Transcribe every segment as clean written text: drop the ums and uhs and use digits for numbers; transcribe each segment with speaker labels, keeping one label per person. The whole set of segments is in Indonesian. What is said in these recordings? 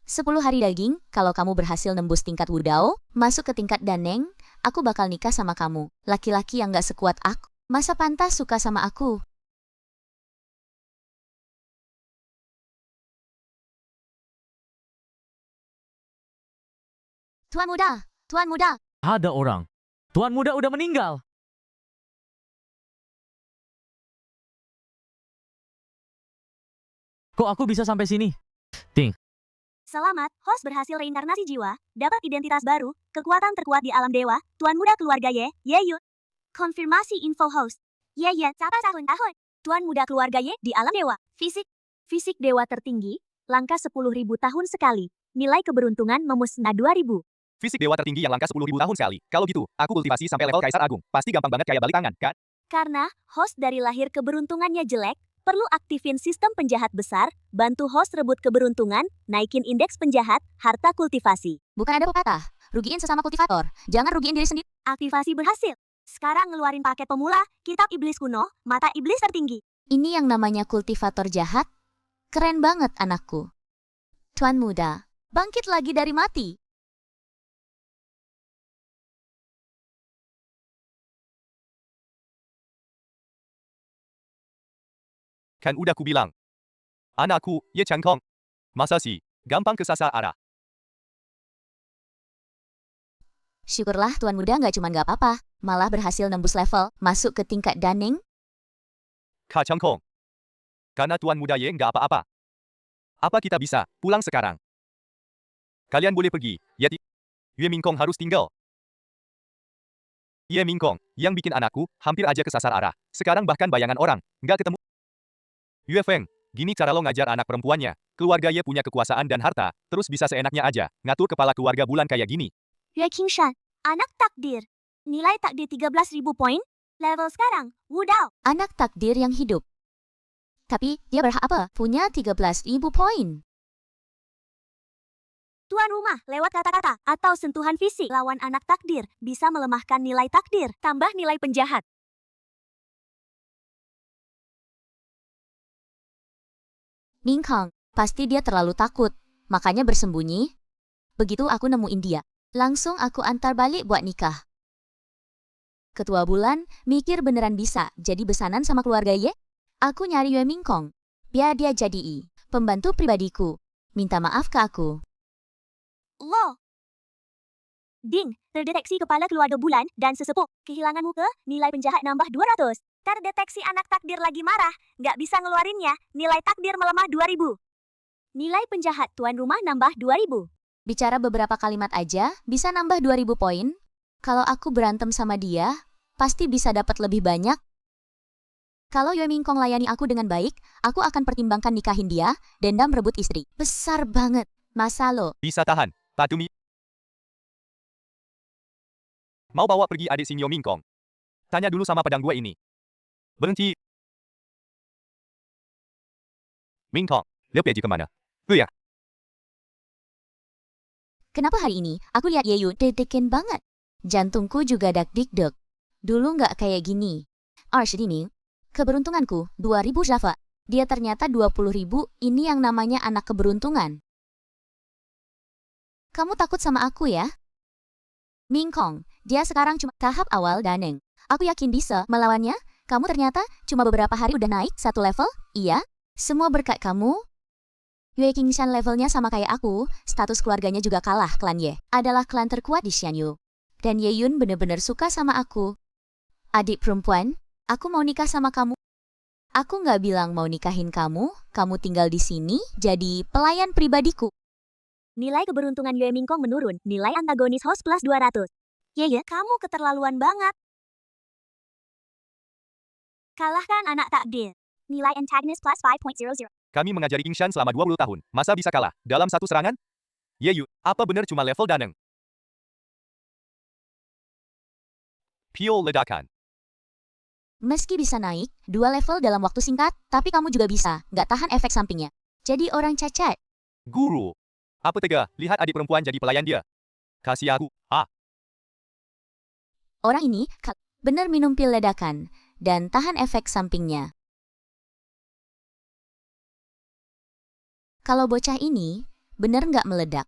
Speaker 1: 10 hari daging, kalau kamu berhasil nembus tingkat Wudao, masuk ke tingkat Daneng, aku bakal nikah sama kamu. Laki-laki yang gak sekuat aku. Masa pantas suka sama aku? Tuan muda, tuan muda.
Speaker 2: Ada orang. Tuan muda udah meninggal. Kok aku bisa sampai sini?
Speaker 3: Selamat, host berhasil reinkarnasi jiwa, dapat identitas baru, kekuatan terkuat di alam dewa, tuan muda keluarga Ye, Yeyun. Konfirmasi info host. Ye, siapa tahun-tahun? Tuan muda keluarga Ye di alam dewa, fisik dewa tertinggi, langkah 10.000 tahun sekali, nilai keberuntungan memusnah 2.000.
Speaker 4: Fisik dewa tertinggi yang langka 10.000 tahun sekali. Kalau gitu, aku kultivasi sampai level Kaisar Agung. Pasti gampang banget kayak balik tangan, kan?
Speaker 3: Karena host dari lahir keberuntungannya jelek, perlu aktifin sistem penjahat besar, bantu host rebut keberuntungan, naikin indeks penjahat, harta kultivasi.
Speaker 1: Bukan ada pepatah, rugiin sesama kultivator, jangan rugiin diri sendiri.
Speaker 3: Aktivasi berhasil. Sekarang ngeluarin paket pemula, kitab iblis kuno, mata iblis tertinggi.
Speaker 1: Ini yang namanya kultivator jahat? Keren banget anakku. Tuan muda, bangkit lagi dari mati.
Speaker 4: Kan udah ku bilang. Anakku, Ye Changkong. Masa sih, gampang kesasar arah.
Speaker 1: Syukurlah tuan muda nggak cuma nggak apa-apa, malah berhasil nembus level, masuk ke tingkat Daneng.
Speaker 4: Kak Changkong. Karena tuan muda Ye nggak apa-apa. Apa kita bisa pulang sekarang? Kalian boleh pergi, Yue Mingkong harus tinggal. Ye Mingkong, yang bikin anakku hampir aja kesasar arah. Sekarang bahkan bayangan orang, nggak ketemu. Yue Feng, gini cara lo ngajar anak perempuannya. Keluarga Ye punya kekuasaan dan harta, terus bisa seenaknya aja ngatur kepala keluarga bulan kayak gini.
Speaker 3: Yue Qingshan, anak takdir. Nilai takdir 13.000 poin. Level sekarang, Wudao.
Speaker 1: Anak takdir yang hidup. Tapi dia berhak apa? Punya 13.000 poin.
Speaker 3: Tuan rumah, lewat kata-kata atau sentuhan fisik lawan anak takdir, bisa melemahkan nilai takdir, tambah nilai penjahat.
Speaker 1: Mingkong, pasti dia terlalu takut, makanya bersembunyi. Begitu aku nemuin dia, langsung aku antar balik buat nikah. Ketua bulan, mikir beneran bisa jadi besanan sama keluarga Ye? Aku nyari Yue Mingkong, biar dia jadi pembantu pribadiku. Minta maaf ke aku.
Speaker 3: Lo. Ding, terdeteksi kepala keluarga bulan dan sesepuh. Kehilangan muka, nilai penjahat nambah 200. Terdeteksi anak takdir lagi marah, nggak bisa ngeluarinnya, nilai takdir melemah 2.000. Nilai penjahat tuan rumah nambah 2.000.
Speaker 1: Bicara beberapa kalimat aja, bisa nambah 2.000 poin. Kalau aku berantem sama dia, pasti bisa dapat lebih banyak. Kalau Yue Mingkong layani aku dengan baik, aku akan pertimbangkan nikahin dia, dendam rebut istri. Besar banget, masa lo?
Speaker 4: Bisa tahan, Patumi. Mau bawa pergi adik Sinyo Mingkong? Tanya dulu sama pedang dua ini. Berhenti. Mingkong, Liu Peji kemana? Ya.
Speaker 1: Kenapa hari ini aku lihat Yeyu dedekin banget? Jantungku juga dak-dik-dek. Dulu nggak kayak gini. Arshidini, keberuntunganku 2.000 Java. Dia ternyata 20.000, ini yang namanya anak keberuntungan. Kamu takut sama aku ya? Mingkong, dia sekarang cuma tahap awal Daneng. Aku yakin bisa melawannya. Kamu ternyata cuma beberapa hari udah naik satu level? Iya, semua berkat kamu. Yue Qingshan levelnya sama kayak aku, status keluarganya juga kalah klan Ye. Adalah klan terkuat di Xianyu. Dan Yeyun bener-bener suka sama aku. Adik perempuan, aku mau nikah sama kamu. Aku nggak bilang mau nikahin kamu tinggal di sini jadi pelayan pribadiku.
Speaker 3: Nilai keberuntungan Yue Mingkong menurun, nilai antagonis host plus 200. Ye, kamu keterlaluan banget. Kalahkan anak takdir. Nilai antagonis plus 5.00.
Speaker 4: Kami mengajari Qingshan selama 20 tahun. Masa bisa kalah dalam satu serangan? Yeyu, apa benar cuma level Daneng? Pio ledakan.
Speaker 1: Meski bisa naik 2 level dalam waktu singkat, tapi kamu juga bisa nggak tahan efek sampingnya. Jadi orang cacat.
Speaker 4: Guru. Apa tega, lihat adik perempuan jadi pelayan dia. Kasih aku.
Speaker 1: Orang ini bener minum pil ledakan dan tahan efek sampingnya. Kalau bocah ini bener nggak meledak?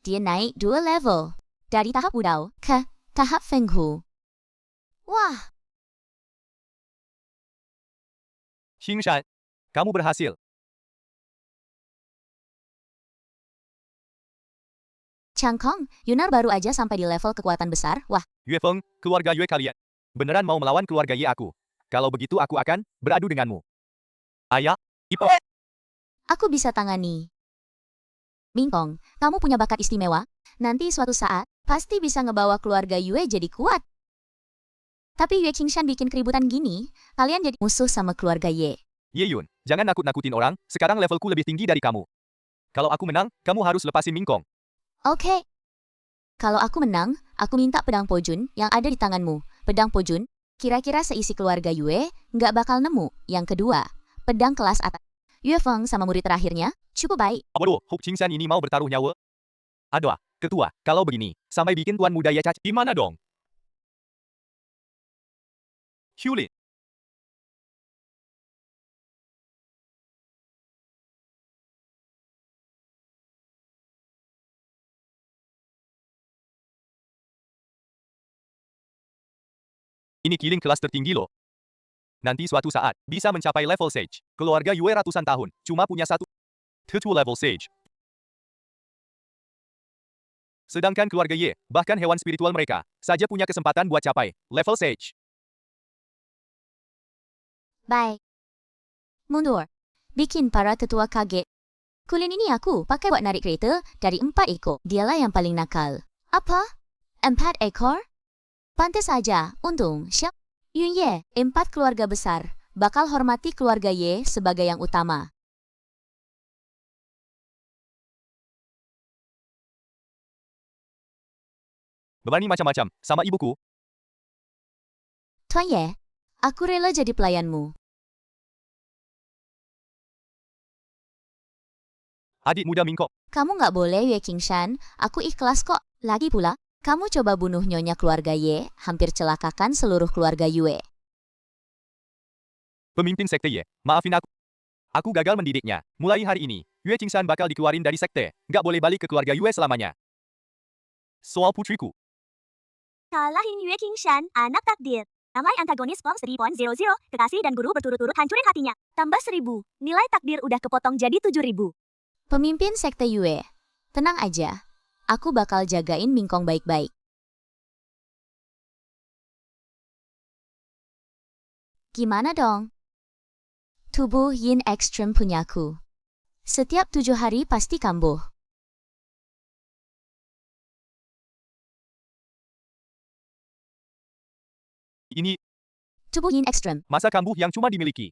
Speaker 1: Dia naik 2 level. Dari tahap Wudao ke tahap Fenghu. Wah,
Speaker 4: Xingshan, kamu berhasil.
Speaker 1: Chang Kong, Yunar baru aja sampai di level kekuatan besar. Wah,
Speaker 4: Yue Feng, keluarga Yue kalian. Beneran mau melawan keluarga Ye aku. Kalau begitu aku akan beradu denganmu. Ayah, Ipo.
Speaker 1: aku bisa tangani. Mingkong, kamu punya bakat istimewa. Nanti suatu saat, pasti bisa ngebawa keluarga Yue jadi kuat. Tapi Yue Qingshan bikin keributan gini, kalian jadi musuh sama keluarga Ye.
Speaker 4: Ye Yun, jangan nakut-nakutin orang, sekarang levelku lebih tinggi dari kamu. Kalau aku menang, kamu harus lepasin Mingkong.
Speaker 1: Oke. Kalau aku menang, aku minta pedang Pojun yang ada di tanganmu. Pedang Pojun, kira-kira seisi keluarga Yue nggak bakal nemu. Yang kedua, pedang kelas atas. Yue Feng sama murid terakhirnya, cukup baik.
Speaker 4: Waduh, Hope Qingshan ini mau bertaruh nyawa. Aduh, ketua, kalau begini, sampai bikin tuan muda Ye cacat, gimana dong? Hyulin, ini killing kelas tertinggi loh. Nanti suatu saat, bisa mencapai level Sage. Keluarga Yue ratusan tahun, cuma punya satu title level Sage. Sedangkan keluarga Ye, bahkan hewan spiritual mereka, saja punya kesempatan buat capai level Sage.
Speaker 1: Baik. Mundur. Bikin para tetua kaget. Kulin ini aku pakai buat narik kereta dari 4 ekor. Dialah yang paling nakal. Apa? 4 ekor? Pantas saja, untung, siap. Yun Ye, 4 keluarga besar, bakal hormati keluarga Ye sebagai yang utama.
Speaker 4: Berani macam-macam, sama ibuku.
Speaker 1: Tuan Ye, aku rela jadi pelayanmu.
Speaker 4: Adik muda Mingkok,
Speaker 1: Kamu nggak boleh, Yue Qingshan. Aku ikhlas kok. Lagi pula, kamu coba bunuh nyonya keluarga Ye, hampir celakakan seluruh keluarga Yue.
Speaker 4: pemimpin sekte Ye, maafin aku. Aku gagal mendidiknya. Mulai hari ini, Yue Qingshan bakal dikeluarin dari sekte. Nggak boleh balik ke keluarga Yue selamanya. Soal putriku,
Speaker 3: Kalahin Yue Qingshan, anak takdir. Ramai antagonis POM 3.00, kekasih dan guru berturut-turut hancurin hatinya. Tambah 1000, nilai takdir udah kepotong jadi 7000.
Speaker 1: Pemimpin sekte Yue, tenang aja. Aku bakal jagain Mingkong baik-baik. Gimana dong? Tubuh Yin Ekstrem punyaku. Setiap 7 hari pasti kambuh.
Speaker 4: ini
Speaker 1: Tubuh Yin Ekstrem.
Speaker 4: masa kambuh yang cuma dimiliki.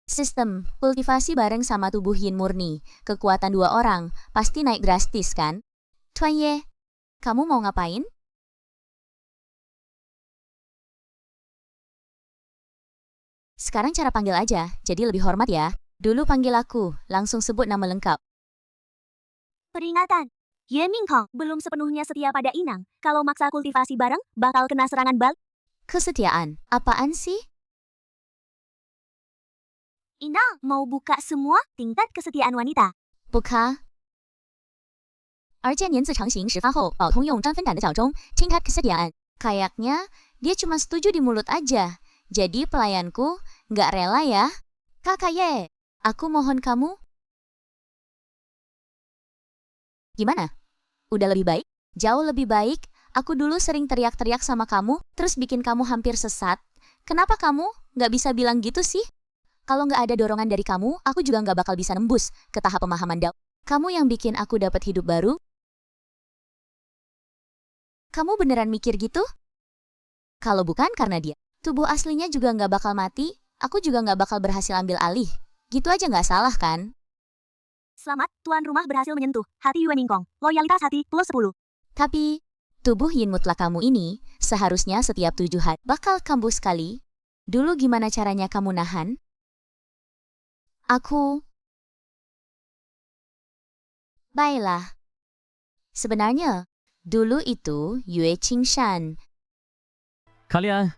Speaker 1: Sistem kultivasi bareng sama tubuh Yin murni. Kekuatan 2 orang pasti naik drastis kan? Tuan Ye, kamu mau ngapain? Sekarang cara panggil aja, jadi lebih hormat ya. Dulu panggil aku, langsung sebut nama lengkap.
Speaker 3: Peringatan. Ye Mingkong belum sepenuhnya setia pada Inang. Kalau maksa kultivasi bareng, bakal kena serangan balik.
Speaker 1: Kesetiaan, apaan sih?
Speaker 3: Inang mau buka semua tingkat kesetiaan wanita.
Speaker 1: Buka. 而见年自长行10发后，宝通用沾分斩的脚中 tingkat kesetiaan. Kayaknya dia cuma setuju di mulut aja. Jadi pelayanku nggak rela ya. Kakak Ye, aku mohon kamu. Gimana? Udah lebih baik? Jauh lebih baik. Aku dulu sering teriak-teriak sama kamu, terus bikin kamu hampir sesat. Kenapa kamu nggak bisa bilang gitu sih? Kalau nggak ada dorongan dari kamu, aku juga nggak bakal bisa nembus ke tahap pemahaman Dao. Kamu yang bikin aku dapat hidup baru? Kamu beneran mikir gitu? Kalau bukan karena dia, tubuh aslinya juga nggak bakal mati, aku juga nggak bakal berhasil ambil alih. Gitu aja nggak salah kan?
Speaker 3: Selamat, tuan rumah berhasil menyentuh hati Yue Mingkong. Loyalitas hati plus 10.
Speaker 1: Tapi, tubuh yin mutlak kamu ini seharusnya setiap 7 hari bakal kambuh sekali. Dulu gimana caranya kamu nahan? Aku... Baiklah. Sebenarnya, dulu itu Yue Qingshan.
Speaker 2: Kalian,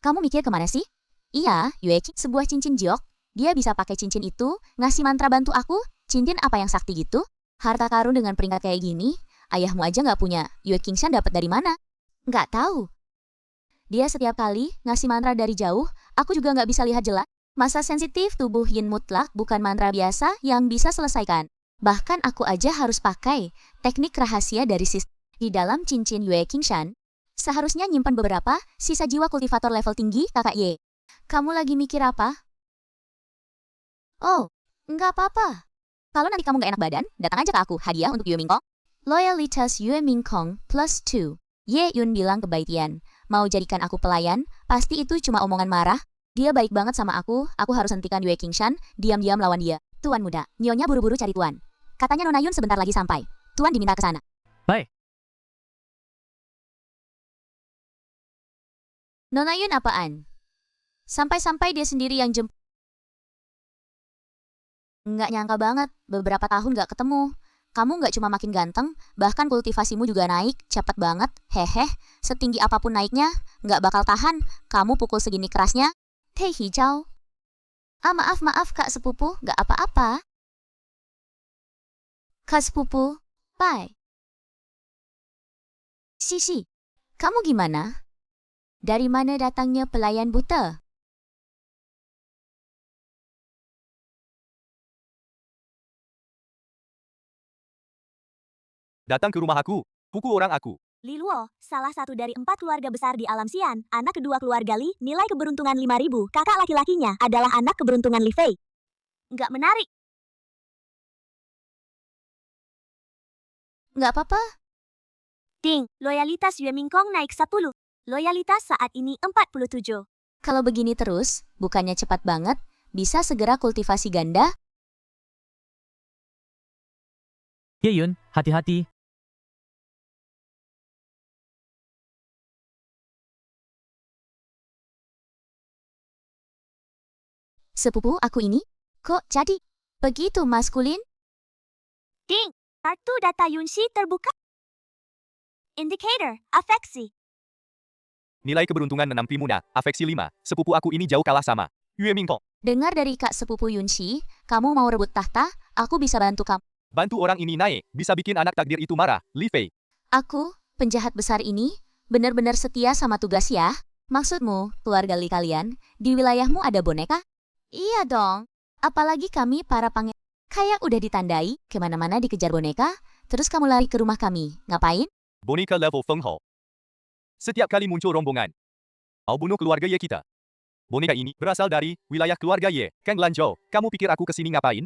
Speaker 1: Kamu mikir kemana sih? Iya, Yue Qing, sebuah cincin jiok. Dia bisa pakai cincin itu, ngasih mantra bantu aku, cincin apa yang sakti gitu? Harta karun dengan peringkat kayak gini, ayahmu aja nggak punya. Yue Qingshan dapat dari mana? Nggak tahu. Dia setiap kali ngasih mantra dari jauh, aku juga nggak bisa lihat jelas. Masa sensitif tubuh Yin mutlak bukan mantra biasa yang bisa selesaikan. Bahkan aku aja harus pakai teknik rahasia dari sistem di dalam cincin Yue Qingshan. Seharusnya nyimpan beberapa sisa jiwa kultivator level tinggi, kakak Ye. Kamu lagi mikir apa? Oh, nggak apa-apa. Kalau nanti kamu nggak enak badan, datang aja ke aku, hadiah untuk Yue Mingkong. Loyalitas Yue Mingkong plus 2. Ye Yun bilang ke Bai Tian, mau jadikan aku pelayan, pasti itu cuma omongan marah. Dia baik banget sama aku harus hentikan Yue Qingshan, diam-diam lawan dia. Tuan muda, Nyonya buru-buru cari Tuan. Katanya Nona Yun sebentar lagi sampai. Tuan diminta ke sana.
Speaker 2: Baik.
Speaker 1: Nona Yun apaan? Sampai-sampai dia sendiri yang jemput. Nggak nyangka banget, beberapa tahun nggak ketemu. Kamu nggak cuma makin ganteng, bahkan kultivasimu juga naik, cepet banget, hehe. Setinggi apapun naiknya, nggak bakal tahan. Kamu pukul segini kerasnya. Teh hijau. Maaf kak sepupu, nggak apa-apa. Kak sepupu, bye. Sisi, kamu gimana? Dari mana datangnya pelayan buta?
Speaker 4: Datang ke rumah aku, pukul orang aku.
Speaker 3: Li Luo, salah satu dari 4 keluarga besar di alam Xian, anak kedua keluarga Li, nilai keberuntungan 5.000, kakak laki-lakinya adalah anak keberuntungan Li Fei. Nggak menarik.
Speaker 1: Nggak apa-apa.
Speaker 3: Ding, loyalitas Yue Mingkong naik 10. Loyalitas saat ini 47.
Speaker 1: Kalau begini terus, bukannya cepat banget, bisa segera kultivasi ganda?
Speaker 2: Ye Yun, hati-hati.
Speaker 1: Sepupu aku ini, kok jadi begitu maskulin?
Speaker 3: Ding, kartu data Yunxi terbuka. Indicator, afeksi.
Speaker 4: Nilai keberuntungan 6 Pimuna, afeksi 5. Sepupu aku ini jauh kalah sama Yue Mingkong.
Speaker 1: Dengar dari kak sepupu Yunxi, kamu mau rebut tahta, aku bisa bantu kamu.
Speaker 4: Bantu orang ini naik, bisa bikin anak takdir itu marah, Li Fei.
Speaker 1: Aku, penjahat besar ini, benar-benar setia sama tugas ya. Maksudmu, keluarga Li kalian, di wilayahmu ada boneka? Iya dong. Apalagi kami para pangeran. Kayak udah ditandai, kemana-mana dikejar boneka, terus kamu lari ke rumah kami. Ngapain?
Speaker 4: Boneka level Feng Hao. Setiap kali muncul rombongan, mau bunuh keluarga Ye kita. Boneka ini berasal dari wilayah keluarga Ye. Kang Lanzhou, kamu pikir aku kesini ngapain?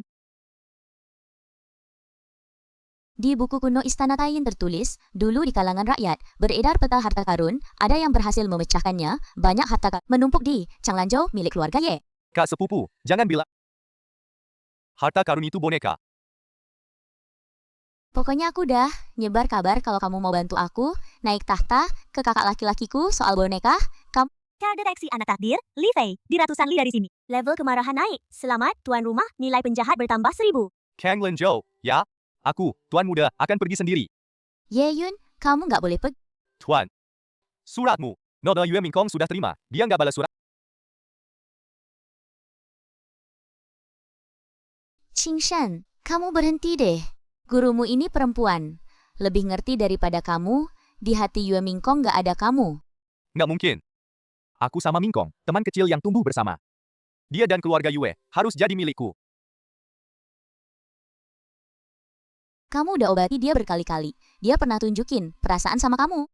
Speaker 1: Di buku kuno Istana Tain tertulis, dulu di kalangan rakyat, beredar peta harta karun, ada yang berhasil memecahkannya, banyak harta karun menumpuk di Changlanzhou milik keluarga Ye.
Speaker 4: Kak sepupu, jangan bilang harta karun itu boneka.
Speaker 1: Pokoknya aku udah nyebar kabar kalau kamu mau bantu aku naik tahta ke kakak laki-lakiku soal boneka. Kamu
Speaker 3: Cara deteksi anak takdir, Li Fei, di ratusan li dari sini. Level kemarahan naik. Selamat, tuan rumah, nilai penjahat bertambah 1000.
Speaker 4: Kang Lanzhou, ya? Aku, tuan muda, akan pergi sendiri.
Speaker 1: Ye Yun, kamu nggak boleh pergi.
Speaker 4: Tuan, suratmu. Nona Yue Mingkong sudah terima, dia nggak balas surat.
Speaker 1: Qingshan, kamu berhenti deh. Gurumu ini perempuan. Lebih ngerti daripada kamu, di hati Yue Mingkong nggak ada kamu.
Speaker 4: Nggak mungkin. Aku sama Mingkong, teman kecil yang tumbuh bersama. Dia dan keluarga Yue harus jadi milikku.
Speaker 1: Kamu udah obati dia berkali-kali. Dia pernah tunjukin perasaan sama kamu.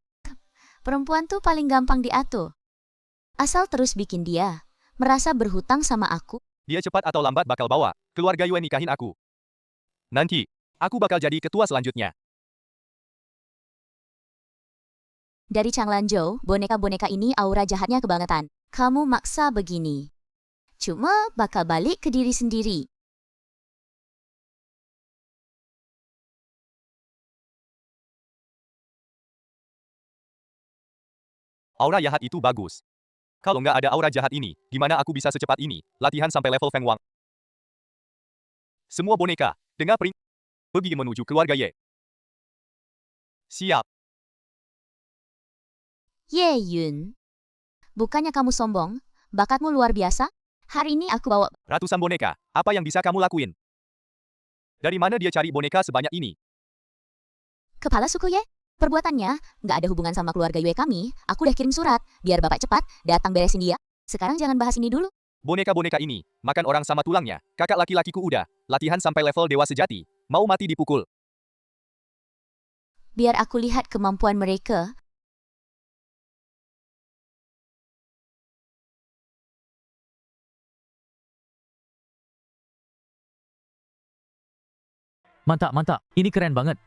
Speaker 1: Perempuan tuh paling gampang diatur. Asal terus bikin dia merasa berhutang sama aku.
Speaker 4: Dia cepat atau lambat bakal bawa keluarga Yue nikahin aku. Nanti, aku bakal jadi ketua selanjutnya.
Speaker 1: Dari Changlanzhou, boneka-boneka ini aura jahatnya kebangetan. Kamu maksa begini. Cuma bakal balik ke diri sendiri.
Speaker 4: Aura jahat itu bagus. Kalau nggak ada aura jahat ini, gimana aku bisa secepat ini latihan sampai level Feng Wang? Semua boneka, dengar pergi menuju keluarga Ye. Siap.
Speaker 1: Ye Yun. Bukannya kamu sombong, bakatmu luar biasa? Hari ini aku bawa
Speaker 4: Ratusan boneka, apa yang bisa kamu lakuin? Dari mana dia cari boneka sebanyak ini?
Speaker 1: kepala suku Ye. Perbuatannya nggak ada hubungan sama keluarga Yue kami. Aku udah kirim surat, biar bapak cepat datang beresin dia. Sekarang jangan bahas ini dulu.
Speaker 4: Boneka-boneka ini, makan orang sama tulangnya. Kakak laki-lakiku udah, latihan sampai level dewa sejati. Mau mati dipukul.
Speaker 1: Biar aku lihat kemampuan mereka.
Speaker 2: Mantap, mantap. Ini keren banget.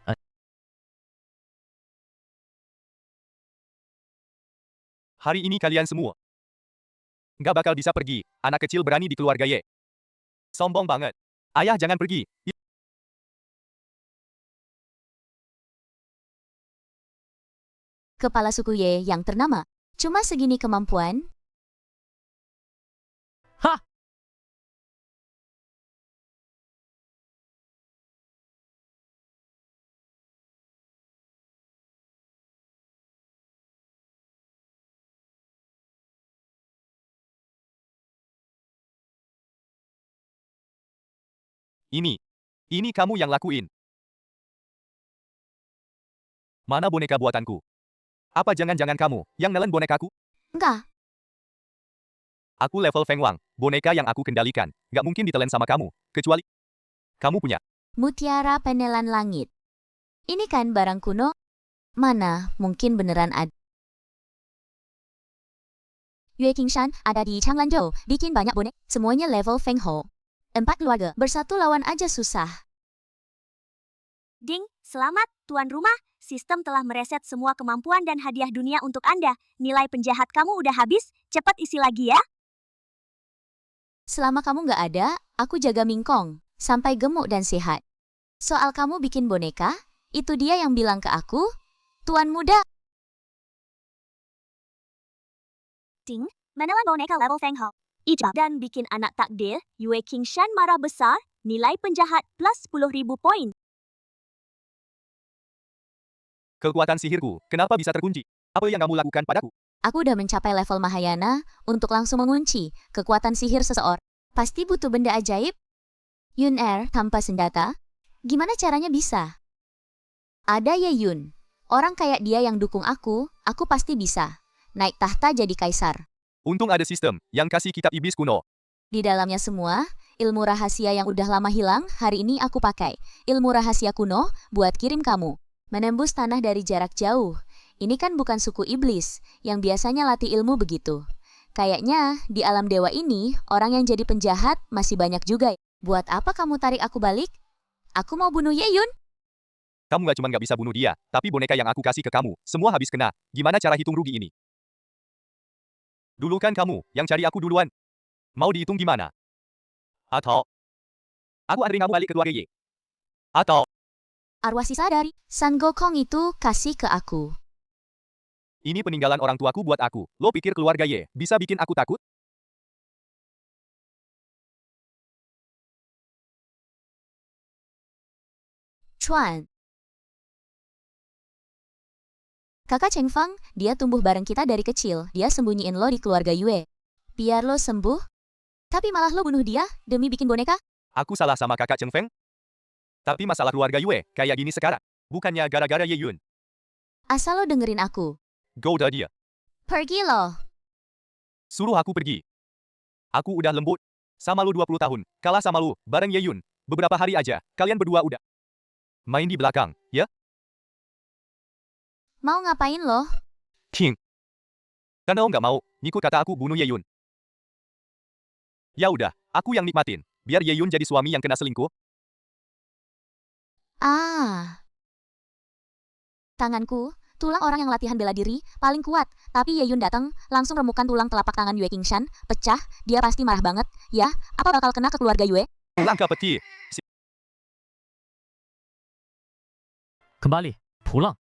Speaker 4: Hari ini kalian semua nggak bakal bisa pergi. Anak kecil berani di keluarga Ye. Sombong banget. Ayah jangan pergi.
Speaker 1: Kepala suku Ye yang ternama. Cuma segini kemampuan.
Speaker 2: Hah?
Speaker 4: Ini kamu yang lakuin. Mana boneka buatanku? Apa jangan-jangan kamu yang nelen bonekaku?
Speaker 1: Enggak,
Speaker 4: Aku level Feng Wang, boneka yang aku kendalikan. Nggak mungkin ditelen sama kamu, kecuali kamu punya.
Speaker 1: mutiara penelan langit. Ini kan barang kuno. Mana mungkin beneran ada. Yue Qingshan ada di Changlanzhou, bikin banyak bonek, semuanya level Feng Ho. 4 keluarga bersatu lawan aja susah.
Speaker 3: Ding, selamat, tuan rumah. Sistem telah mereset semua kemampuan dan hadiah dunia untuk Anda. Nilai penjahat kamu udah habis, cepat isi lagi ya.
Speaker 1: Selama kamu nggak ada, aku jaga Mingkong, sampai gemuk dan sehat. Soal kamu bikin boneka, itu dia yang bilang ke aku, Tuan muda.
Speaker 3: Ding, menelan boneka level Feng Ho. Ijab dan bikin anak takdir, Yue Qingshan marah besar, nilai penjahat plus 10.000 poin.
Speaker 4: Kekuatan sihirku, kenapa bisa terkunci? Apa yang kamu lakukan padaku?
Speaker 1: Aku udah mencapai level Mahayana untuk langsung mengunci kekuatan sihir seseorang. Pasti butuh benda ajaib? Yun Er tanpa senjata? Gimana caranya bisa? Ada Ye Yun. Orang kayak dia yang dukung aku pasti bisa. Naik tahta jadi kaisar.
Speaker 4: Untung ada sistem yang kasih kitab iblis kuno.
Speaker 1: Di dalamnya semua, ilmu rahasia yang udah lama hilang, hari ini aku pakai. Ilmu rahasia kuno buat kirim kamu. Menembus tanah dari jarak jauh. Ini kan bukan suku iblis, yang biasanya latih ilmu begitu. Kayaknya, di alam dewa ini, orang yang jadi penjahat masih banyak juga. Buat apa kamu tarik aku balik? Aku mau bunuh Ye Yun.
Speaker 4: Kamu nggak bisa bunuh dia, tapi boneka yang aku kasih ke kamu, semua habis kena. Gimana cara hitung rugi ini? Dulu kan kamu yang cari aku duluan. Mau dihitung gimana? Atau aku anterin kamu balik ke keluarga Ye? Atau
Speaker 1: Arwah sisa dari San Gokong itu kasih ke aku.
Speaker 4: ini peninggalan orang tuaku buat aku. Lo pikir keluarga Ye bisa bikin aku takut?
Speaker 1: Chuan. Kakak Cheng Fang, dia tumbuh bareng kita dari kecil. Dia sembunyiin lo di keluarga Yue. Biar lo sembuh. Tapi malah lo bunuh dia demi bikin boneka?
Speaker 4: Aku salah sama kakak Cheng Feng? Tapi masalah keluarga Yue kayak gini sekarang. Bukannya gara-gara Ye Yun.
Speaker 1: Asal lo dengerin aku.
Speaker 4: Go dah dia.
Speaker 1: Pergi lo.
Speaker 4: Suruh aku pergi. Aku udah lembut. Sama lu 20 tahun. Kalah sama lu, bareng Ye Yun. Beberapa hari aja, kalian berdua udah main di belakang, ya?
Speaker 1: Mau ngapain lo?
Speaker 4: King. Karena lo nggak mau, ngikut kata aku bunuh Ye Yun. Ya udah, aku yang nikmatin. Biar Ye Yun jadi suami yang kena selingkuh.
Speaker 1: Ah. Tanganku, tulang orang yang latihan bela diri, paling kuat. Tapi Ye Yun datang, langsung remukan tulang telapak tangan Yue Qingshan, pecah. Dia pasti marah banget. Ya, apa bakal kena ke keluarga Yue?
Speaker 4: Langkah petir.
Speaker 2: Kembali. Pulang.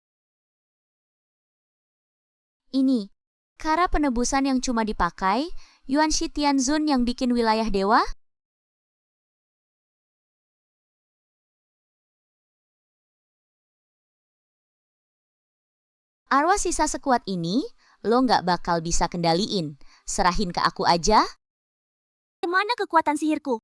Speaker 1: Ini. Cara penebusan yang cuma dipakai, Yuan Shi Tianzun yang bikin wilayah dewa? Arwah sisa sekuat ini, lo nggak bakal bisa kendaliin. Serahin ke aku aja.
Speaker 3: Mana kekuatan sihirku?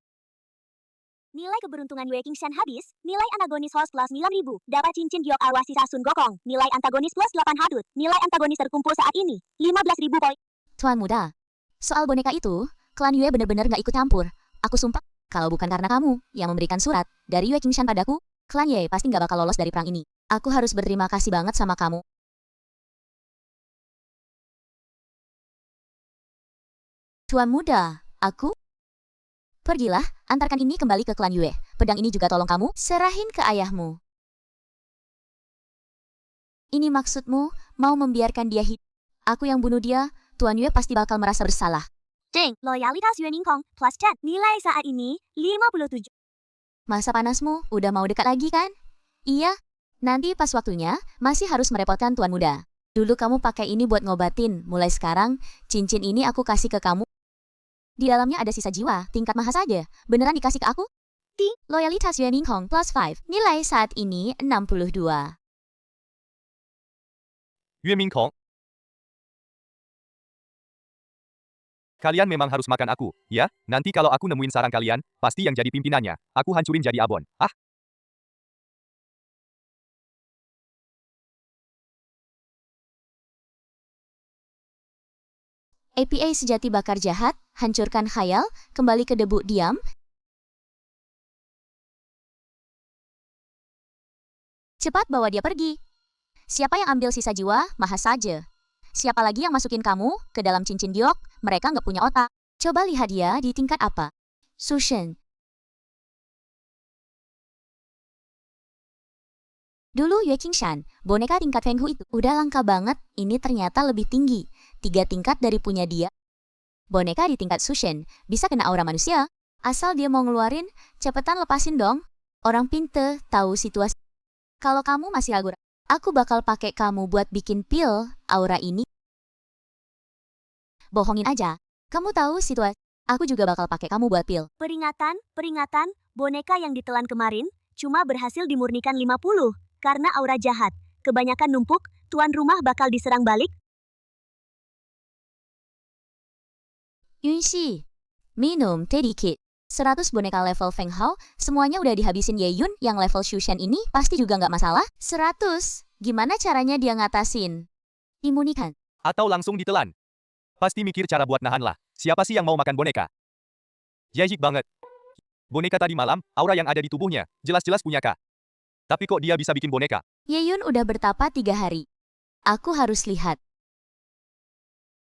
Speaker 3: Nilai keberuntungan Yue Qingshan habis. Nilai antagonis host plus 9.000. Dapat cincin giok arwah sisa Sun Gokong. Nilai antagonis plus 8 hadut. Nilai antagonis terkumpul saat ini 15.000 poin.
Speaker 1: Tuan muda, soal boneka itu, klan Yue bener-bener gak ikut campur. Aku sumpah, kalau bukan karena kamu yang memberikan surat dari Yue Qingshan padaku, klan Yue pasti gak bakal lolos dari perang ini. Aku harus berterima kasih banget sama kamu. Tuan muda, aku? Pergilah, antarkan ini kembali ke klan Yue. Pedang ini juga tolong kamu, serahin ke ayahmu. Ini maksudmu, mau membiarkan dia hidup? Aku yang bunuh dia, Tuan Yue pasti bakal merasa bersalah.
Speaker 3: Ding, loyalitas Yue Ningkong plus 10. Nilai saat ini 57.
Speaker 1: Masa panasmu udah mau dekat lagi kan? Iya, nanti pas waktunya masih harus merepotkan Tuan muda. Dulu kamu pakai ini buat ngobatin, mulai sekarang cincin ini aku kasih ke kamu. Di dalamnya ada sisa jiwa, tingkat maha saja. Beneran dikasih ke aku? Ding, loyalitas Yue Ningkong plus 5. Nilai saat ini 62.
Speaker 4: Yue Mingkong. Kalian memang harus makan aku, ya? Nanti kalau aku nemuin sarang kalian, pasti yang jadi pimpinannya, aku hancurin jadi abon. Ah,
Speaker 1: APA sejati bakar jahat, hancurkan khayal, kembali ke debu diam. Cepat bawa dia pergi. Siapa yang ambil sisa jiwa, maha saja. Siapa lagi yang masukin kamu ke dalam cincin giok, mereka nggak punya otak. Coba lihat dia di tingkat apa. Sushen. Dulu Yue Qingshan, boneka tingkat Feng Hu itu udah langka banget, ini ternyata lebih tinggi. 3 tingkat dari punya dia. Boneka di tingkat Sushen bisa kena aura manusia. Asal dia mau ngeluarin, cepetan lepasin dong. Orang pinter tahu situasi. Kalau kamu masih ragu, aku bakal pakai kamu buat bikin pil aura ini. Bohongin aja. Kamu tahu situasi. Aku juga bakal pakai kamu buat pil.
Speaker 3: Peringatan, peringatan, boneka yang ditelan kemarin cuma berhasil dimurnikan 50 karena aura jahat. Kebanyakan numpuk, tuan rumah bakal diserang balik.
Speaker 1: Yunxi, minum Teddy Kid. 100 boneka level Feng Hao, semuanya udah dihabisin Ye Yun yang level Shushan ini pasti juga nggak masalah. 100, gimana caranya dia ngatasin? Imunikan.
Speaker 4: atau langsung ditelan. Pasti mikir cara buat nahan lah. Siapa sih yang mau makan boneka? Jijik banget. Boneka tadi malam, aura yang ada di tubuhnya, jelas-jelas punya Kak. Tapi kok dia bisa bikin boneka?
Speaker 1: Ye Yun udah bertapa 3 hari. Aku harus lihat.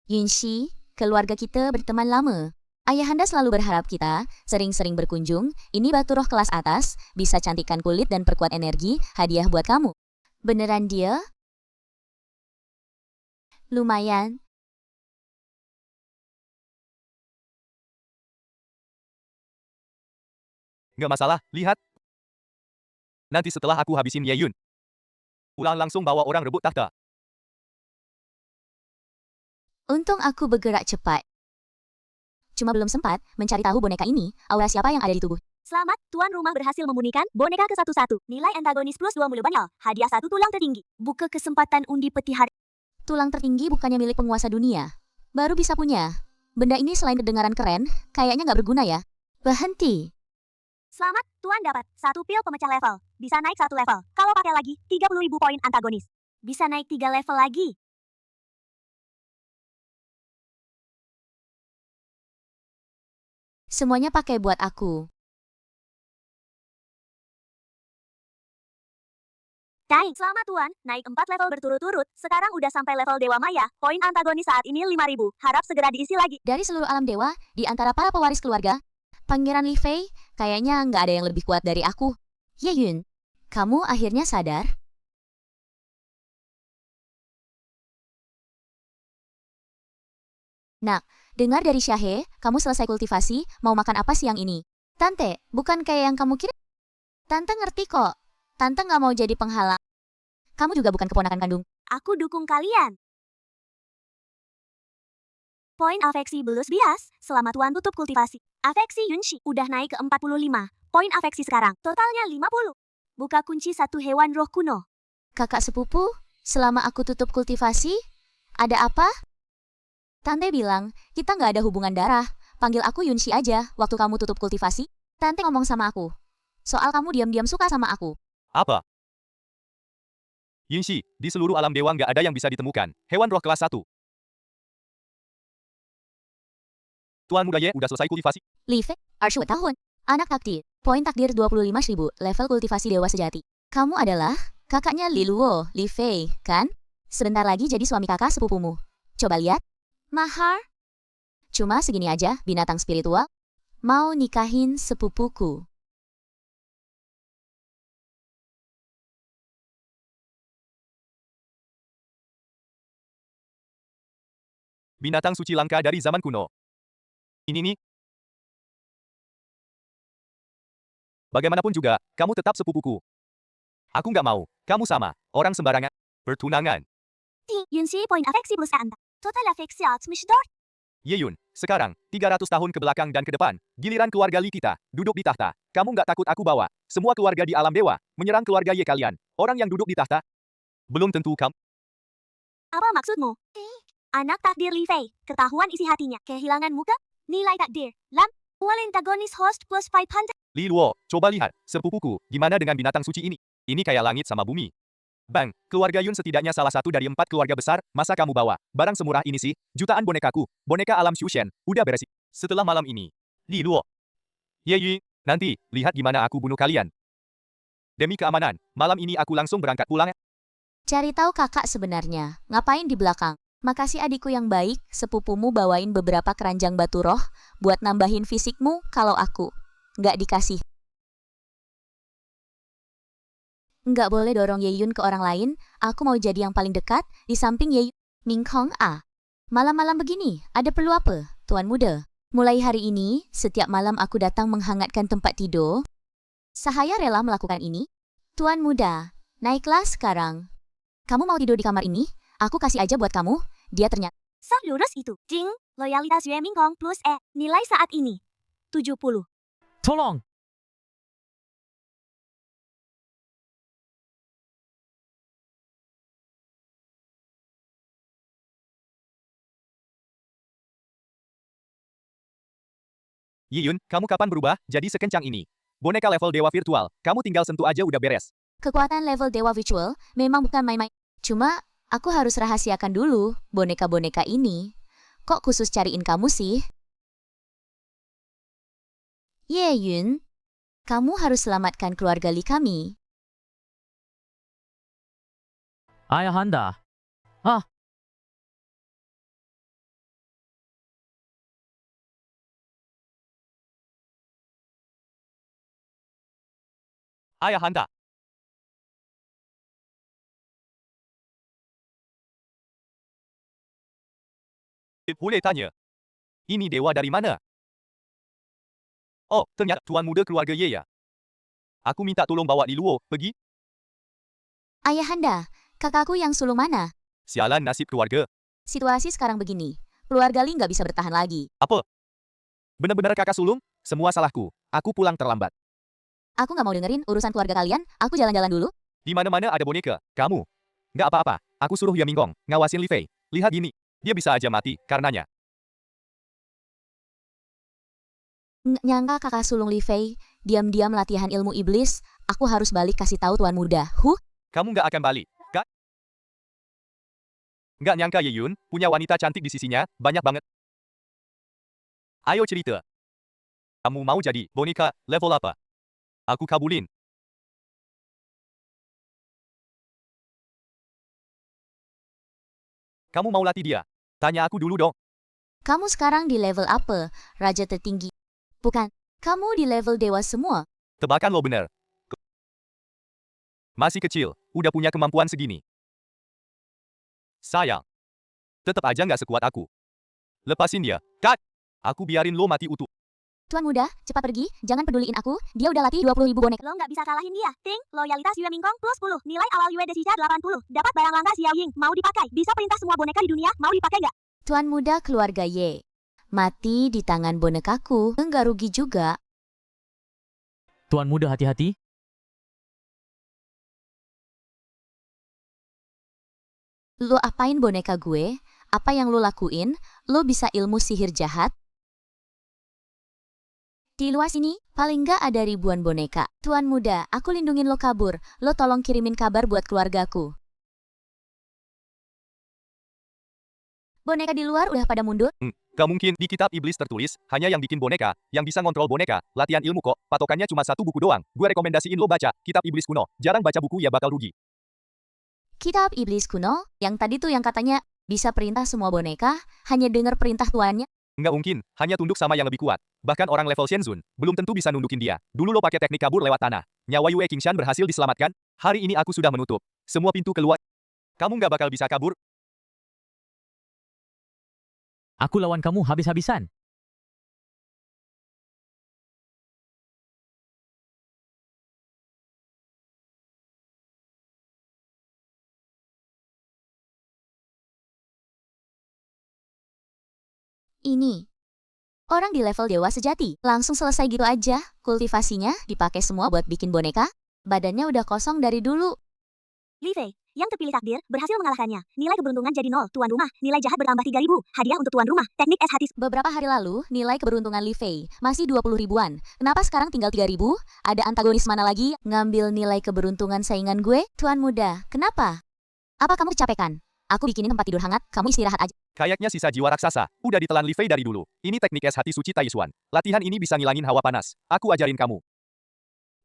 Speaker 1: Yunxi, keluarga kita berteman lama. Ayahanda selalu berharap kita sering-sering berkunjung. Ini batu roh kelas atas, bisa cantikkan kulit dan perkuat energi, hadiah buat kamu. Beneran dia? Lumayan.
Speaker 4: Nggak masalah, lihat. Nanti setelah aku habisin Ye Yun, ulang langsung bawa orang rebut tahta.
Speaker 1: Untung aku bergerak cepat. Cuma belum sempat mencari tahu boneka ini, aura siapa yang ada di tubuh.
Speaker 3: Selamat, tuan rumah berhasil memurnikan boneka ke-11. Nilai antagonis plus 2 mulu banyak. Hadiah 1 tulang tertinggi. Buka kesempatan undi peti hari.
Speaker 1: Tulang tertinggi bukannya milik penguasa dunia. Baru bisa punya. Benda ini selain kedengaran keren, kayaknya nggak berguna ya. Berhenti.
Speaker 3: Selamat, tuan dapat 1 pil pemecah level. Bisa naik 1 level. Kalau pakai lagi, 30.000 poin antagonis. Bisa naik 3 level lagi.
Speaker 1: Semuanya pakai buat aku.
Speaker 3: Dai, selamat tuan, naik 4 level berturut-turut. Sekarang udah sampai level Dewa Maya. Poin antagonis saat ini 5.000. Harap segera diisi lagi.
Speaker 1: Dari seluruh alam dewa, di antara para pewaris keluarga, Pangeran Li Fei kayaknya nggak ada yang lebih kuat dari aku. Ye Yun, kamu akhirnya sadar? Nak, dengar dari Syahe, kamu selesai kultivasi, mau makan apa siang ini? Tante, bukan kayak yang kamu kira. Tante ngerti kok. Tante nggak mau jadi penghalang. Kamu juga bukan keponakan kandung.
Speaker 3: Aku dukung kalian. Poin afeksi belus bias, selama tuan tutup kultivasi. Afeksi Yunxi udah naik ke 45. Poin afeksi sekarang, totalnya 50. Buka kunci 1 hewan roh kuno.
Speaker 1: Kakak sepupu, selama aku tutup kultivasi, ada apa? Tante bilang, kita nggak ada hubungan darah. Panggil aku Yunshi aja waktu kamu tutup kultivasi. Tante ngomong sama aku. Soal kamu diam-diam suka sama aku.
Speaker 4: Apa? Yinshi, di seluruh alam dewa nggak ada yang bisa ditemukan. Hewan roh kelas 1. Tuan Muda Ye udah selesai kultivasi.
Speaker 1: Li Fei, Arshu tahun. Anak takdir. Poin takdir 25.000, level kultivasi dewa sejati. Kamu adalah kakaknya Li Luo, Li Fei, kan? Sebentar lagi jadi suami kakak sepupumu. Coba lihat. Mahar. Cuma segini aja, binatang spiritual. Mau nikahin sepupuku.
Speaker 4: Binatang suci langka dari zaman kuno. Ini nih. Bagaimanapun juga, kamu tetap sepupuku. Aku nggak mau. Kamu sama. Orang sembarangan. Pertunangan.
Speaker 3: Yunshi point afeksi plus anda. Total afeksi 64.
Speaker 4: Ye Yun, sekarang, 300 tahun ke belakang dan ke depan, giliran keluarga Li kita, duduk di tahta. Kamu nggak takut aku bawa semua keluarga di alam dewa, menyerang keluarga Ye kalian. Orang yang duduk di tahta. Belum tentu kamu.
Speaker 3: Apa maksudmu? Anak takdir Li Fei, ketahuan isi hatinya, kehilangan muka, nilai takdir, lam, wall antagonis host plus 500.
Speaker 4: Li Luo, coba lihat, sepupuku, gimana dengan binatang suci ini? Ini kayak langit sama bumi. Bang, keluarga Yun setidaknya salah satu dari 4 keluarga besar, masa kamu bawa barang semurah ini sih? Jutaan bonekaku, boneka alam Shushen, udah beres. Setelah malam ini, Li Luo. Ye Yun, nanti, lihat gimana aku bunuh kalian. Demi keamanan, malam ini aku langsung berangkat pulang.
Speaker 1: Cari tahu kakak sebenarnya. Ngapain di belakang? Makasih adikku yang baik, sepupumu bawain beberapa keranjang batu roh buat nambahin fisikmu kalau aku nggak dikasih. Nggak boleh dorong Ye Yun ke orang lain, aku mau jadi yang paling dekat di samping Ye Yun. Ming Hong A. Malam-malam begini, ada perlu apa, Tuan Muda? Mulai hari ini, setiap malam aku datang menghangatkan tempat tidur. Saya rela melakukan ini. Tuan Muda, naiklah sekarang. Kamu mau tidur di kamar ini? Aku kasih aja buat kamu. Dia ternyata
Speaker 3: Lurus itu. Jing, loyalitas Yue Mingkong plus E, nilai saat ini. 70.
Speaker 2: Tolong!
Speaker 4: Ye Yun, kamu kapan berubah jadi sekencang ini? Boneka level dewa virtual, kamu tinggal sentuh aja udah beres.
Speaker 1: kekuatan level dewa virtual memang bukan main-main. Cuma, aku harus rahasiakan dulu boneka-boneka ini. Kok khusus cariin kamu sih? Ye Yun, kamu harus selamatkan keluarga Li kami.
Speaker 2: Ayahanda.
Speaker 4: Ayahanda. Boleh tanya, ini dewa dari mana? Oh, ternyata tuan muda keluarga Ye ya. Aku minta tolong bawa Li Luo pergi.
Speaker 1: Ayahanda, kakakku yang sulung mana?
Speaker 4: Sialan nasib keluarga.
Speaker 1: Situasi sekarang begini. Keluarga Li nggak bisa bertahan lagi.
Speaker 4: Apa? Benar-benar kakak sulung? Semua salahku. Aku pulang terlambat.
Speaker 1: Aku nggak mau dengerin urusan keluarga kalian. Aku jalan-jalan dulu.
Speaker 4: Di mana-mana ada boneka. Kamu. Nggak apa-apa. Aku suruh Ye Mingkong ngawasin Li Fei. Lihat gini. Dia bisa aja mati karenanya.
Speaker 1: Nyangka kakak sulung Li Fei, diam-diam latihan ilmu iblis. Aku harus balik kasih tahu tuan muda.
Speaker 4: Kamu nggak akan balik. Nggak nyangka Ye Yun punya wanita cantik di sisinya. Banyak banget. Ayo cerita. Kamu mau jadi boneka level apa? Aku kabulin. Kamu mau latih dia? Tanya aku dulu dong.
Speaker 1: Kamu sekarang di level apa? Raja tertinggi. Bukan, kamu di level dewa semua.
Speaker 4: Tebakan lo bener. Masih kecil, udah punya kemampuan segini. Sayang. Tetap aja nggak sekuat aku. Lepasin dia. Kat! Aku biarin lo mati utuh.
Speaker 1: Tuan muda, cepat pergi. Jangan peduliin aku. Dia udah latih 20.000 boneka.
Speaker 3: Lo nggak bisa kalahin dia. Ting, loyalitas Yue Mingkong plus 10, nilai awal Yue Desija 80. Dapat barang langka Xiao Ying, mau dipakai. Bisa perintah semua boneka di dunia, mau dipakai nggak?
Speaker 1: Tuan muda keluarga Ye. Mati di tangan bonekaku. Enggak rugi juga.
Speaker 2: Tuan muda hati-hati.
Speaker 1: Lo apain boneka gue? Apa yang lo lakuin? Lo bisa ilmu sihir jahat? Di luar sini, paling nggak ada ribuan boneka. Tuan muda, aku lindungin lo kabur. Lo tolong kirimin kabar buat keluargaku. Boneka di luar udah pada mundur.
Speaker 4: Gak mungkin, di kitab iblis tertulis, hanya yang bikin boneka, yang bisa ngontrol boneka, latihan ilmu kok, patokannya cuma satu buku doang. Gue rekomendasiin lo baca, kitab iblis kuno. Jarang baca buku ya bakal rugi.
Speaker 1: Kitab iblis kuno, yang tadi tuh yang katanya bisa perintah semua boneka, hanya dengar perintah tuannya.
Speaker 4: Nggak mungkin, hanya tunduk sama yang lebih kuat. Bahkan orang level Shenzun, belum tentu bisa nundukin dia. Dulu lo pakai teknik kabur lewat tanah. Nyawa Yue Qingshan berhasil diselamatkan, hari ini aku sudah menutup semua pintu keluar. Kamu nggak bakal bisa kabur.
Speaker 2: Aku lawan kamu habis-habisan.
Speaker 1: Ini. Orang di level dewa sejati, langsung selesai gitu aja. Kultivasinya dipakai semua buat bikin boneka. Badannya udah kosong dari dulu.
Speaker 3: Li Fei, yang terpilih takdir, berhasil mengalahkannya. Nilai keberuntungan jadi 0, tuan rumah. Nilai jahat bertambah 3.000. Hadiah untuk tuan rumah. Teknik es hati.
Speaker 1: Beberapa hari lalu, nilai keberuntungan Li Fei masih 20 ribuan. Kenapa sekarang tinggal 3.000? Ada antagonis mana lagi ngambil nilai keberuntungan saingan gue? Tuan muda, kenapa? Apa kamu kecapekan? Aku bikinin tempat tidur hangat, kamu istirahat aja.
Speaker 4: Kayaknya sisa jiwa raksasa, udah ditelan Li Fei dari dulu. Ini teknik es hati suci Taishuan. Latihan ini bisa ngilangin hawa panas. Aku ajarin kamu.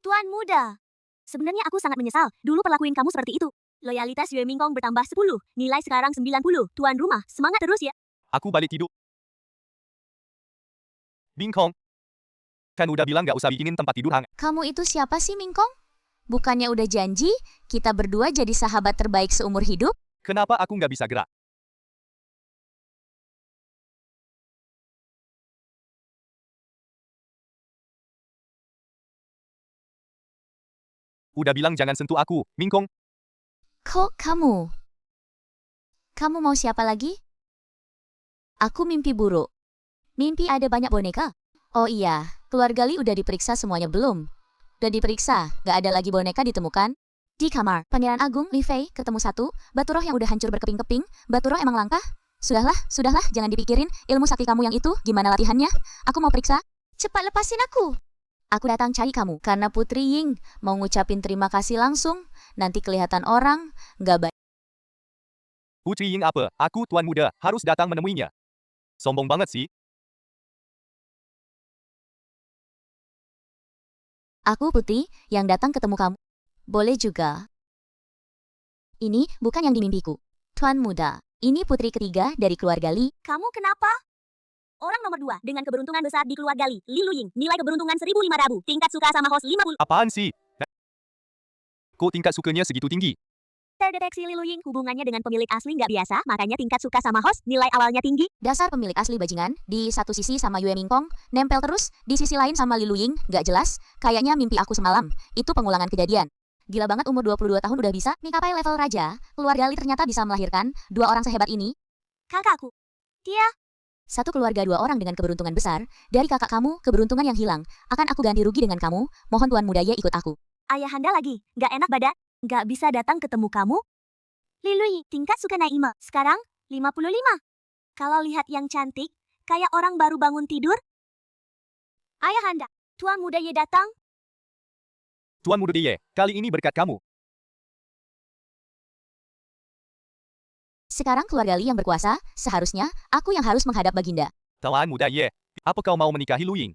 Speaker 3: Tuan muda. Sebenarnya aku sangat menyesal, dulu perlakuin kamu seperti itu. Loyalitas Yue Mingkong bertambah 10, nilai sekarang 90. Tuan rumah, semangat terus ya.
Speaker 4: Aku balik hidup. Bingkong. Kan udah bilang nggak usah bikinin tempat tidur hangat.
Speaker 1: Kamu itu siapa sih, Mingkong? Bukannya udah janji, kita berdua jadi sahabat terbaik seumur hidup?
Speaker 4: Kenapa aku nggak bisa gerak? Udah bilang jangan sentuh aku, Mingkong.
Speaker 1: Kok kamu? Kamu mau siapa lagi? Aku mimpi buruk. Mimpi ada banyak boneka. Oh iya, keluarga Li udah diperiksa semuanya belum? Udah diperiksa, gak ada lagi boneka ditemukan. Di kamar, Pangeran Agung Li Fei ketemu satu, batu roh yang udah hancur berkeping-keping. Batu roh emang langka? Sudahlah, jangan dipikirin. Ilmu sakti kamu yang itu, gimana latihannya? Aku mau periksa. Cepat lepasin aku. Aku datang cari kamu karena Putri Ying mau ngucapin terima kasih langsung. Nanti kelihatan orang gak baik.
Speaker 4: Putri Ying apa? Aku tuan muda, harus datang menemuinya. Sombong banget sih.
Speaker 1: Aku Putri yang datang ketemu kamu. Boleh juga. Ini bukan yang di mimpiku. Tuan muda, ini putri ketiga dari keluarga Li.
Speaker 3: Kamu kenapa? Orang nomor 2 dengan keberuntungan besar di keluarga Li, Li Luying. Nilai keberuntungan 1.500. Tingkat suka sama host 50.
Speaker 4: Apaan sih? Kok tingkat sukanya segitu tinggi?
Speaker 3: Terdeteksi Li Luying hubungannya dengan pemilik asli nggak biasa, makanya tingkat suka sama host nilai awalnya tinggi.
Speaker 1: Dasar pemilik asli bajingan, di satu sisi sama Yue Mingkong, nempel terus, di sisi lain sama Li Luying, gak jelas, kayaknya mimpi aku semalam. Itu pengulangan kejadian. Gila banget umur 22 tahun udah bisa mencapai level raja, keluarga Li ternyata bisa melahirkan 2 orang sehebat ini.
Speaker 3: Kakakku. Dia.
Speaker 1: Satu keluarga 2 orang dengan keberuntungan besar, dari kakak kamu, keberuntungan yang hilang. Akan aku ganti rugi dengan kamu, mohon tuan muda Ye ikut aku.
Speaker 3: Ayahanda lagi, nggak enak badan, nggak bisa datang ketemu kamu. Li Luying, tingkat suka Naima. Sekarang, 55. Kalau lihat yang cantik, kayak orang baru bangun tidur. Ayahanda, tuan muda Ye datang.
Speaker 4: Tuan muda Ye, kali ini berkat kamu.
Speaker 1: Sekarang keluarga Li yang berkuasa, seharusnya aku yang harus menghadap Baginda.
Speaker 4: Tuan muda Ye, apa kau mau menikahi Luying?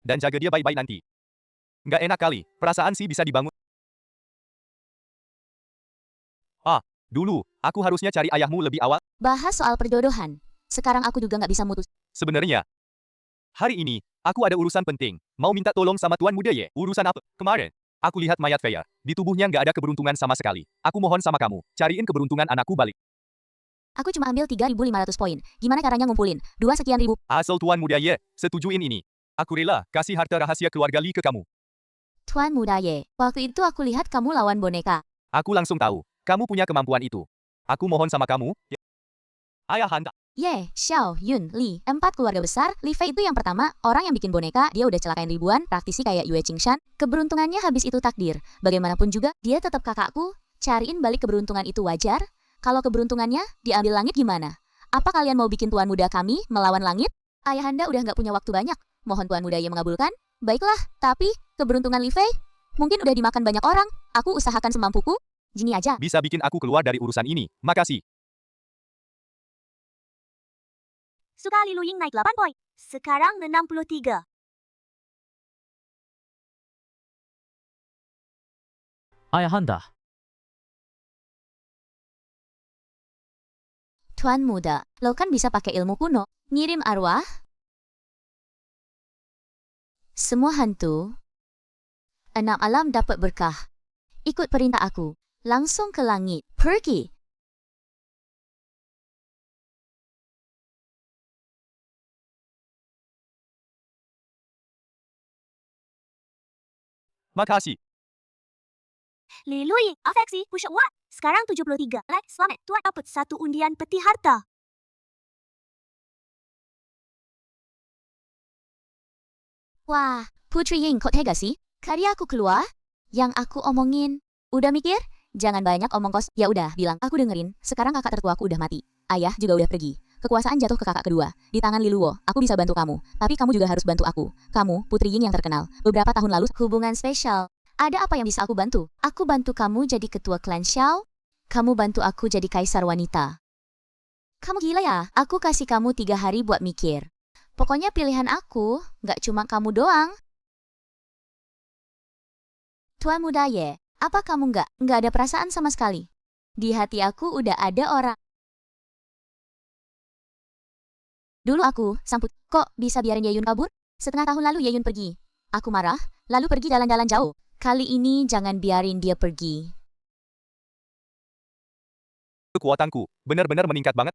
Speaker 4: Dan jaga dia baik-baik nanti. Nggak enak kali, perasaan sih bisa dibangun. Dulu, aku harusnya cari ayahmu lebih awal.
Speaker 1: Bahas soal perjodohan. Sekarang aku juga nggak bisa mutus.
Speaker 4: Sebenarnya, hari ini, aku ada urusan penting. Mau minta tolong sama Tuan Muda Ye. Urusan apa? Kemarin, aku lihat mayat Feya. Di tubuhnya nggak ada keberuntungan sama sekali. Aku mohon sama kamu, cariin keberuntungan anakku balik.
Speaker 1: Aku cuma ambil 3.500 poin. Gimana caranya ngumpulin? 2 sekian ribu.
Speaker 4: Asal Tuan Muda Ye, setujuin ini. Aku rela kasih harta rahasia keluarga Li ke kamu.
Speaker 1: Tuan muda Ye, waktu itu aku lihat kamu lawan boneka.
Speaker 4: Aku langsung tahu, kamu punya kemampuan itu. Aku mohon sama kamu, ya. Ayahanda.
Speaker 1: Ye, Xiao, Yun, Li, 4 keluarga besar. Li Fei itu yang pertama, orang yang bikin boneka, dia udah celakain ribuan, praktisi kayak Yue Qingshan. Keberuntungannya habis itu takdir. Bagaimanapun juga, dia tetap kakakku. Cariin balik keberuntungan itu wajar. Kalau keberuntungannya diambil langit gimana? Apa kalian mau bikin tuan muda kami melawan langit? Ayahanda udah nggak punya waktu banyak. Mohon Tuan Muda Ye mengabulkan. Baiklah, tapi keberuntungan Li Fei mungkin udah dimakan banyak orang. Aku usahakan semampuku. Gini aja.
Speaker 4: Bisa bikin aku keluar dari urusan ini. Makasih.
Speaker 3: Suka Li Luying naik 8 poin. Sekarang 63.
Speaker 2: Ayahanda,
Speaker 1: Tuan Muda, lo kan bisa pakai ilmu kuno. Ngirim arwah. Semua hantu 6 alam dapat berkah. Ikut perintah aku. Langsung ke langit. Pergi.
Speaker 4: Makasih.
Speaker 3: Li Luying, afeksi, push what? Sekarang 73. Selamat, Tuan dapat 1 undian peti harta.
Speaker 1: Wah, Putri Ying kok tega sih? Karya aku keluar? Yang aku omongin. Udah mikir? Jangan banyak omong kos. Ya udah, bilang aku dengerin. Sekarang kakak tertuaku udah mati. Ayah juga udah pergi. Kekuasaan jatuh ke kakak kedua. Di tangan Li Luo. Aku bisa bantu kamu. Tapi kamu juga harus bantu aku. Kamu, Putri Ying yang terkenal. Beberapa tahun lalu, hubungan spesial. Ada apa yang bisa aku bantu? Aku bantu kamu jadi ketua klan Xiao. Kamu bantu aku jadi kaisar wanita. Kamu gila ya? Aku kasih kamu 3 hari buat mikir. Pokoknya pilihan aku, nggak cuma kamu doang. Tuan Muda Ye, apa kamu nggak ada perasaan sama sekali? Di hati aku udah ada orang. Dulu aku, samput, kok bisa biarin Ye Yun kabur? Setengah tahun lalu Ye Yun pergi. Aku marah, lalu pergi jalan-jalan jauh. Kali ini jangan biarin dia pergi.
Speaker 4: Kekuatanku benar-benar meningkat banget.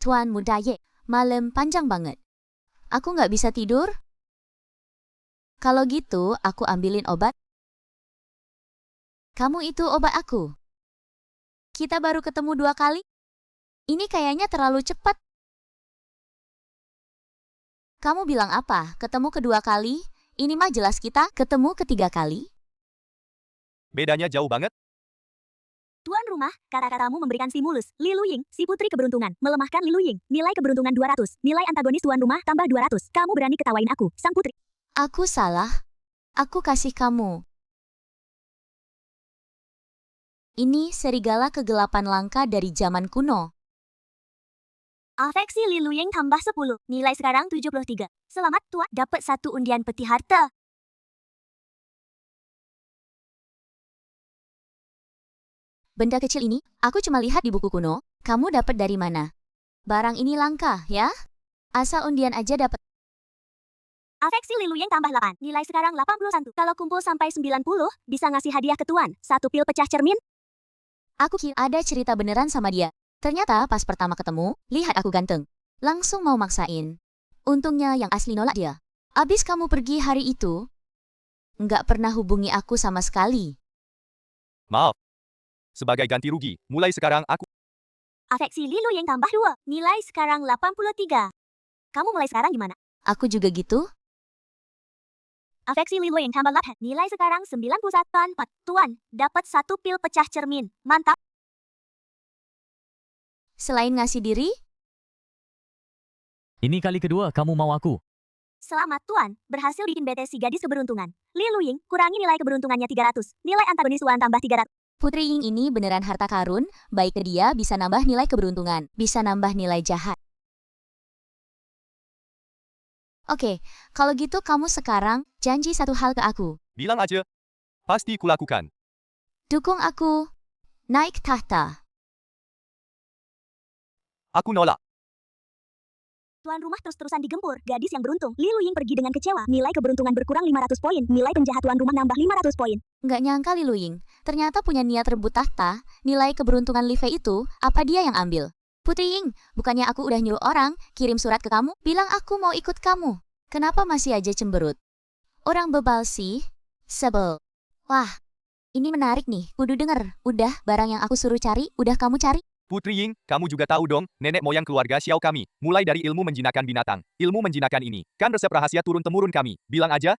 Speaker 1: Tuan Muda Ye, malam panjang banget. Aku nggak bisa tidur. Kalau gitu, aku ambilin obat. Kamu itu obat aku. Kita baru ketemu 2 kali. Ini kayaknya terlalu cepat. Kamu bilang apa? Ketemu kedua kali? Ini mah jelas kita ketemu ketiga kali.
Speaker 4: Bedanya jauh banget.
Speaker 3: Tuan rumah, kata-katamu memberikan stimulus. Li Luying, si putri keberuntungan, melemahkan Li Luying. Nilai keberuntungan 200. Nilai antagonis tuan rumah tambah 200. Kamu berani ketawain aku, sang putri.
Speaker 1: Aku salah. Aku kasih kamu. Ini serigala kegelapan langka dari zaman kuno.
Speaker 3: Afeksi Li Luying tambah 10. Nilai sekarang 73. Selamat Tuan, dapat 1 undian peti harta.
Speaker 1: Benda kecil ini, aku cuma lihat di buku kuno. Kamu dapat dari mana? Barang ini langka, ya? Asal undian aja dapat.
Speaker 3: Afeksi Li Luying tambah 8. Nilai sekarang 81. Kalau kumpul sampai 90, bisa ngasih hadiah ke Tuan. 1 pil pecah cermin.
Speaker 1: Aku kira ada cerita beneran sama dia. Ternyata pas pertama ketemu, lihat aku ganteng. Langsung mau maksain. Untungnya yang asli nolak dia. Abis kamu pergi hari itu, nggak pernah hubungi aku sama sekali.
Speaker 4: Maaf. Sebagai ganti rugi, mulai sekarang aku...
Speaker 3: Afeksi Li Luying tambah 2. Nilai sekarang 83. Kamu mulai sekarang gimana?
Speaker 1: Aku juga gitu.
Speaker 3: Afeksi Li Luying tambah 8. Nilai sekarang 91. Tuan, dapat 1 pil pecah cermin. Mantap.
Speaker 1: Selain ngasih diri,
Speaker 2: ini kali kedua kamu mau aku.
Speaker 3: Selamat Tuan, berhasil bikin bete si gadis keberuntungan. Li Luying, kurangi nilai keberuntungannya 300. Nilai antagonis Tuan tambah 300.
Speaker 1: Putri Ying ini beneran harta karun, baik ke dia bisa nambah nilai keberuntungan, bisa nambah nilai jahat. Oke, kalau gitu kamu sekarang janji satu hal ke aku.
Speaker 4: Bilang aja. Pasti kulakukan.
Speaker 1: Dukung aku. Naik tahta.
Speaker 4: Aku nolak.
Speaker 3: Tuan rumah terus-terusan digempur. Gadis yang beruntung. Li Luying pergi dengan kecewa. Nilai keberuntungan berkurang 500 poin. Nilai penjahat tuan rumah nambah 500 poin.
Speaker 1: Nggak nyangka Li Luying, ternyata punya niat rebut tahta. Nilai keberuntungan Li Fei itu, apa dia yang ambil? Putri Ying, bukannya aku udah nyuruh orang kirim surat ke kamu, bilang aku mau ikut kamu. Kenapa masih aja cemberut? Orang bebal sih. Sebel. Wah, ini menarik nih. Kudu denger. Udah, barang yang aku suruh cari, udah kamu cari?
Speaker 4: Putri Ying, kamu juga tahu dong, nenek moyang keluarga Xiao kami, mulai dari ilmu menjinakkan binatang. Ilmu menjinakkan ini, kan resep rahasia turun-temurun kami. Bilang aja,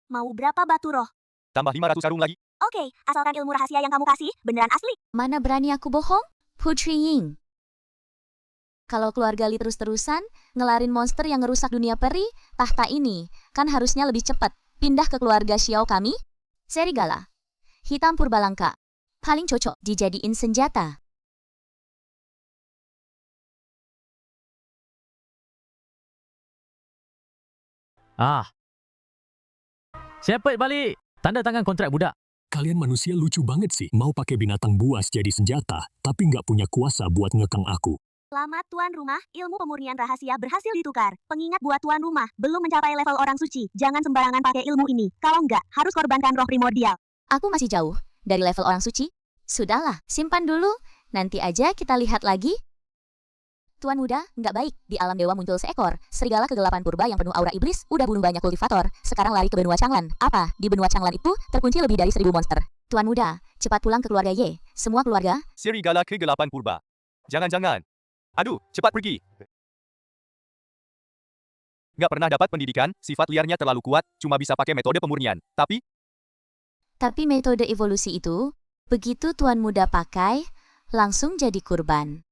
Speaker 3: Mau berapa batu roh?
Speaker 4: tambah 500 sarung lagi.
Speaker 3: Oke, asalkan ilmu rahasia yang kamu kasih, beneran asli.
Speaker 1: Mana berani aku bohong? Putri Ying. Kalau keluarga Li terus-terusan ngelarin monster yang ngerusak dunia peri, tahta ini kan harusnya lebih cepat pindah ke keluarga Xiao kami. Serigala hitam purbalangka paling cocok dijadiin senjata.
Speaker 2: Ah. Shepard balik. Tanda tangan kontrak budak.
Speaker 5: Kalian manusia lucu banget sih. Mau pakai binatang buas jadi senjata, tapi nggak punya kuasa buat ngekang aku.
Speaker 3: Selamat tuan rumah, ilmu pemurnian rahasia berhasil ditukar. Pengingat buat tuan rumah, belum mencapai level orang suci. Jangan sembarangan pakai ilmu ini. Kalau nggak, harus korbankan roh primordial.
Speaker 1: Aku masih jauh dari level orang suci. Sudahlah, simpan dulu. Nanti aja kita lihat lagi. Tuan muda, nggak baik. Di alam dewa muncul seekor serigala kegelapan purba yang penuh aura iblis. Udah bunuh banyak kultivator. Sekarang lari ke benua Changlan. Apa? Di benua Changlan itu terkunci lebih dari 1000 monster. Tuan muda, cepat pulang ke keluarga Ye. Semua keluarga.
Speaker 4: Serigala kegelapan purba. Jangan-jangan. Aduh, cepat pergi. Nggak pernah dapat pendidikan, sifat liarnya terlalu kuat, cuma bisa pakai metode pemurnian. Tapi
Speaker 1: metode evolusi itu, begitu tuan muda pakai, langsung jadi kurban.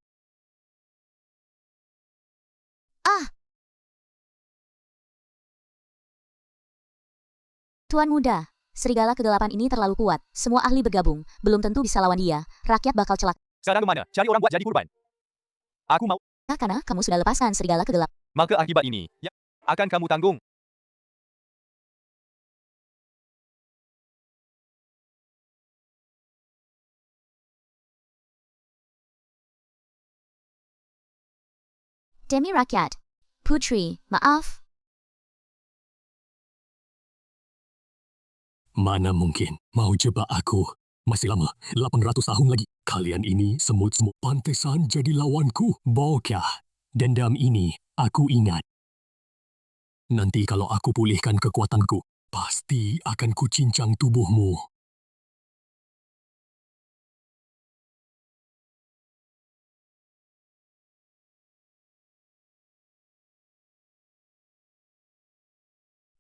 Speaker 1: Tuan muda, serigala kegelapan ini terlalu kuat. Semua ahli bergabung, belum tentu bisa lawan dia. Rakyat bakal celaka.
Speaker 4: sekarang kemana? Cari orang buat jadi kurban. Aku mau,
Speaker 1: Karena kamu sudah lepaskan serigala kegelapan.
Speaker 4: maka akibat ini, ya, akan kamu tanggung.
Speaker 1: Demi rakyat. Putri, maaf.
Speaker 5: Mana mungkin mau jebak aku? Masih lama, 800 tahun lagi. Kalian ini semut-semut pantesan jadi lawanku. Bokah. Dendam ini aku ingat. Nanti kalau aku pulihkan kekuatanku, pasti akan kucincang tubuhmu.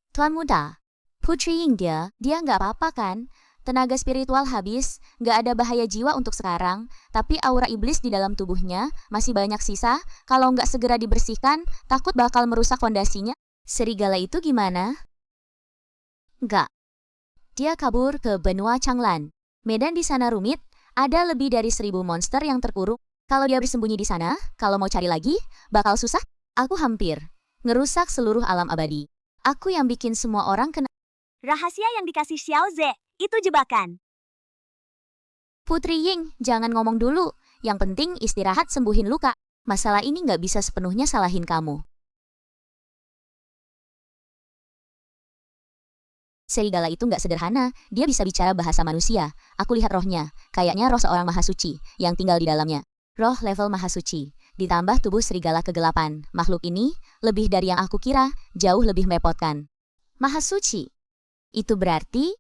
Speaker 1: Tuan muda, Putri Ying dia nggak apa-apa kan? Tenaga spiritual habis, nggak ada bahaya jiwa untuk sekarang, tapi aura iblis di dalam tubuhnya masih banyak sisa, kalau nggak segera dibersihkan, takut bakal merusak fondasinya. Serigala itu gimana? Nggak. Dia kabur ke benua Changlan. Medan di sana rumit, ada lebih dari 1000 monster yang terkurung. Kalau dia bersembunyi di sana, kalau mau cari lagi, bakal susah. Aku hampir ngerusak seluruh alam abadi. Aku yang bikin semua orang kena.
Speaker 3: Rahasia yang dikasih Xiao Ze, itu jebakan.
Speaker 1: Putri Ying, jangan ngomong dulu. Yang penting istirahat sembuhin luka. Masalah ini nggak bisa sepenuhnya salahin kamu. Serigala itu nggak sederhana, dia bisa bicara bahasa manusia. Aku lihat rohnya, kayaknya roh seorang mahasuci yang tinggal di dalamnya. Roh level mahasuci, ditambah tubuh serigala kegelapan. Makhluk ini lebih dari yang aku kira, jauh lebih merepotkan. Mahasuci, itu berarti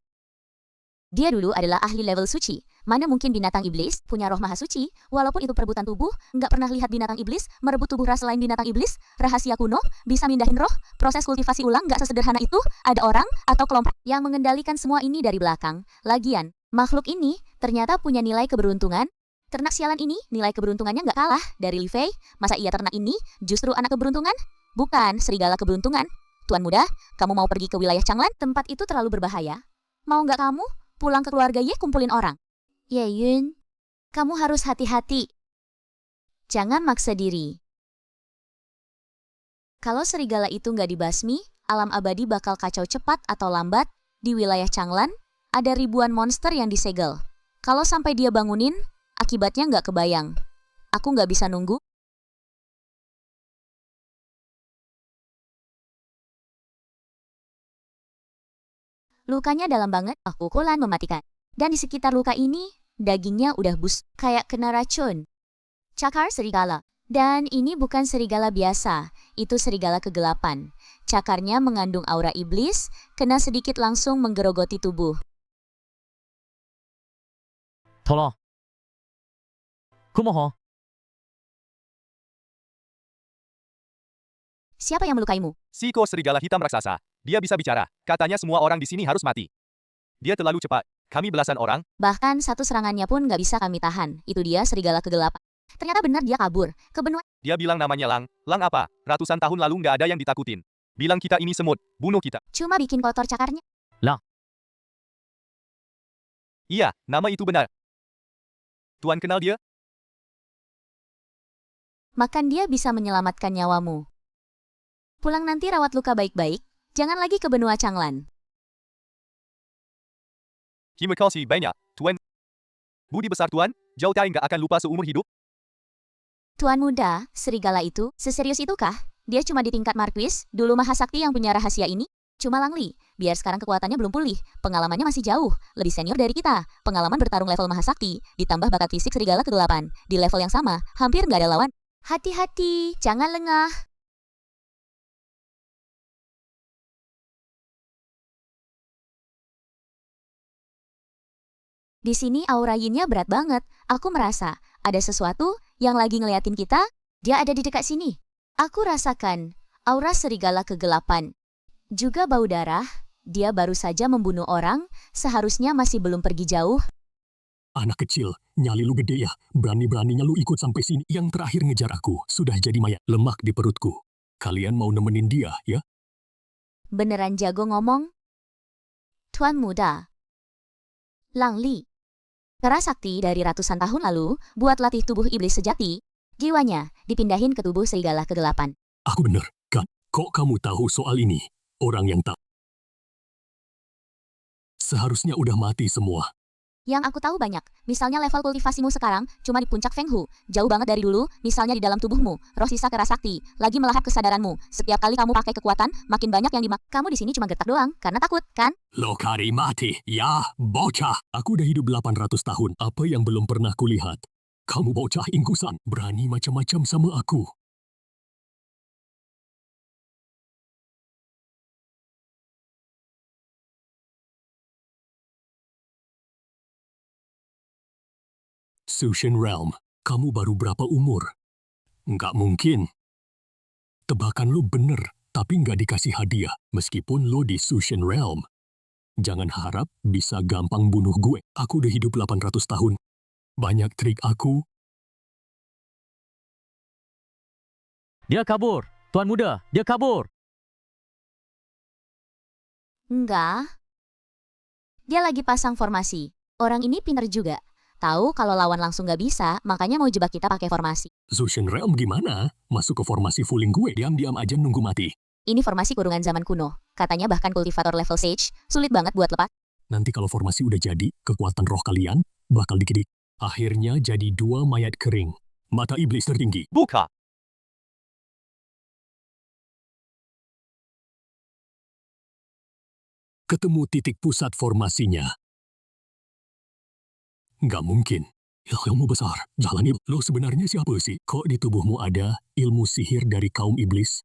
Speaker 1: dia dulu adalah ahli level suci. Mana mungkin binatang iblis punya roh mahasuci, walaupun itu perebutan tubuh, nggak pernah lihat binatang iblis merebut tubuh ras selain binatang iblis. Rahasia kuno, bisa mindahin roh, proses kultivasi ulang nggak sesederhana itu. Ada orang atau kelompok yang mengendalikan semua ini dari belakang. Lagian, makhluk ini ternyata punya nilai keberuntungan. Ternak sialan ini nilai keberuntungannya nggak kalah dari Li Fei. Masa iya ternak ini justru anak keberuntungan? Bukan serigala keberuntungan. Tuan muda, kamu mau pergi ke wilayah Changlan? Tempat itu terlalu berbahaya. Mau nggak kamu pulang ke keluarga Ye kumpulin orang? Ye Yun, kamu harus hati-hati. Jangan maksa diri. Kalau serigala itu nggak dibasmi, alam abadi bakal kacau cepat atau lambat. Di wilayah Changlan, ada ribuan monster yang disegel. Kalau sampai dia bangunin, akibatnya nggak kebayang. Aku nggak bisa nunggu. Lukanya dalam banget, pukulan mematikan. Dan di sekitar luka ini, dagingnya udah kayak kena racun. Cakar serigala. Dan ini bukan serigala biasa, itu serigala kegelapan. Cakarnya mengandung aura iblis, kena sedikit langsung menggerogoti tubuh.
Speaker 2: Tolong. Kumohon.
Speaker 1: Siapa yang melukaimu?
Speaker 4: Siko serigala hitam raksasa. Dia bisa bicara. Katanya semua orang di sini harus mati. Dia terlalu cepat. Kami belasan orang.
Speaker 1: Bahkan satu serangannya pun nggak bisa kami tahan. Itu dia serigala kegelapan. Ternyata benar dia kabur. Ke benua
Speaker 4: Dia bilang namanya Lang. Lang apa? Ratusan tahun lalu nggak ada yang ditakutin. Bilang kita ini semut, bunuh kita.
Speaker 1: cuma bikin kotor cakarnya.
Speaker 4: Iya, nama itu benar. Tuan kenal dia?
Speaker 1: Makan dia bisa menyelamatkan nyawamu. Pulang nanti rawat luka baik-baik. Jangan lagi ke benua Changlan.
Speaker 4: Terima kasih banyak, Tuan. Budi besar Tuan, Zhao Tai nggak akan lupa seumur hidup.
Speaker 1: Tuan muda, serigala itu, seserius itukah? Dia cuma di tingkat marquis, dulu Mahasakti yang punya rahasia ini. Cuma Langli, biar sekarang kekuatannya belum pulih, pengalamannya masih jauh, lebih senior dari kita. Pengalaman bertarung level Mahasakti, ditambah bakat fisik serigala ke-8. Di level yang sama, hampir nggak ada lawan. Hati-hati, jangan lengah. Di sini aura yinnya berat banget. Aku merasa ada sesuatu yang lagi ngeliatin kita. Dia ada di dekat sini. Aku rasakan aura serigala kegelapan. Juga bau darah. Dia baru saja membunuh orang. Seharusnya masih belum pergi jauh.
Speaker 5: Anak kecil, nyali lu gede ya. Berani-beraninya lu ikut sampai sini. Yang terakhir ngejar aku, sudah jadi mayat. Lemak di perutku. Kalian mau nemenin dia, ya?
Speaker 1: Beneran jago ngomong? Tuan muda. Lang Li. Kerasakti dari ratusan tahun lalu buat latih tubuh iblis sejati. Jiwanya dipindahin ke tubuh serigala kegelapan.
Speaker 5: Aku bener, kan? Kok kamu tahu soal ini? Orang yang tak. Seharusnya udah mati semua.
Speaker 1: Yang aku tahu banyak, misalnya level kultivasimu sekarang cuma di puncak Feng Hu, jauh banget dari dulu, misalnya di dalam tubuhmu, roh sisa kerasakti, lagi melahap kesadaranmu. Setiap kali kamu pakai kekuatan, makin banyak yang kamu di sini cuma getak doang, karena takut, kan?
Speaker 5: Lokari mati, ya bocah. Aku udah hidup 800 tahun. Apa yang belum pernah kulihat? Kamu bocah ingkusan, berani macam-macam sama aku. Sushin Realm, kamu baru berapa umur? Nggak mungkin. Tebakan lu bener, tapi nggak dikasih hadiah, meskipun lo di Sushin Realm. Jangan harap bisa gampang bunuh gue. Aku udah hidup 800 tahun. Banyak trik aku.
Speaker 2: Dia kabur. Tuan muda, dia kabur.
Speaker 1: Enggak. Dia lagi pasang formasi. Orang ini pinter juga. Tahu kalau lawan langsung nggak bisa, makanya mau jebak kita pakai formasi.
Speaker 5: Sushin Realm gimana? Masuk ke formasi fooling gue, diam-diam aja nunggu mati.
Speaker 1: Ini formasi kurungan zaman kuno. Katanya bahkan kultivator level Sage, sulit banget buat lepas.
Speaker 5: Nanti kalau formasi udah jadi, kekuatan roh kalian bakal dikit. Akhirnya jadi 2 mayat kering. Mata iblis tertinggi.
Speaker 4: Buka.
Speaker 5: Ketemu titik pusat formasinya. Nggak mungkin. Ilmu besar. Jalani. Lo sebenarnya siapa sih? Kok di tubuhmu ada ilmu sihir dari kaum iblis?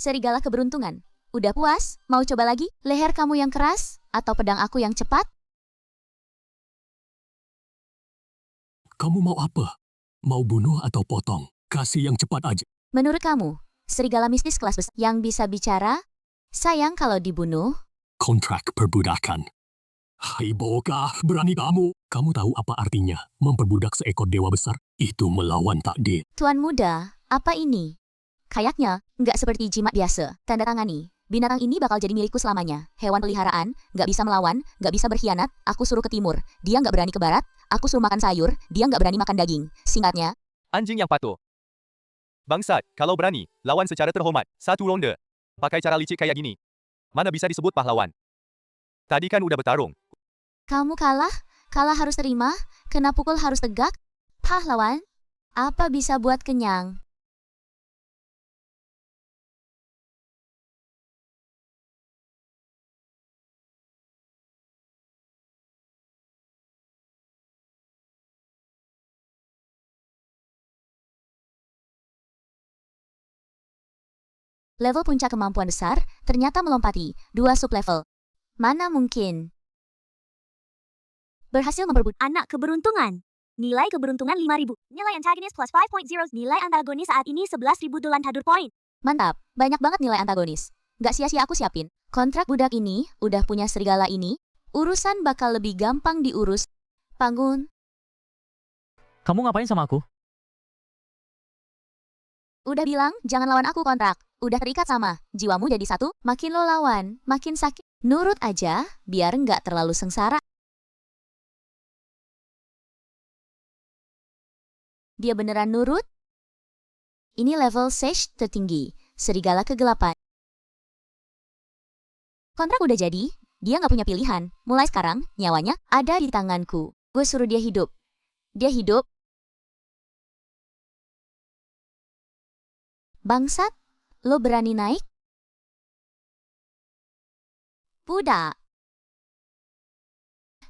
Speaker 1: Serigala keberuntungan. Udah puas? Mau coba lagi? Leher kamu yang keras? Atau pedang aku yang cepat?
Speaker 5: Kamu mau apa? Mau bunuh atau potong? Kasih yang cepat aja.
Speaker 1: Menurut kamu, serigala mistis kelas besar yang bisa bicara? Sayang kalau dibunuh.
Speaker 5: Kontrak perbudakan. Hai bocah, berani kamu. Kamu tahu apa artinya memperbudak seekor dewa besar? Itu melawan takdir.
Speaker 1: Tuan muda, apa ini? Kayaknya, nggak seperti jimat biasa. Tanda tangani. Binatang ini bakal jadi milikku selamanya. Hewan peliharaan, nggak bisa melawan, nggak bisa berkhianat. Aku suruh ke timur, dia nggak berani ke barat. Aku suruh makan sayur, dia nggak berani makan daging. Singkatnya,
Speaker 4: Anjing yang patuh. Bangsat, kalau berani, lawan secara terhormat. 1 ronde. Pakai cara licik kayak gini. Mana bisa disebut pahlawan? Tadi kan udah bertarung.
Speaker 1: kamu kalah? Kalah harus terima? Kena pukul harus tegak? Pahlawan? Apa bisa buat kenyang? Level puncak kemampuan besar ternyata melompati 2 sublevel. Mana mungkin? Berhasil memperebut
Speaker 3: Anak keberuntungan. Nilai keberuntungan 5.000. Nilai antagonis plus 5.0. Nilai antagonis saat ini 11.000 dolan hadur point.
Speaker 1: Mantap, banyak banget nilai antagonis. Gak sia-sia aku siapin. Kontrak budak ini udah punya serigala ini, urusan bakal lebih gampang diurus. Bangun.
Speaker 2: Kamu ngapain sama aku?
Speaker 1: Udah bilang, jangan lawan aku kontrak. Udah terikat sama, jiwamu jadi satu, makin lo lawan, makin sakit. Nurut aja, biar nggak terlalu sengsara. Dia beneran nurut? Ini level Sage tertinggi, serigala kegelapan. Kontrak udah jadi, dia nggak punya pilihan. Mulai sekarang, nyawanya ada di tanganku. Gue suruh dia hidup. Dia hidup. Bangsat, lo berani naik? Budak.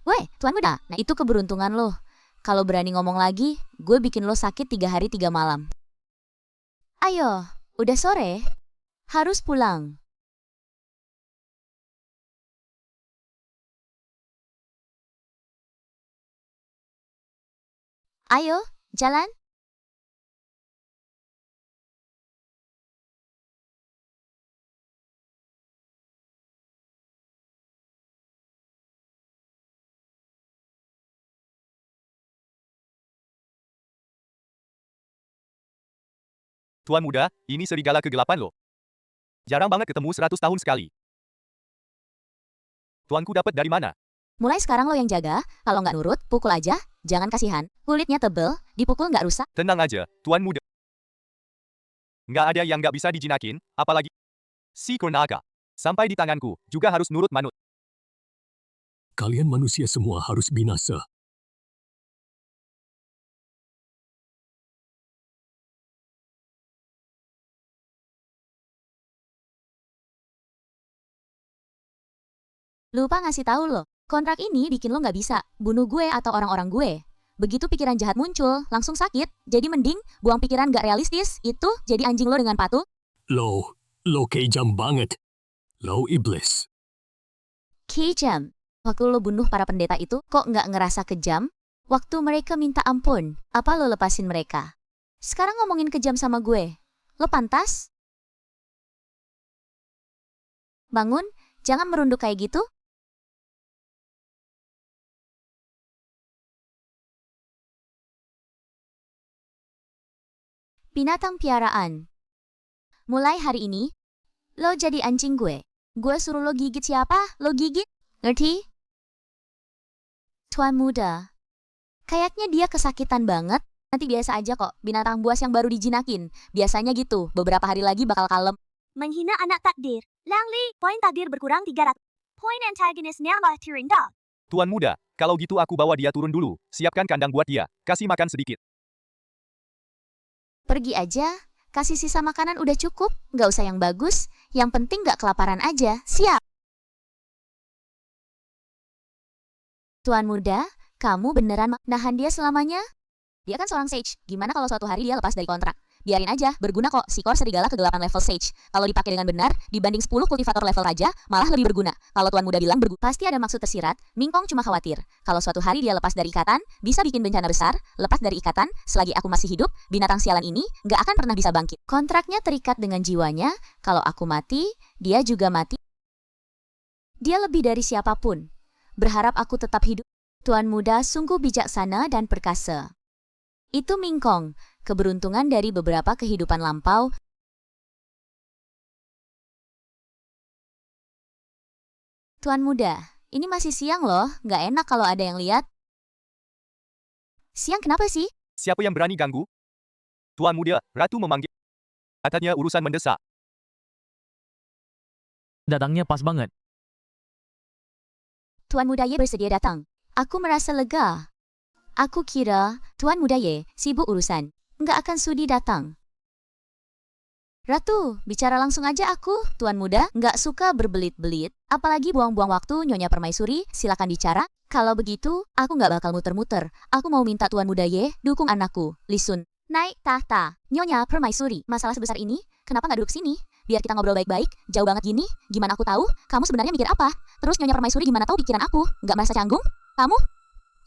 Speaker 1: Weh, tuan muda, nah itu keberuntungan lo. Kalau berani ngomong lagi, gue bikin lo sakit 3 hari 3 malam. Ayo, udah sore. Harus pulang. Ayo, jalan.
Speaker 4: Tuan muda, ini serigala kegelapan loh. Jarang banget ketemu 100 tahun sekali. Tuanku dapat dari mana?
Speaker 1: Mulai sekarang lo yang jaga, kalau nggak nurut, pukul aja, jangan kasihan. Kulitnya tebel, dipukul nggak rusak.
Speaker 4: Tenang aja, tuan muda. Nggak ada yang nggak bisa dijinakin, apalagi si Kurnaga. Sampai di tanganku, juga harus nurut manut.
Speaker 5: Kalian manusia semua harus binasa.
Speaker 1: Lupa ngasih tahu lo, kontrak ini bikin lo nggak bisa bunuh gue atau orang-orang gue. Begitu pikiran jahat muncul, langsung sakit. Jadi mending buang pikiran gak realistis, itu jadi anjing lo dengan patuh.
Speaker 5: Lo kejam banget. Lo iblis.
Speaker 1: Kejam. Waktu lo bunuh para pendeta itu, kok nggak ngerasa kejam? Waktu mereka minta ampun, apa lo lepasin mereka? Sekarang ngomongin kejam sama gue. Lo pantas? Bangun, jangan merunduk kayak gitu. Binatang piaraan. Mulai hari ini, lo jadi anjing gue. Gue suruh lo gigit siapa, lo gigit. Ngerti? Tuan muda. Kayaknya dia kesakitan banget. Nanti biasa aja kok, binatang buas yang baru dijinakin. Biasanya gitu, beberapa hari lagi bakal kalem.
Speaker 3: Menghina anak takdir. Langli, poin takdir berkurang 300. Poin antagonis nambah terendah.
Speaker 4: Tuan muda, kalau gitu aku bawa dia turun dulu. Siapkan kandang buat dia. Kasih makan sedikit.
Speaker 1: Pergi aja, kasih sisa makanan udah cukup, nggak usah yang bagus, yang penting nggak kelaparan aja, siap. Tuan muda, kamu beneran nahan dia selamanya? Dia kan seorang sage, gimana kalau suatu hari dia lepas dari kontrak? Biarin aja, berguna kok, sikor serigala kegelapan level sage. Kalau dipakai dengan benar, dibanding 10 kultivator level raja, malah lebih berguna. Kalau tuan muda bilang berguna, pasti ada maksud tersirat. Mingkong cuma khawatir, kalau suatu hari dia lepas dari ikatan, bisa bikin bencana besar. Lepas dari ikatan, selagi aku masih hidup, binatang sialan ini nggak akan pernah bisa bangkit. Kontraknya terikat dengan jiwanya, kalau aku mati, dia juga mati. Dia lebih dari siapapun. Berharap aku tetap hidup. Tuan muda sungguh bijaksana dan perkasa. Itu Mingkong, keberuntungan dari beberapa kehidupan lampau. Tuan muda, ini masih siang loh, nggak enak kalau ada yang lihat. Siang kenapa sih?
Speaker 4: Siapa yang berani ganggu? Tuan muda, ratu memanggil. Katanya urusan mendesak.
Speaker 2: Datangnya pas banget.
Speaker 1: Tuan muda Ye bersedia datang. Aku merasa lega. Aku kira Tuan muda Ye sibuk urusan, nggak akan sudi datang. Ratu, bicara langsung aja aku. Tuan muda nggak suka berbelit-belit, apalagi buang-buang waktu. Nyonya Permaisuri, silakan bicara. Kalau begitu, aku nggak bakal muter-muter. Aku mau minta Tuan muda Ye dukung anakku, Lisun, naik tahta. Nyonya Permaisuri, masalah sebesar ini, kenapa nggak duduk sini? Biar kita ngobrol baik-baik, jauh banget gini. Gimana aku tahu? Kamu sebenarnya mikir apa? Terus Nyonya Permaisuri gimana tahu pikiran aku? Nggak merasa canggung? Kamu?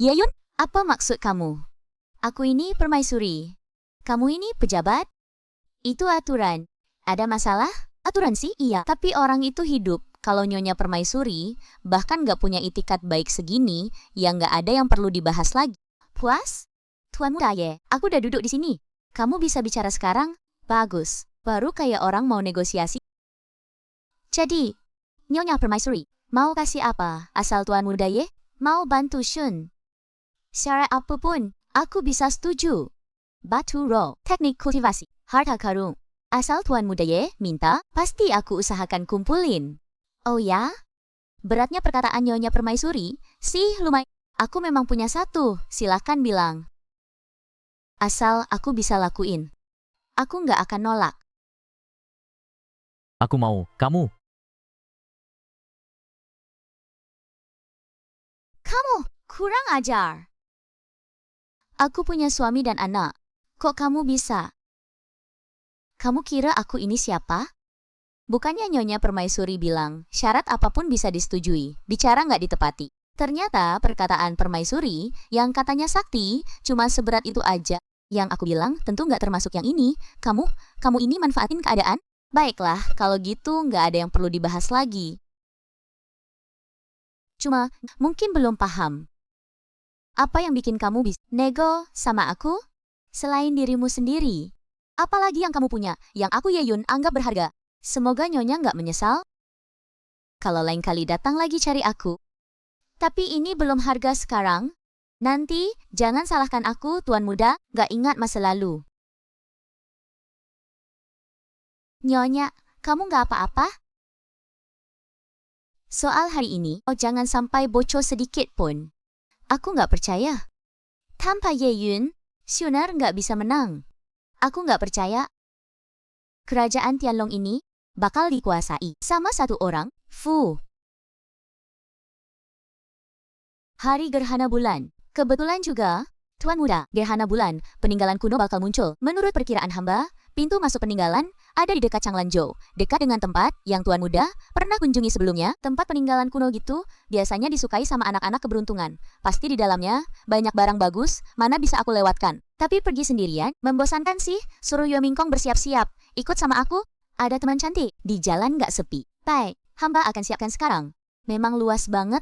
Speaker 1: Yeyun? Apa maksud kamu? Aku ini permaisuri. Kamu ini pejabat? Itu aturan. Ada masalah? Aturan sih iya, tapi orang itu hidup. Kalau Nyonya Permaisuri bahkan nggak punya itikat baik segini, ya nggak ada yang perlu dibahas lagi. Puas? Tuan muda ye, aku udah duduk di sini. Kamu bisa bicara sekarang? Bagus. Baru kayak orang mau negosiasi. Jadi, Nyonya Permaisuri, mau kasih apa? Asal Tuan muda ye? Mau bantu Shun? Syarat apapun, aku bisa setuju. Batu roh, teknik kultivasi, harta karun. Asal Tuan muda ye minta, pasti aku usahakan kumpulin. Oh ya? Beratnya perkataan Nyonya Permaisuri sih lumayan. Aku memang punya satu, silahkan bilang. Asal aku bisa lakuin. Aku nggak akan nolak.
Speaker 2: Aku mau. Kamu.
Speaker 1: Kamu kurang ajar. Aku punya suami dan anak. Kok kamu bisa? Kamu kira aku ini siapa? Bukannya Nyonya Permaisuri bilang, syarat apapun bisa disetujui, bicara nggak ditepati. Ternyata perkataan Permaisuri yang katanya sakti cuma seberat itu aja. Yang aku bilang tentu nggak termasuk yang ini. Kamu ini manfaatin keadaan? Baiklah, kalau gitu nggak ada yang perlu dibahas lagi. Cuma mungkin belum paham. Apa yang bikin kamu bisa nego sama aku? Selain dirimu sendiri. Apalagi yang kamu punya, yang aku Yeyun anggap berharga. Semoga Nyonya nggak menyesal. Kalau lain kali datang lagi cari aku. Tapi ini belum harga sekarang. Nanti, jangan salahkan aku, Tuan Muda, nggak ingat masa lalu. Nyonya, kamu nggak apa-apa? Soal hari ini, jangan sampai bocor sedikit pun. Aku nggak percaya. Tanpa Yeyun, Shuner nggak bisa menang. Aku nggak percaya. Kerajaan Tianlong ini bakal dikuasai sama satu orang, Fu. Hari gerhana bulan. Kebetulan juga, Tuan Muda, gerhana bulan, peninggalan kuno bakal muncul. Menurut perkiraan hamba, pintu masuk peninggalan ada di dekat Changlanzhou, dekat dengan tempat yang Tuan Muda pernah kunjungi sebelumnya. Tempat peninggalan kuno gitu biasanya disukai sama anak-anak keberuntungan. Pasti di dalamnya banyak barang bagus, mana bisa aku lewatkan. Tapi pergi sendirian, membosankan sih. Suruh Yue Mingkong bersiap-siap. Ikut sama aku. Ada teman cantik, di jalan nggak sepi. Baik, hamba akan siapkan sekarang. Memang luas banget.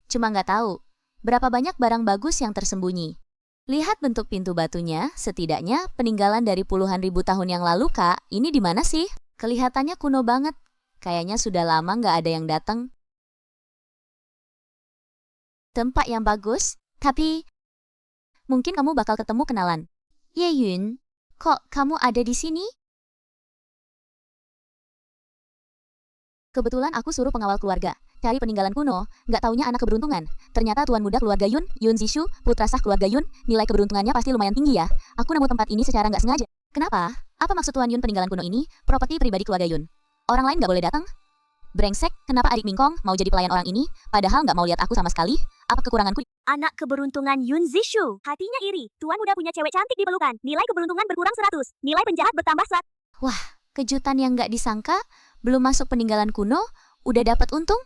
Speaker 1: Cuma nggak tahu, berapa banyak barang bagus yang tersembunyi. Lihat bentuk pintu batunya, setidaknya peninggalan dari puluhan ribu tahun yang lalu, Kak. Ini di mana sih? Kelihatannya kuno banget. Kayaknya sudah lama nggak ada yang datang. Tempat yang bagus, tapi mungkin kamu bakal ketemu kenalan. Yeyun, kok kamu ada di sini? Kebetulan aku suruh pengawal keluarga cari peninggalan kuno, nggak taunya anak keberuntungan. Ternyata Tuan Muda keluarga Yun, Yun Zishu, putra sah keluarga Yun, nilai keberuntungannya pasti lumayan tinggi ya. Aku nemu tempat ini secara nggak sengaja. Kenapa? Apa maksud Tuan Yun peninggalan kuno ini? Properti pribadi keluarga Yun. Orang lain nggak boleh datang? Brengsek, kenapa adik Mingkong mau jadi pelayan orang ini, padahal nggak mau lihat aku sama sekali? Apa kekuranganku?
Speaker 3: Anak keberuntungan Yun Zishu. Hatinya iri. Tuan Muda punya cewek cantik di pelukan. Nilai keberuntungan berkurang 100. Nilai penjahat bertambah 100.
Speaker 1: Wah, kejutan yang nggak disangka, belum masuk peninggalan kuno, udah dapat untung?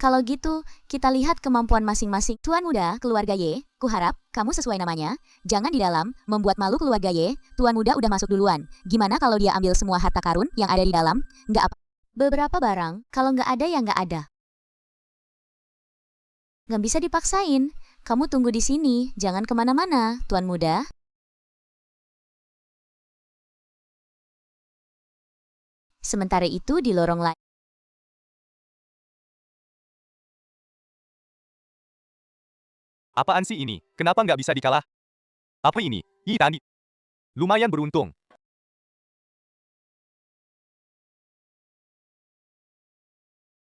Speaker 1: Kalau gitu, kita lihat kemampuan masing-masing. Tuan Muda, keluarga Ye, kuharap kamu sesuai namanya. Jangan di dalam, membuat malu keluarga Ye. Tuan Muda udah masuk duluan. Gimana kalau dia ambil semua harta karun yang ada di dalam? Nggak apa. Beberapa barang, kalau nggak ada ya nggak ada. Nggak bisa dipaksain. Kamu tunggu di sini, jangan kemana-mana, Tuan Muda. Sementara itu di lorong lain.
Speaker 4: Apaan sih ini? Kenapa nggak bisa dikalah? Apa ini? Yi Tani. Lumayan beruntung.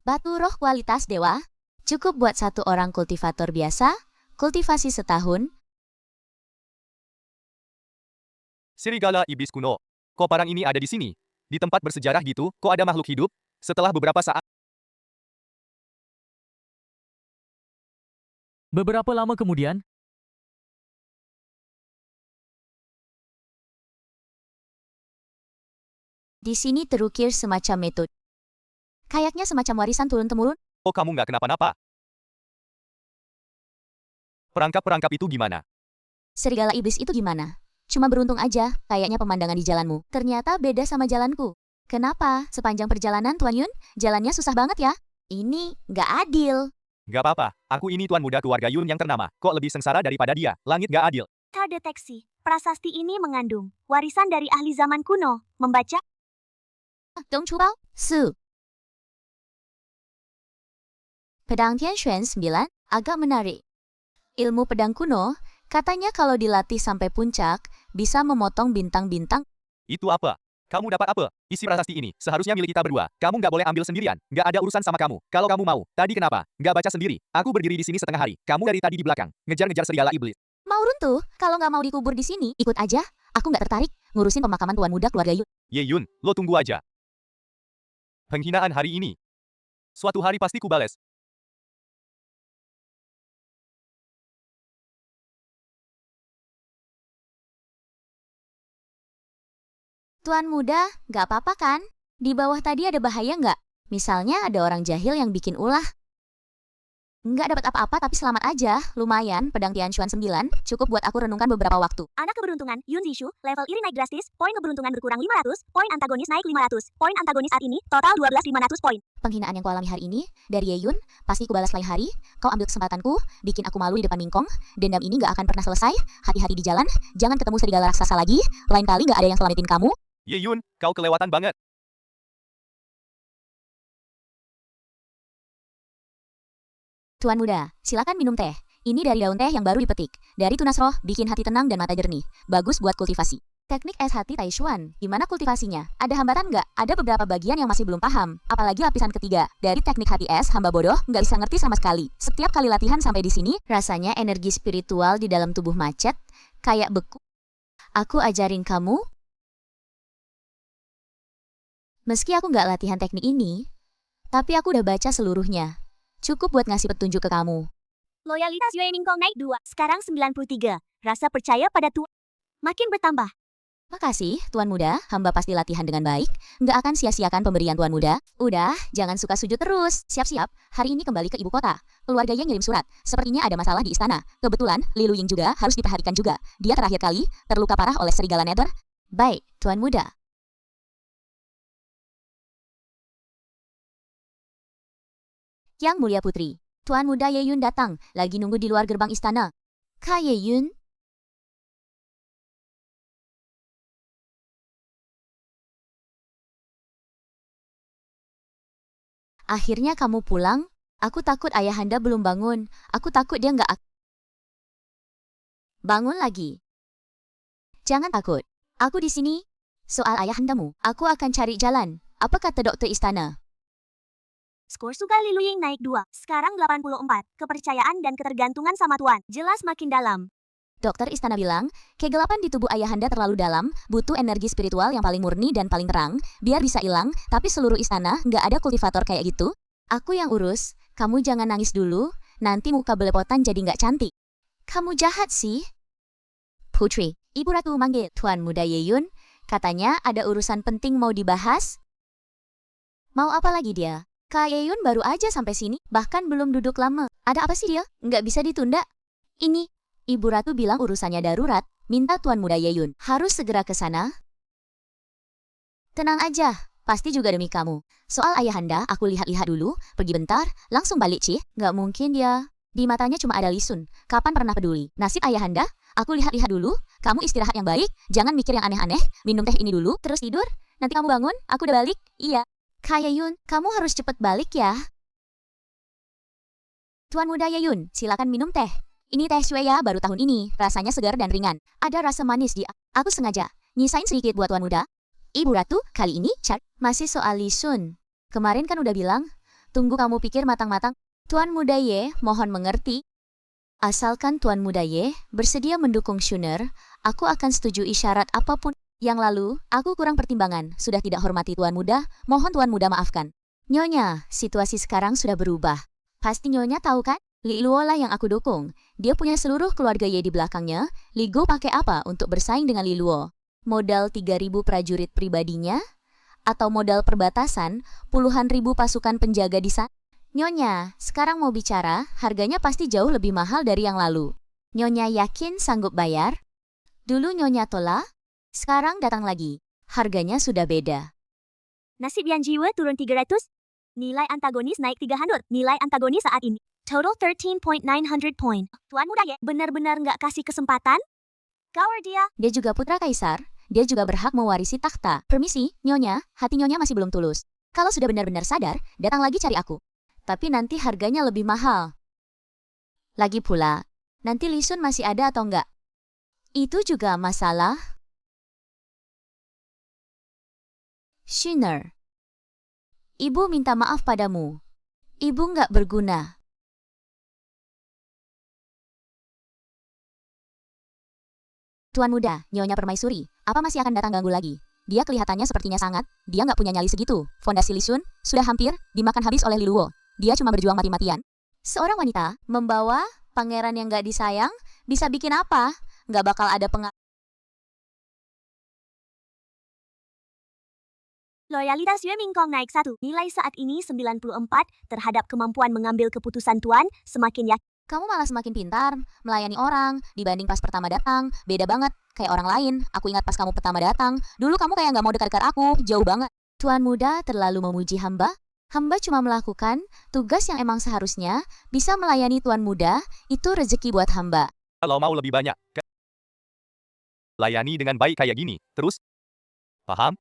Speaker 1: Batu roh kualitas dewa, cukup buat satu orang kultivator biasa, kultivasi setahun.
Speaker 4: Serigala iblis kuno. Kok parang ini ada di sini? Di tempat bersejarah gitu, kok ada makhluk hidup? Setelah beberapa saat,
Speaker 2: Beberapa lama kemudian,
Speaker 1: Di sini terukir semacam metode. Kayaknya semacam warisan turun-temurun.
Speaker 4: Oh, kamu nggak kenapa-napa. Perangkap-perangkap itu gimana?
Speaker 1: Serigala iblis itu gimana? Cuma beruntung aja, kayaknya pemandangan di jalanmu. Ternyata beda sama jalanku. Kenapa? Sepanjang perjalanan, Tuan Yun, jalannya susah banget ya. Ini nggak adil.
Speaker 4: Nggak apa-apa, aku ini tuan muda keluarga Yun yang ternama. Kok lebih sengsara daripada dia? Langit nggak adil.
Speaker 3: Terdeteksi. Prasasti ini mengandung warisan dari ahli zaman kuno. Membaca
Speaker 1: Dong Chubao, Su. Pedang Tianxuan 9 agak menarik. Ilmu pedang kuno, katanya kalau dilatih sampai puncak, bisa memotong bintang-bintang.
Speaker 4: Itu apa? Kamu dapat apa? Isi prasasti ini, seharusnya milik kita berdua. Kamu nggak boleh ambil sendirian. Nggak ada urusan sama kamu. Kalau kamu mau, tadi kenapa? Nggak baca sendiri. Aku berdiri di sini setengah hari. Kamu dari tadi di belakang. Ngejar-ngejar serigala iblis.
Speaker 1: Mau runtuh, kalau nggak mau dikubur di sini, ikut aja. Aku nggak tertarik ngurusin pemakaman tuan muda keluarga Yun.
Speaker 4: Ye Yun, lo tunggu aja. Penghinaan hari ini. Suatu hari pasti ku bales.
Speaker 1: Tuan muda, nggak apa-apa kan? Di bawah tadi ada bahaya nggak? Misalnya ada orang jahil yang bikin ulah. Nggak dapat apa-apa tapi selamat aja. Lumayan, pedang Tianxuan 9 cukup buat aku renungkan beberapa waktu.
Speaker 3: anak keberuntungan Yun Zishu, level iri naik drastis, poin keberuntungan berkurang 500, poin antagonis naik 500, poin antagonis saat ini total 12.500 poin.
Speaker 1: Penghinaan yang kualami hari ini dari Ye Yun, pasti ku balas lain hari. Kau ambil kesempatanku, bikin aku malu di depan Mingkong. Dendam ini nggak akan pernah selesai. Hati-hati di jalan, jangan ketemu serigala raksasa lagi. Lain kali nggak ada yang selamatin kamu.
Speaker 4: Ye Yun, kau kelewatan banget.
Speaker 1: Tuan muda, silakan minum teh. Ini dari daun teh yang baru dipetik. Dari tunas roh, bikin hati tenang dan mata jernih. Bagus buat kultivasi. Teknik es hati Taishuan, gimana kultivasinya? Ada hambatan nggak? Ada beberapa bagian yang masih belum paham. Apalagi lapisan ketiga. Dari teknik hati es, hamba bodoh nggak bisa ngerti sama sekali. Setiap kali latihan sampai di sini, rasanya energi spiritual di dalam tubuh macet, kayak beku. Aku ajarin kamu. Meski aku nggak latihan teknik ini, tapi aku udah baca seluruhnya. Cukup buat ngasih petunjuk ke kamu.
Speaker 3: Loyalitas Yue Mingkong naik 2, sekarang 93. Rasa percaya pada Tuan makin bertambah.
Speaker 1: Makasih, Tuan Muda. Hamba pasti latihan dengan baik. Nggak akan sia-siakan pemberian Tuan Muda. Udah, jangan suka sujud terus. Siap-siap, hari ini kembali ke ibu kota. Keluarga yang ngirim surat. Sepertinya ada masalah di istana. Kebetulan, Li Luying juga harus diperhatikan juga. Dia terakhir kali terluka parah oleh serigala Nether. Baik, Tuan Muda. Yang Mulia Putri, Tuan Muda Ye Yun datang, lagi nunggu di luar gerbang istana. Kak Ye Yun? Akhirnya kamu pulang? Aku takut ayahanda belum bangun. Aku takut dia nggak bangun lagi. Jangan takut. Aku di sini. Soal ayahandamu, aku akan cari jalan. Apa kata dokter istana?
Speaker 3: Skor suka Li Luying naik 2, sekarang 84. Kepercayaan dan ketergantungan sama Tuan jelas makin dalam.
Speaker 1: Dokter istana bilang, kegelapan di tubuh ayahanda terlalu dalam, butuh energi spiritual yang paling murni dan paling terang, biar bisa hilang, tapi seluruh istana nggak ada kultivator kayak gitu. Aku yang urus, kamu jangan nangis dulu, nanti muka belepotan jadi nggak cantik. Kamu jahat sih. Putri, Ibu Ratu manggil Tuan Muda Ye Yun, katanya ada urusan penting mau dibahas. Mau apa lagi dia? Kak Ye Yun baru aja sampai sini, bahkan belum duduk lama. Ada apa sih dia? Nggak bisa ditunda. Ini, Ibu Ratu bilang urusannya darurat, minta Tuan Muda Ye Yun harus segera ke sana. Tenang aja, pasti juga demi kamu. Soal ayahanda, aku lihat-lihat dulu, pergi bentar, langsung balik Cih. Nggak mungkin dia. Di matanya cuma ada lisun, kapan pernah peduli. Nasib ayahanda, aku lihat-lihat dulu, kamu istirahat yang baik, jangan mikir yang aneh-aneh, minum teh ini dulu, terus tidur, nanti kamu bangun, aku udah balik, iya. Kak Ye Yun, kamu harus cepet balik ya. Tuan Muda Ye Yun, silakan minum teh. Ini teh Shueya baru tahun ini, rasanya segar dan ringan. Ada rasa manis di. Aku sengaja nyisain sedikit buat Tuan Muda. Ibu Ratu, kali ini masih soal Li Sun. Kemarin kan udah bilang, tunggu kamu pikir matang-matang. Tuan Muda Ye, mohon mengerti. Asalkan Tuan Muda Ye bersedia mendukung Shuner, aku akan setuju isyarat apapun. Yang lalu, aku kurang pertimbangan, sudah tidak hormati Tuan Muda, mohon Tuan Muda maafkan. Nyonya, situasi sekarang sudah berubah. Pasti Nyonya tahu kan? Li Luo lah yang aku dukung. Dia punya seluruh keluarga Ye di belakangnya. Li Go pakai apa untuk bersaing dengan Li Luo? Modal 3.000 prajurit pribadinya? Atau modal perbatasan, puluhan ribu pasukan penjaga di sana? Nyonya, sekarang mau bicara, harganya pasti jauh lebih mahal dari yang lalu. Nyonya yakin sanggup bayar? Dulu Nyonya tolak, sekarang datang lagi. Harganya sudah beda.
Speaker 3: Nasib Yan Jiwa turun 300. Nilai antagonis naik 300. Nilai antagonis saat ini. Total 13.900 point. Tuan Muda Ye, benar-benar nggak kasih kesempatan? Gawar dia.
Speaker 1: Dia juga putra kaisar, dia juga berhak mewarisi takhta. Permisi, Nyonya, hati Nyonya masih belum tulus. Kalau sudah benar-benar sadar, datang lagi cari aku. Tapi nanti harganya lebih mahal. Lagi pula, nanti Lisun masih ada atau enggak? Itu juga masalah. Shiner. Ibu minta maaf padamu. Ibu nggak berguna. Tuan Muda, Nyonya Permaisuri, apa masih akan datang ganggu lagi? Dia kelihatannya sepertinya sangat, dia nggak punya nyali segitu. Fondasi Lisun sudah hampir dimakan habis oleh Liluo. Dia cuma berjuang mati-matian. Seorang wanita membawa pangeran yang nggak disayang bisa bikin apa? Nggak bakal ada
Speaker 3: Loyalitas Yue Mingkong naik 1. Nilai saat ini 94 terhadap kemampuan mengambil keputusan Tuan semakin yakin.
Speaker 1: Kamu malah semakin pintar, melayani orang, dibanding pas pertama datang. Beda banget, kayak orang lain. Aku ingat pas kamu pertama datang, dulu kamu kayak nggak mau dekat-dekat aku, jauh banget. Tuan Muda terlalu memuji hamba. Hamba cuma melakukan tugas yang emang seharusnya bisa melayani Tuan Muda, itu rezeki buat hamba.
Speaker 4: Kalau mau lebih banyak, layani dengan baik kayak gini, terus. Paham?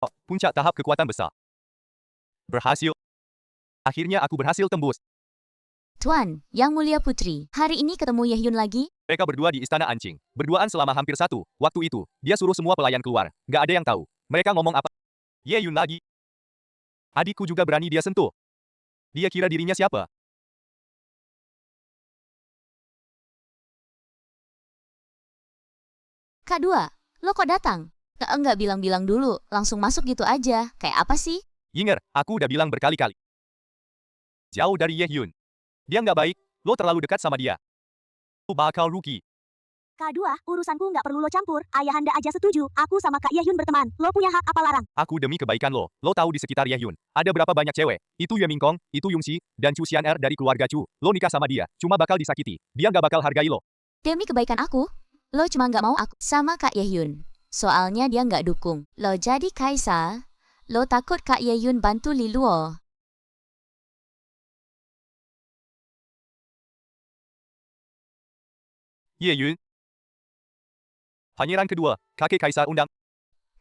Speaker 4: Oh, puncak tahap kekuatan besar. Berhasil. Akhirnya aku berhasil tembus.
Speaker 1: Tuan, Yang Mulia Putri, hari ini ketemu Yehyun lagi?
Speaker 4: Mereka berdua di Istana Anjing. Berduaan selama hampir 1. Waktu itu, dia suruh semua pelayan keluar. Nggak ada yang tahu. Mereka ngomong apa? Ye-Yun lagi. Adikku juga berani dia sentuh. Dia kira dirinya siapa?
Speaker 1: Kak Dua, lo kok datang? Enggak bilang-bilang dulu, langsung masuk gitu aja. Kayak apa sih?
Speaker 4: Yinger, aku udah bilang berkali-kali. Jauh dari Ye-Hyun. Dia nggak baik, lo terlalu dekat sama dia. Lo bakal rugi.
Speaker 3: K2, urusanku nggak perlu lo campur. Ayahanda aja setuju. Aku sama Kak Yehyun berteman. Lo punya hak apa larang?
Speaker 4: Aku demi kebaikan lo. Lo tahu di sekitar Ye-Hyun ada berapa banyak cewek? Itu Yue Mingkong, itu Yungxi, dan Chu Xian'er dari keluarga Chu. Lo nikah sama dia, cuma bakal disakiti. Dia nggak bakal hargai lo.
Speaker 1: Demi kebaikan aku, lo cuma nggak mau aku sama Kak Yehyun. Soalnya dia nggak dukung. Lo jadi kaisar, lo takut Kak Yehyun bantu Liluo.
Speaker 4: Ye-Yun. Pangeran kedua, kakek kaisar undang.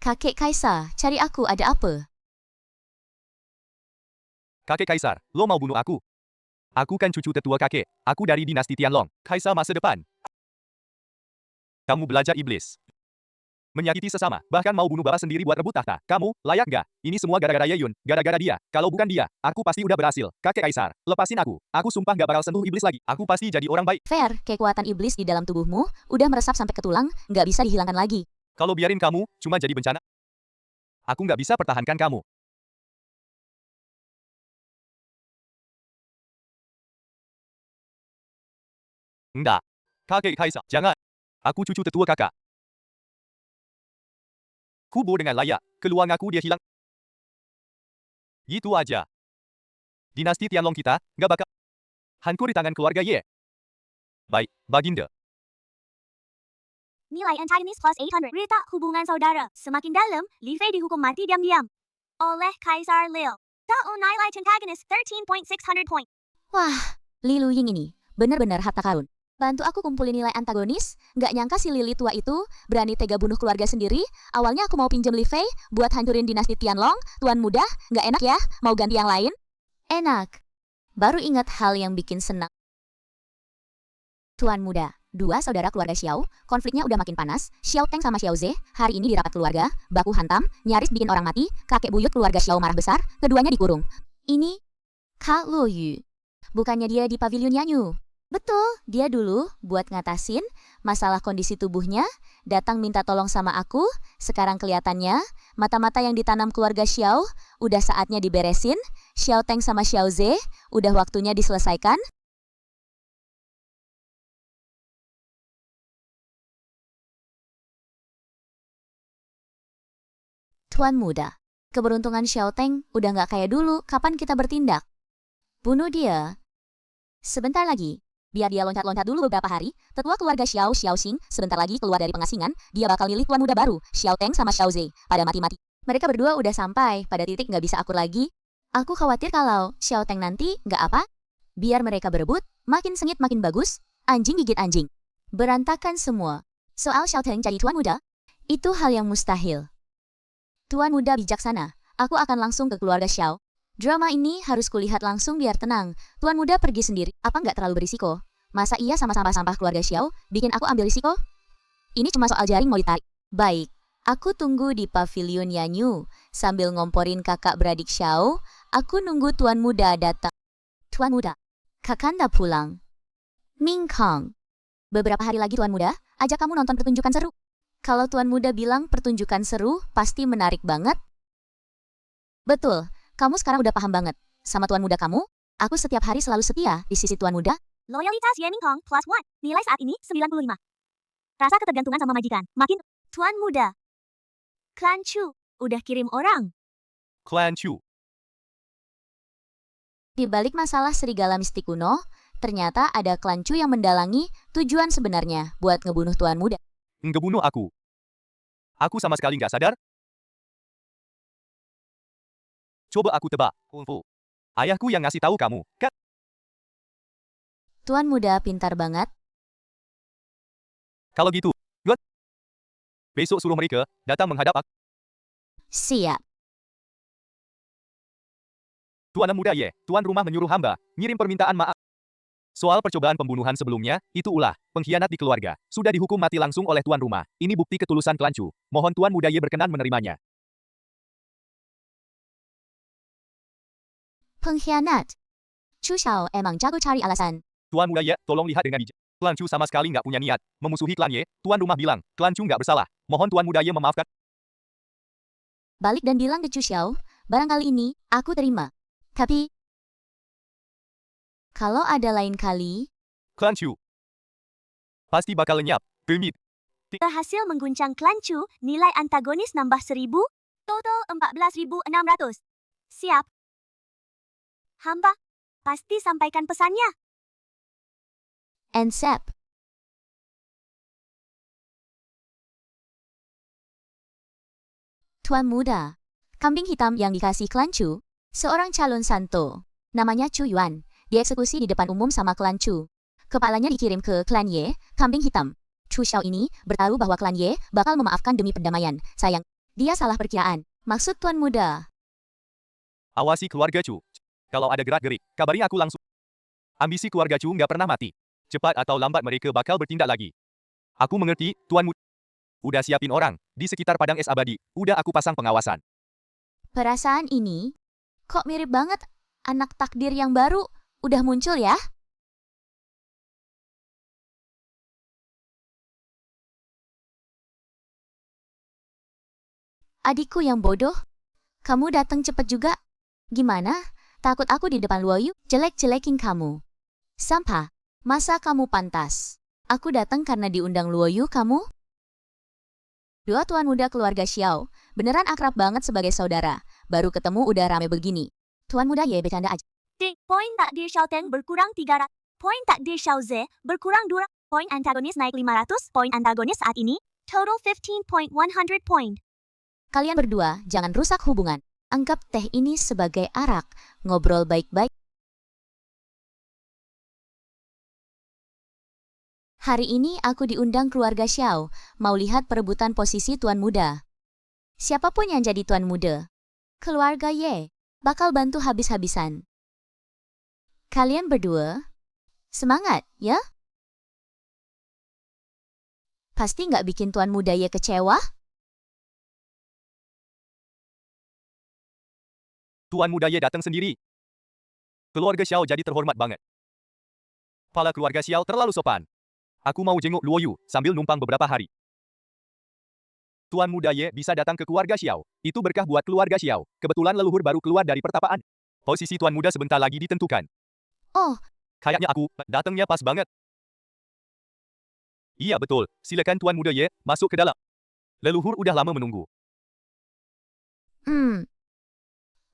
Speaker 1: Kakek kaisar, cari aku ada apa?
Speaker 4: Kakek kaisar, lo mau bunuh aku? Aku kan cucu tetua kakek. Aku dari dinasti Tianlong. Kaisar masa depan. Kamu belajar iblis. Menyakiti sesama, bahkan mau bunuh bapak sendiri buat rebut tahta. Kamu, layak nggak? Ini semua gara-gara Ye-Yun, gara-gara dia. Kalau bukan dia, aku pasti udah berhasil. Kakek kaisar, lepasin aku. Aku sumpah nggak bakal sentuh iblis lagi. Aku pasti jadi orang baik.
Speaker 1: Fair, kekuatan iblis di dalam tubuhmu udah meresap sampai ke tulang, nggak bisa dihilangkan lagi.
Speaker 4: Kalau biarin kamu, cuma jadi bencana. Aku nggak bisa pertahankan kamu. Enggak. Kakek kaisar, jangan. Aku cucu tetua kakak. Kubo dengan layak, keluar ngaku dia hilang. Gitu aja. Dinasti Tianlong kita, nggak bakal hancur di tangan keluarga Ye. Baik, Baginda.
Speaker 3: Nilai antagonis plus 800. Rita hubungan saudara. Semakin dalam, Li Fei dihukum mati diam-diam. Oleh Kaisar Lil. Tahun nilai antagonis 13.600 point.
Speaker 1: Wah, Li Luying ini benar-benar harta karun. Bantu aku kumpulin nilai antagonis, nggak nyangka si Lili tua itu berani tega bunuh keluarga sendiri. Awalnya aku mau pinjem Li Fei buat hancurin dinasti Tianlong. Tuan muda, nggak enak ya? Mau ganti yang lain? Enak. Baru ingat hal yang bikin senang. Tuan muda, dua saudara keluarga Xiao, konfliknya udah makin panas. Xiao Teng sama Xiao Ze, hari ini di rapat keluarga, baku hantam, nyaris bikin orang mati, kakek buyut keluarga Xiao marah besar, keduanya dikurung. Ini Kak Luo Yu. Bukannya dia di pavilion Yanyu. Betul, dia dulu buat ngatasin masalah kondisi tubuhnya, datang minta tolong sama aku, sekarang kelihatannya mata-mata yang ditanam keluarga Xiao udah saatnya diberesin, Xiao Teng sama Xiao Ze udah waktunya diselesaikan, Tuan muda, keberuntungan Xiao Teng udah nggak kayak dulu, kapan kita bertindak? Bunuh dia. Sebentar lagi. Biar dia loncat-loncat dulu beberapa hari, tetua keluarga Xiao Xiaoxing sebentar lagi keluar dari pengasingan, dia bakal milih tuan muda baru, Xiao Teng sama Xiao Zhe, pada mati-mati. Mereka berdua udah sampai pada titik nggak bisa akur lagi. Aku khawatir kalau Xiao Teng nanti nggak apa. Biar mereka berebut, makin sengit makin bagus, anjing gigit anjing. Berantakan semua. Soal Xiao Teng jadi tuan muda, itu hal yang mustahil. Tuan muda bijaksana, aku akan langsung ke keluarga Xiao. Drama ini harus kulihat langsung biar tenang. Tuan muda pergi sendiri, apa nggak terlalu berisiko? Masa iya sama sampah-sampah keluarga Xiao bikin aku ambil risiko? Ini cuma soal jaring mau ditarik. Baik, aku tunggu di pavilion Yanyu. Sambil ngomporin kakak beradik Xiao, aku nunggu tuan muda datang. Tuan muda, kakanda pulang. Ming Kong. Beberapa hari lagi tuan muda, ajak kamu nonton pertunjukan seru. Kalau tuan muda bilang pertunjukan seru, pasti menarik banget. Betul. Kamu sekarang udah paham banget. Sama tuan muda kamu, aku setiap hari selalu setia di sisi tuan muda.
Speaker 3: Loyalitas Ye Mingkong plus 1. Nilai saat ini 95. Rasa ketergantungan sama majikan. Makin. Tuan muda. Klan Chu. Udah kirim orang.
Speaker 4: Klan Chu.
Speaker 1: Di balik masalah serigala mistik kuno, ternyata ada klan Chu yang mendalangi tujuan sebenarnya buat ngebunuh tuan muda.
Speaker 4: Ngebunuh aku. Aku sama sekali nggak sadar. Coba aku tebak, Kungfu. Ayahku yang ngasih tahu kamu, kan?
Speaker 1: Tuan muda pintar banget.
Speaker 4: Kalau gitu, gue besok suruh mereka datang menghadap aku.
Speaker 1: Siap.
Speaker 4: Tuan muda Ye, tuan rumah menyuruh hamba ngirim permintaan maaf. Soal percobaan pembunuhan sebelumnya, itu ulah pengkhianat di keluarga. Sudah dihukum mati langsung oleh tuan rumah. Ini bukti ketulusan klan Chu. Mohon tuan muda Ye berkenan menerimanya.
Speaker 1: Pengkhianat. Chu Xiao emang jago cari alasan.
Speaker 4: Tuan muda Ye, tolong lihat dengan bijak. Klan Chu sama sekali nggak punya niat memusuhi klan Ye. Tuan rumah bilang, klan Chu nggak bersalah. Mohon tuan muda Ye memaafkan.
Speaker 1: Balik dan bilang ke Chu Xiao, barangkali ini aku terima. Tapi, kalau ada lain kali,
Speaker 4: Klan Chu pasti bakal lenyap. Gemit.
Speaker 3: Berhasil mengguncang klan Chu. Nilai antagonis nambah 1000. Total 14.600. Siap. Hamba. Pasti sampaikan pesannya.
Speaker 1: Ensep. Tuan muda, kambing hitam yang dikasih klan Chu, seorang calon santo. Namanya Chu Yuan, dieksekusi di depan umum sama klan Chu. Kepalanya dikirim ke klan Ye, kambing hitam. Chu Xiao ini bertaruh bahwa klan Ye bakal memaafkan demi perdamaian. Sayang, dia salah perkiraan. Maksud tuan muda.
Speaker 4: Awasi keluarga Chu. Kalau ada gerak-gerik, kabari aku langsung. Ambisi keluarga Chu nggak pernah mati. Cepat atau lambat mereka bakal bertindak lagi. Aku mengerti, Tuan muda. Udah siapin orang, di sekitar padang es abadi, udah aku pasang pengawasan.
Speaker 1: Perasaan ini, kok mirip banget anak takdir yang baru udah muncul ya? Adikku yang bodoh, kamu datang cepet juga. Gimana? Takut aku di depan Luoyu jelek-jelekin kamu. Sampah, masa kamu pantas? Aku datang karena diundang Luoyu kamu? Dua tuan muda keluarga Xiao, beneran akrab banget sebagai saudara. Baru ketemu udah rame begini. Tuan muda Ye bercanda aja.
Speaker 3: Poin takdir Xiao Teng berkurang 300. Poin takdir Xiao Zhe berkurang 200. Poin antagonis naik 500. Poin antagonis saat ini, total 15.100 point.
Speaker 1: Kalian berdua jangan rusak hubungan. Anggap teh ini sebagai arak. Ngobrol baik-baik. Hari ini aku diundang keluarga Xiao. Mau lihat perebutan posisi tuan muda. Siapapun yang jadi tuan muda, keluarga Ye bakal bantu habis-habisan. Kalian berdua, semangat ya? Pasti nggak bikin tuan muda Ye kecewa?
Speaker 4: Tuan muda Ye datang sendiri. Keluarga Xiao jadi terhormat banget. Kepala keluarga Xiao terlalu sopan. Aku mau jenguk Luoyu sambil numpang beberapa hari. Tuan muda Ye bisa datang ke keluarga Xiao. Itu berkah buat keluarga Xiao. Kebetulan leluhur baru keluar dari pertapaan. Posisi tuan muda sebentar lagi ditentukan.
Speaker 1: Oh,
Speaker 4: Kayaknya aku datangnya pas banget. Iya betul. Silakan tuan muda Ye masuk ke dalam. Leluhur udah lama menunggu.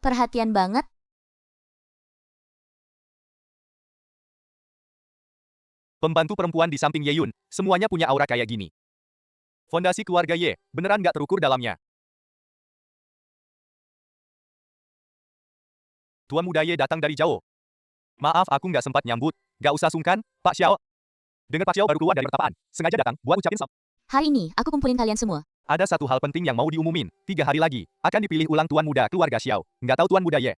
Speaker 1: Perhatian banget.
Speaker 4: Pembantu perempuan di samping Ye Yun, semuanya punya aura kayak gini. Fondasi keluarga Ye, beneran nggak terukur dalamnya. Tuan muda Ye datang dari jauh. Maaf aku nggak sempat nyambut. Nggak usah sungkan, Pak Xiao. Dengar Pak Xiao baru keluar dari pertapaan. Sengaja datang buat ucapin salam.
Speaker 1: Hari ini, aku kumpulin kalian semua.
Speaker 4: Ada satu hal penting yang mau diumumin. 3 hari lagi, akan dipilih ulang Tuan Muda keluarga Xiao. Nggak tahu Tuan Muda Ye.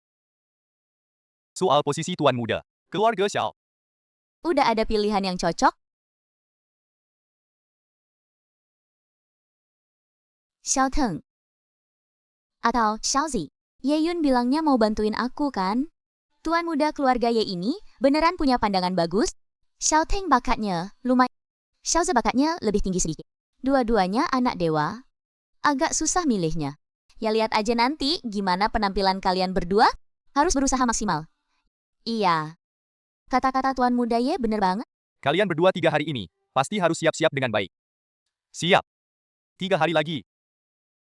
Speaker 4: Soal posisi Tuan Muda. Keluarga Xiao.
Speaker 1: Udah ada pilihan yang cocok? Xiao Teng. Atau Xiaozi. Ye Yun bilangnya mau bantuin aku kan? Tuan muda keluarga Ye ini beneran punya pandangan bagus. Xiao Teng bakatnya lumayan. Xiaozi bakatnya lebih tinggi sedikit. Dua-duanya anak dewa. Agak susah milihnya. Ya lihat aja nanti gimana penampilan kalian berdua. Harus berusaha maksimal. Iya. Kata-kata Tuan muda Ye bener banget.
Speaker 4: Kalian berdua 3 hari ini, pasti harus siap-siap dengan baik. Siap. 3 hari lagi.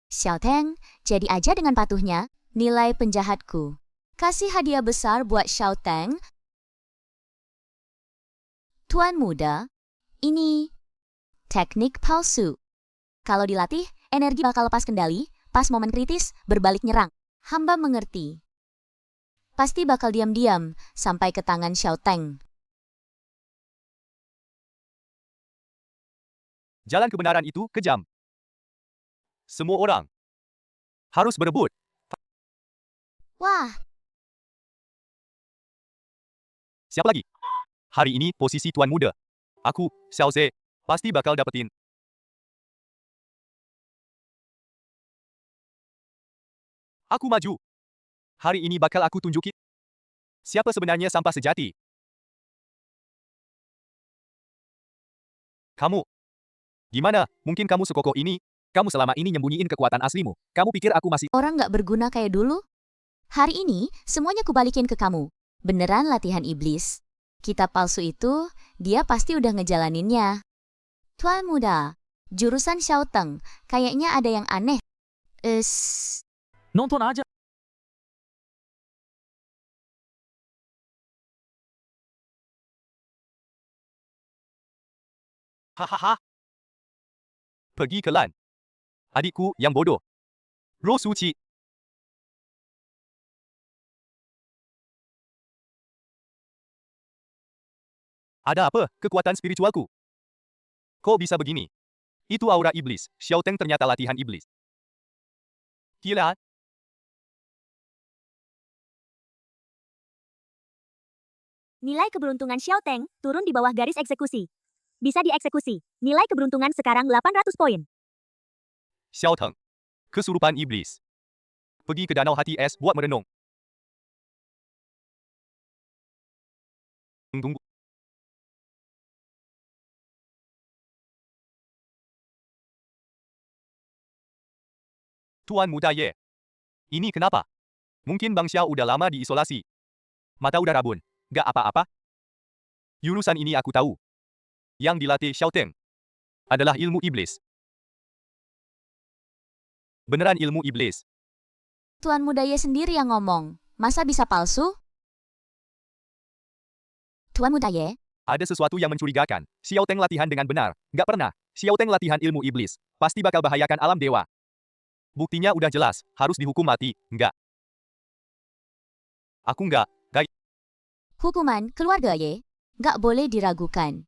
Speaker 1: Xiao Teng, jadi aja dengan patuhnya. Nilai penjahatku. Kasih hadiah besar buat Xiao Teng. Tuan muda, ini teknik palsu. Kalau dilatih, energi bakal lepas kendali, pas momen kritis, berbalik nyerang. Hamba mengerti. Pasti bakal diam-diam sampai ke tangan Xiao Teng.
Speaker 4: Jalan kebenaran itu kejam. Semua orang harus berebut.
Speaker 1: Wah,
Speaker 4: Siapa lagi? Hari ini posisi Tuan Muda. Aku, Xiao Ze, pasti bakal dapetin. Aku maju. Hari ini bakal aku tunjukin siapa sebenarnya sampah sejati. Kamu. Gimana? Mungkin kamu sekokoh ini? Kamu selama ini nyembunyiin kekuatan aslimu. Kamu pikir aku masih...
Speaker 1: orang gak berguna kayak dulu? Hari ini, semuanya kubalikin ke kamu. Beneran latihan iblis. Kitab palsu itu, dia pasti udah ngejalaninnya. Tuan muda, jurusan Xiao Teng, kayaknya ada yang aneh.
Speaker 2: Nonton aja.
Speaker 4: Hahaha. Pergi ke LAN. Adikku yang bodoh. Ro Suci. Ada apa, kekuatan spiritualku? Kok bisa begini? Itu aura iblis. Xiao Teng ternyata latihan iblis. Gila.
Speaker 3: Nilai keberuntungan Xiao Teng turun di bawah garis eksekusi. Bisa dieksekusi. Nilai keberuntungan sekarang 800 poin.
Speaker 4: Xiao Teng. Kesurupan iblis. Pergi ke danau hati es buat merenung. Tunggu. Tuan Muda Ye. Ini kenapa? Mungkin Bang Xiao udah lama diisolasi. Mata udah rabun. Gak apa-apa. Jurusan ini aku tahu. Yang dilatih Xiao Teng adalah ilmu iblis. Beneran ilmu iblis.
Speaker 1: Tuan muda Ye sendiri yang ngomong. Masa bisa palsu? Tuan muda Ye,
Speaker 4: Ada sesuatu yang mencurigakan. Xiao Teng latihan dengan benar. Gak pernah. Xiao Teng latihan ilmu iblis. Pasti bakal bahayakan alam dewa. Buktinya udah jelas. Harus dihukum mati. Enggak. Aku enggak.
Speaker 1: hukuman keluarga Ye, gak boleh diragukan.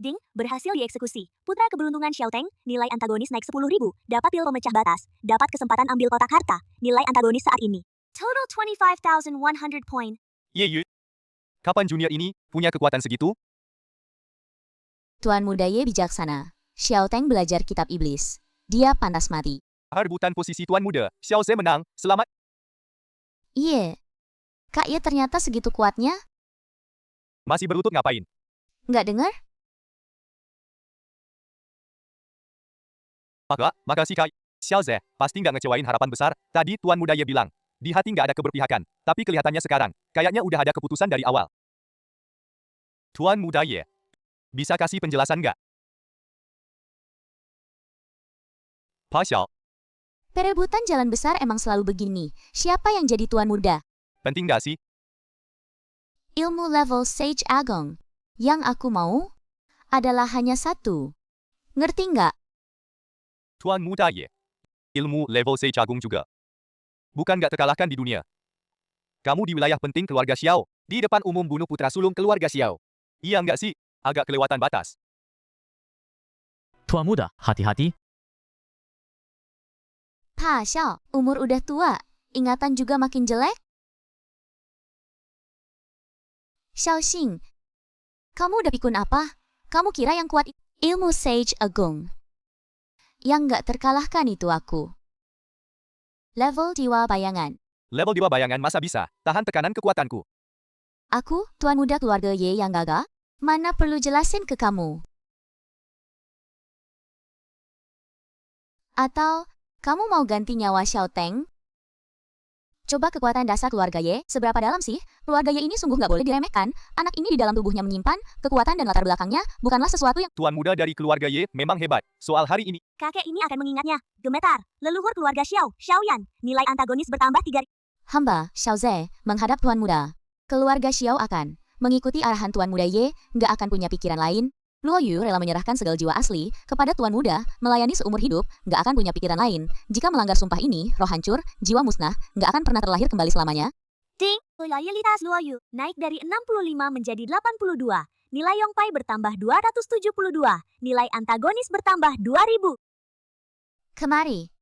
Speaker 3: Ding, berhasil dieksekusi. Putra keberuntungan Xiao Teng, nilai antagonis naik 10.000. Dapat pil pemecah batas. Dapat kesempatan ambil kotak harta. Nilai antagonis saat ini. Total 25,100 poin.
Speaker 4: Ye Yu. Kapan junior ini punya kekuatan segitu?
Speaker 1: Tuan muda Ye bijaksana. Xiao Teng belajar kitab iblis. Dia pantas mati.
Speaker 4: Rebutan posisi tuan muda. Xiao Ze menang. Selamat.
Speaker 1: Iye. Kak Ye ternyata segitu kuatnya?
Speaker 4: Masih berlutut ngapain?
Speaker 1: Nggak dengar?
Speaker 4: Maka, makasih Kak. Xiao Ze, pasti nggak ngecewain harapan besar. Tadi Tuan Muda Ye bilang, di hati nggak ada keberpihakan. Tapi kelihatannya sekarang, kayaknya udah ada keputusan dari awal. Tuan Muda Ye, bisa kasih penjelasan nggak? Pa Xiao,
Speaker 1: Perebutan jalan besar emang selalu begini. Siapa yang jadi tuan muda?
Speaker 4: penting gak sih?
Speaker 1: Ilmu level Sage Agong. Yang aku mau adalah hanya satu. Ngerti nggak?
Speaker 4: Tuan Muda Ye. Ilmu level Sage Agung juga. Bukan gak terkalahkan di dunia. Kamu di wilayah penting keluarga Xiao. Di depan umum bunuh putra sulung keluarga Xiao. Iya nggak sih? Agak kelewatan batas.
Speaker 2: Tuan muda, hati-hati.
Speaker 1: Pa Xiao, umur udah tua. Ingatan juga makin jelek? Xiao Xing, kamu udah pikun apa? Kamu kira yang kuat ilmu Sage Agung? Yang nggak terkalahkan itu aku. Level jiwa bayangan.
Speaker 4: Level dewa bayangan masa bisa tahan tekanan kekuatanku.
Speaker 1: Aku, tuan muda keluarga Ye yang gagah? Mana perlu jelasin ke kamu? Atau, kamu mau ganti nyawa Xiao Teng? Coba kekuatan dasar keluarga Ye, seberapa dalam sih? Keluarga Ye ini sungguh nggak boleh diremehkan. Anak ini di dalam tubuhnya menyimpan kekuatan dan latar belakangnya bukanlah sesuatu yang...
Speaker 4: Tuan muda dari keluarga Ye memang hebat. Soal hari ini,
Speaker 3: Kakek ini akan mengingatnya. Gemetar. Leluhur keluarga Xiao, Xiaoyan. Nilai antagonis bertambah 3.
Speaker 1: Hamba, Xiao Ze, menghadap tuan muda. Keluarga Xiao akan mengikuti arahan tuan muda Ye, nggak akan punya pikiran lain. Luo Yu rela menyerahkan segala jiwa asli kepada tuan muda, melayani seumur hidup, nggak akan punya pikiran lain. Jika melanggar sumpah ini, roh hancur, jiwa musnah, nggak akan pernah terlahir kembali selamanya.
Speaker 3: Ding. Loyalitas Luo Yu naik dari 65 menjadi 82. Nilai Yongpai bertambah 272. Nilai antagonis bertambah 2000.
Speaker 1: Kemari.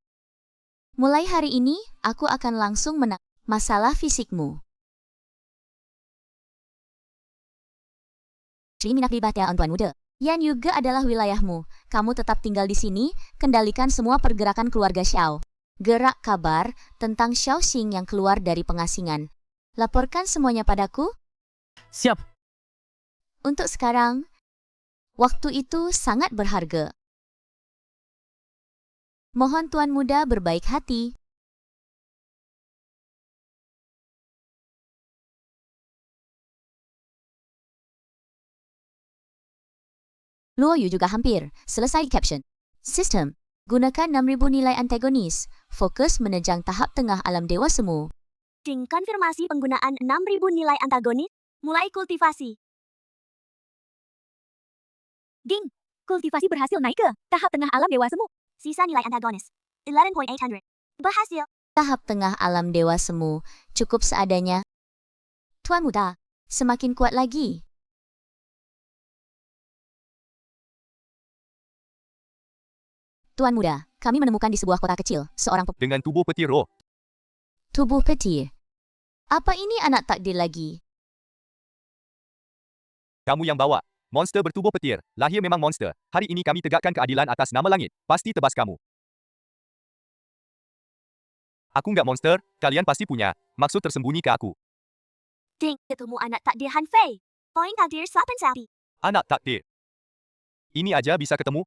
Speaker 1: Mulai hari ini, aku akan langsung menang masalah fisikmu. Sri Minak Bibatya tuan muda. Yan juga adalah wilayahmu. Kamu tetap tinggal di sini, kendalikan semua pergerakan keluarga Xiao. Gerak kabar tentang Xiao Xing yang keluar dari pengasingan. Laporkan semuanya padaku.
Speaker 2: Siap.
Speaker 1: Untuk sekarang, waktu itu sangat berharga. Mohon tuan muda berbaik hati. Luo Yu juga hampir selesai caption. Sistem. Gunakan 6000 nilai antagonis. Fokus menejang tahap tengah alam dewa semu.
Speaker 3: Ding. Konfirmasi penggunaan 6000 nilai antagonis. Mulai kultivasi. Ding. Kultivasi berhasil naik ke tahap tengah alam dewa semu. Sisa nilai antagonis 11.800. Berhasil.
Speaker 1: Tahap tengah alam dewa semu. Cukup seadanya. Tuan muda, semakin kuat lagi. Tuan muda, kami menemukan di sebuah kota kecil, seorang
Speaker 4: dengan tubuh petir roh,
Speaker 1: tubuh petir. Apa ini anak takdir lagi?
Speaker 4: kamu yang bawa. Monster bertubuh petir. Lahir memang monster. Hari ini kami tegakkan keadilan atas nama langit. Pasti tebas kamu. Aku nggak monster, kalian pasti punya maksud tersembunyi ke aku.
Speaker 3: Ding. Ketemu anak takdir Han Fei. Poin takdir 8
Speaker 4: Anak takdir. Ini aja bisa ketemu?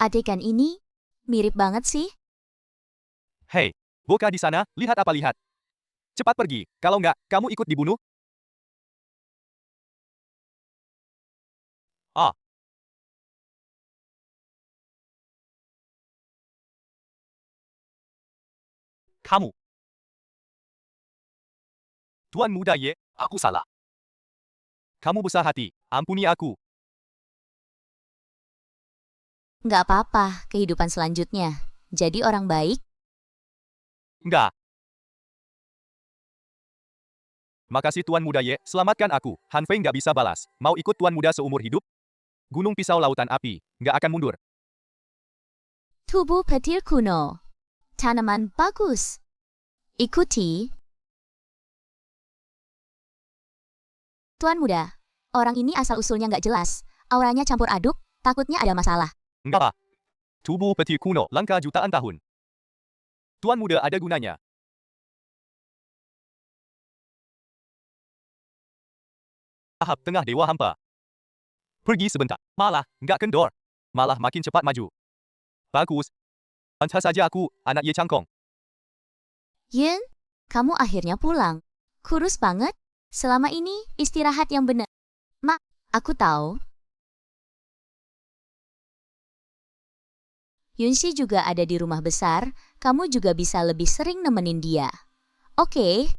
Speaker 1: Adegan ini mirip banget sih.
Speaker 4: Hei, Boka di sana, lihat apa lihat? Cepat pergi, kalau nggak, kamu ikut dibunuh? Ah. Kamu. Tuan muda Ye, aku salah. Kamu besar hati, ampuni aku.
Speaker 1: Nggak apa-apa, kehidupan selanjutnya. Jadi orang baik.
Speaker 4: Nggak. Makasih Tuan Muda Ye, selamatkan aku. Han Fei nggak bisa balas. Mau ikut Tuan Muda seumur hidup? Gunung Pisau Lautan Api, nggak akan mundur.
Speaker 1: Tubuh petir kuno. Tanaman bagus. Ikuti. Tuan muda, orang ini asal-usulnya nggak jelas. Auranya campur aduk, takutnya ada masalah.
Speaker 4: Nggak. Tubuh petir kuno, langka jutaan tahun. Tuan Muda ada gunanya. Tahap tengah dewa hampa. Pergi sebentar. Malah, nggak kendor. Malah makin cepat maju. Bagus. Pantas saja aku, anak Ye Cangkong.
Speaker 1: Yin, kamu akhirnya pulang. Kurus banget. Selama ini, istirahat yang benar. Aku tahu. Yunxi juga ada di rumah besar, kamu juga bisa lebih sering nemenin dia. Oke.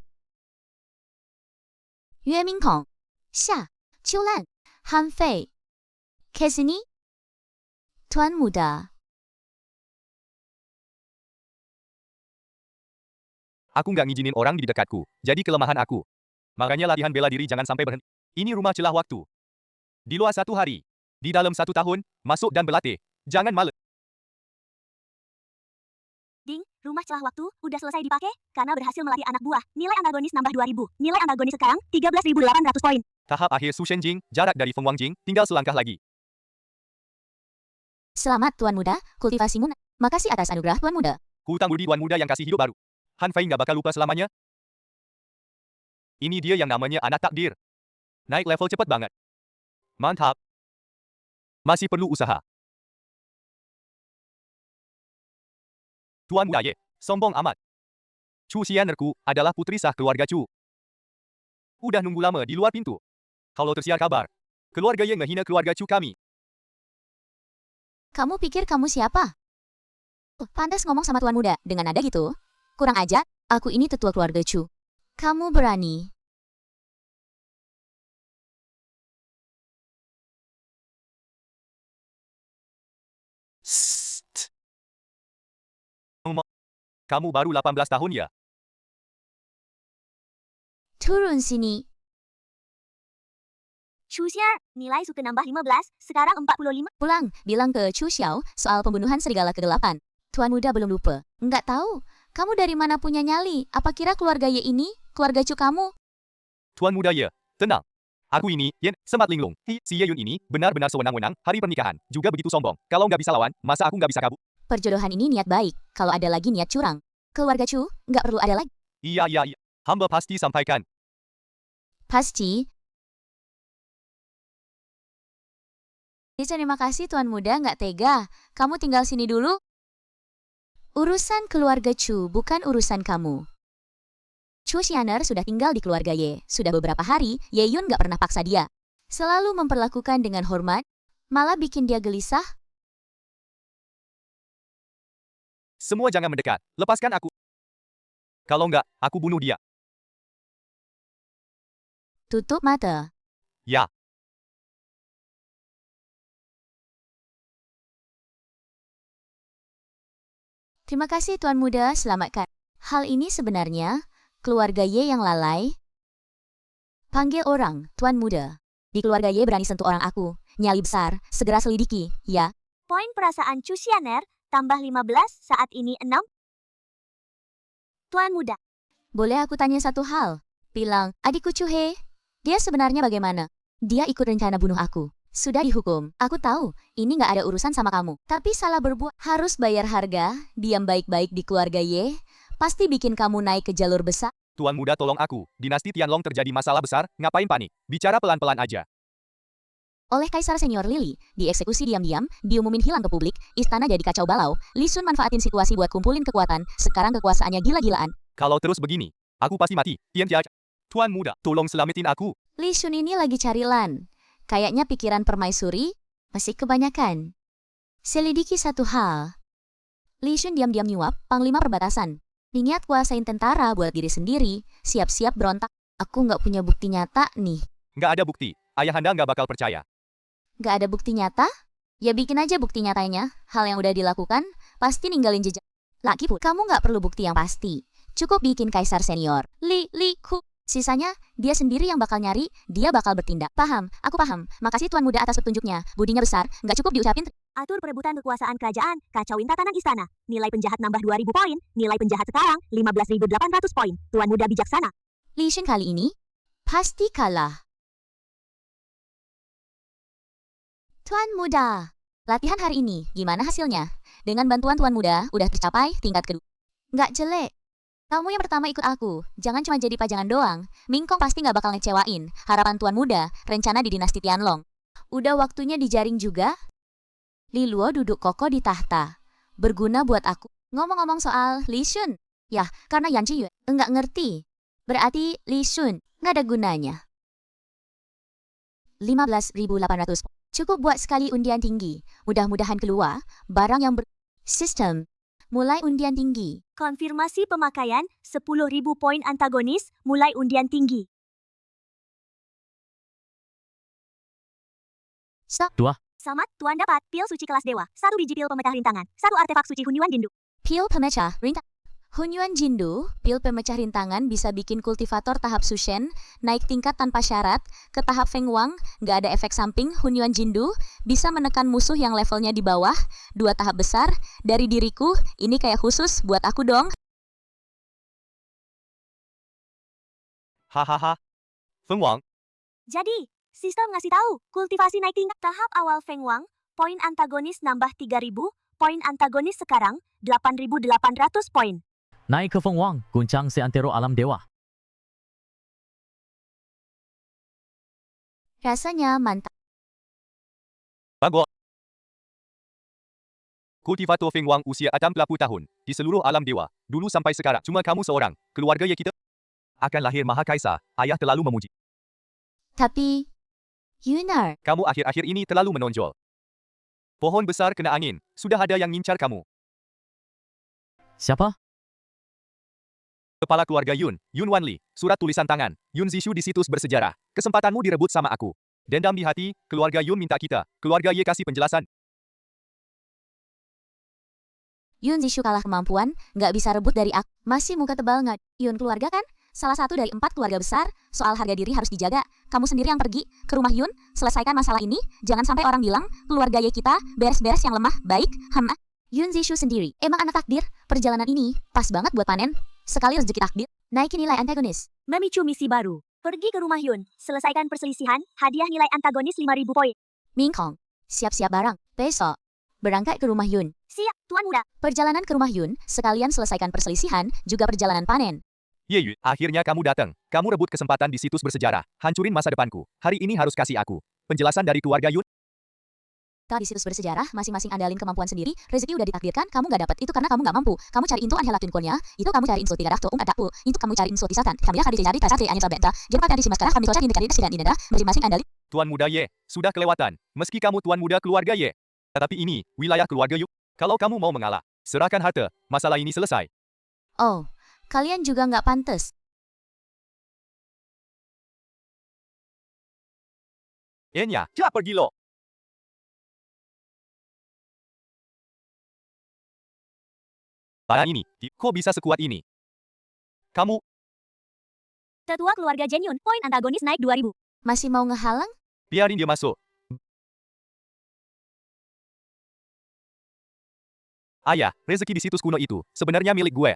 Speaker 1: Yue Mingkong, Xia, Qiulan, Han Fei, Kesini, Tuan Muda.
Speaker 4: Aku nggak ngizinin orang di dekatku, jadi kelemahan aku. Makanya latihan bela diri jangan sampai berhenti. Ini rumah celah waktu. Di luar 1 hari. Di dalam 1 tahun, masuk dan berlatih. Jangan males.
Speaker 3: Ding, rumah celah waktu udah selesai dipakai karena berhasil melatih anak buah. Nilai antagonis nambah 2000. Nilai antagonis sekarang 13.800 poin.
Speaker 4: Tahap akhir Su Shenjing, jarak dari Feng Wangjing, tinggal selangkah lagi.
Speaker 1: Selamat Tuan Muda, kultivasimu. Makasih atas anugerah Tuan Muda.
Speaker 4: Hutang budi Tuan Muda yang kasih hidup baru. Han Fei nggak bakal lupa selamanya. Ini dia yang namanya anak takdir. Naik level cepet banget. Mantap. Masih perlu usaha. Tuan Muda Ye, sombong amat. Chu Xianerku adalah putri sah keluarga Chu. Udah nunggu lama di luar pintu. Kalau tersiar kabar, keluarga Ye ngehina keluarga Chu kami.
Speaker 1: Kamu pikir kamu siapa? Pantas ngomong sama Tuan Muda dengan nada gitu. Kurang aja, aku ini tetua keluarga Chu. Kamu berani.
Speaker 4: Sst. Kamu baru 18 tahun ya?
Speaker 1: Turun sini.
Speaker 3: Chu Xian, nilai suku nambah 15, sekarang 45.
Speaker 1: Pulang, bilang ke Chu Xiao soal pembunuhan serigala kegelapan. Tuan Muda belum lupa. Enggak tahu. Kamu dari mana punya nyali? Apa kira keluarga Ye ini, keluarga Chu kamu?
Speaker 4: Tuan Muda Ye, tenang. Aku ini, Yen, Semat Linglung. Si Ye Yun ini, benar-benar sewenang-wenang, hari pernikahan. Juga begitu sombong. Kalau nggak bisa lawan, masa aku nggak bisa kabur?
Speaker 1: Perjodohan ini niat baik, kalau ada lagi niat curang. Keluarga Chu, nggak perlu ada lagi.
Speaker 4: Iya. Hamba pasti sampaikan.
Speaker 1: Pasti. Terima kasih Tuan Muda, nggak tega. Kamu tinggal sini dulu. Urusan keluarga Chu, bukan urusan kamu. Chu Xianer sudah tinggal di keluarga Ye. Sudah beberapa hari, Ye Yun nggak pernah paksa dia. Selalu memperlakukan dengan hormat, malah bikin dia gelisah.
Speaker 4: Semua jangan mendekat. Lepaskan aku. Kalau nggak, aku bunuh dia.
Speaker 1: Tutup mata.
Speaker 4: Ya.
Speaker 1: Terima kasih Tuan Muda, selamatkan. Hal ini sebenarnya, keluarga Ye yang lalai. Panggil orang, Tuan Muda. Di keluarga Ye berani sentuh orang aku. Nyali besar, segera selidiki, ya.
Speaker 3: Poin perasaan Chu Xianer, tambah 15, saat ini 6. Tuan Muda,
Speaker 1: Boleh aku tanya satu hal? Bilang, adikku Chu He, dia sebenarnya bagaimana? Dia ikut rencana bunuh aku. Sudah dihukum. Aku tahu, ini nggak ada urusan sama kamu. Tapi salah berbuat, harus bayar harga, diam baik-baik di keluarga Ye, pasti bikin kamu naik ke jalur besar.
Speaker 4: Tuan Muda tolong aku. Dinasti Tianlong terjadi masalah besar, ngapain panik? Bicara pelan-pelan aja.
Speaker 1: Oleh Kaisar Senior Lily, dieksekusi diam-diam, diumumin hilang ke publik, istana jadi kacau balau, Li Shun manfaatin situasi buat kumpulin kekuatan, sekarang kekuasaannya gila-gilaan.
Speaker 4: Kalau terus begini, aku pasti mati. Tian Jia. Tuan Muda, tolong selamatin aku.
Speaker 1: Li Shun ini lagi cari Lan. Kayaknya pikiran permaisuri masih kebanyakan. Selidiki satu hal. Li Shun diam-diam nyuap, panglima perbatasan. Niat kuasain tentara buat diri sendiri, siap-siap berontak. Aku nggak punya bukti nyata nih.
Speaker 4: Nggak ada bukti. Ayahanda nggak bakal percaya.
Speaker 1: Nggak ada bukti nyata? Ya bikin aja bukti nyatanya. Hal yang udah dilakukan, pasti ninggalin jejak. Laki pun, kamu nggak perlu bukti yang pasti. Cukup bikin Kaisar Senior. Li Hu. Sisanya, dia sendiri yang bakal nyari, dia bakal bertindak. Paham, aku paham. Makasih Tuan Muda atas petunjuknya. Budinya besar, nggak cukup diucapin.
Speaker 3: atur perebutan kekuasaan kerajaan, kacauin tatanan istana. Nilai penjahat nambah 2000 poin, nilai penjahat sekarang 15.800 poin. Tuan Muda bijaksana.
Speaker 1: Li Shun kali ini, pasti kalah. Tuan Muda, latihan hari ini, gimana hasilnya? Dengan bantuan Tuan Muda, udah tercapai tingkat kedua. Nggak jelek. Kamu yang pertama ikut aku, jangan cuma jadi pajangan doang. Mingkong pasti nggak bakal ngecewain. Harapan Tuan Muda, rencana di dinasti Tianlong. Udah waktunya dijaring juga. Li Luo duduk kokoh di tahta. Berguna buat aku. Ngomong-ngomong soal Li Shun. Yah, karena Yan Zhiyue enggak ngerti. Berarti Li Shun nggak ada gunanya. 15.800. Cukup buat sekali undian tinggi. Mudah-mudahan keluar barang yang Sistem. Mulai undian tinggi.
Speaker 3: Konfirmasi pemakaian 10.000 poin antagonis, mulai undian tinggi.
Speaker 1: Stop.
Speaker 3: Selamat, Tuan dapat pil suci kelas dewa, 1 biji pil pemecah rintangan, 1 artefak suci Hunyuan Jindu.
Speaker 1: Pil pemecah rintangan. Hunyuan Jindu, pil pemecah rintangan bisa bikin kultivator tahap Sushen naik tingkat tanpa syarat ke tahap Feng Wang, nggak ada efek samping. Hunyuan Jindu bisa menekan musuh yang levelnya di bawah, 2 tahap besar. Dari diriku, ini kayak khusus buat aku dong.
Speaker 4: Hahaha. Feng Wang,
Speaker 3: Jadi, sistem ngasih tahu, kultivasi naik tingkat tahap awal Feng Wang, poin antagonis nambah 3.000, poin antagonis sekarang 8.800 poin.
Speaker 2: Naik ke Feng Wang, guncang seantero alam dewa.
Speaker 1: Rasanya mantap.
Speaker 4: bagus. Kultivator Feng Wang usia 60 tahun, di seluruh alam dewa, dulu sampai sekarang, cuma kamu seorang, keluarga Ye kita akan lahir Mahakaisa, ayah terlalu memuji.
Speaker 1: Tapi, Yunar,
Speaker 4: Kamu akhir-akhir ini terlalu menonjol. Pohon besar kena angin, sudah ada yang ngincar kamu.
Speaker 2: Siapa?
Speaker 4: Kepala keluarga Yun, Yun Wanli, surat tulisan tangan, Yun Zishu di situs bersejarah. Kesempatanmu direbut sama aku. Dendam di hati, keluarga Yun minta kita, keluarga Ye kasih penjelasan.
Speaker 1: Yun Zishu kalah kemampuan, nggak bisa rebut dari aku. Masih muka tebal nggak? Yun keluarga kan? Salah satu dari 4 keluarga besar, soal harga diri harus dijaga. Kamu sendiri yang pergi ke rumah Yun, selesaikan masalah ini, jangan sampai orang bilang, keluarga Ye kita, beres-beres yang lemah, baik, Yun Zishu sendiri, emang anak takdir, perjalanan ini, pas banget buat panen. Sekali rezeki takdir, naikin nilai antagonis.
Speaker 3: Memicu misi baru. Pergi ke rumah Yun, selesaikan perselisihan, hadiah nilai antagonis 5.000 poin.
Speaker 1: Mingkong, siap-siap barang, besok. Berangkat ke rumah Yun.
Speaker 3: Siap, Tuan Muda.
Speaker 1: Perjalanan ke rumah Yun, sekalian selesaikan perselisihan, juga perjalanan panen.
Speaker 4: Ye Yun, akhirnya kamu datang. Kamu rebut kesempatan di situs bersejarah, hancurin masa depanku. Hari ini harus kasih aku penjelasan dari keluarga Yun.
Speaker 1: Kalau di situs bersejarah, masing-masing andalin kemampuan sendiri, rezeki udah ditakdirkan, kamu nggak dapat itu karena kamu nggak mampu. Kamu cari info anhela tunkonya, itu kamu cari info 300 adakku, itu kamu cari info tisatan. Kami akan dicari tasate anya tabenta. Jangan pakai disimas kami cari indikasi dan indah, masing-masing andalin.
Speaker 4: Tuan Muda Ye, sudah kelewatan. Meski kamu Tuan Muda keluarga Ye. Tetapi ini, wilayah keluarga Yun. Kalau kamu mau mengalah, serahkan harta, masalah ini selesai.
Speaker 1: Oh, kalian juga nggak pantas.
Speaker 4: Enya, cepat pergi lo. Pada ini, kok bisa sekuat ini? Kamu,
Speaker 3: Tetua keluarga Jen Yun, poin antagonis naik 2.000.
Speaker 1: Masih mau ngehalang?
Speaker 4: biarin dia masuk. Ayah, rezeki di situs kuno itu, sebenarnya milik gue.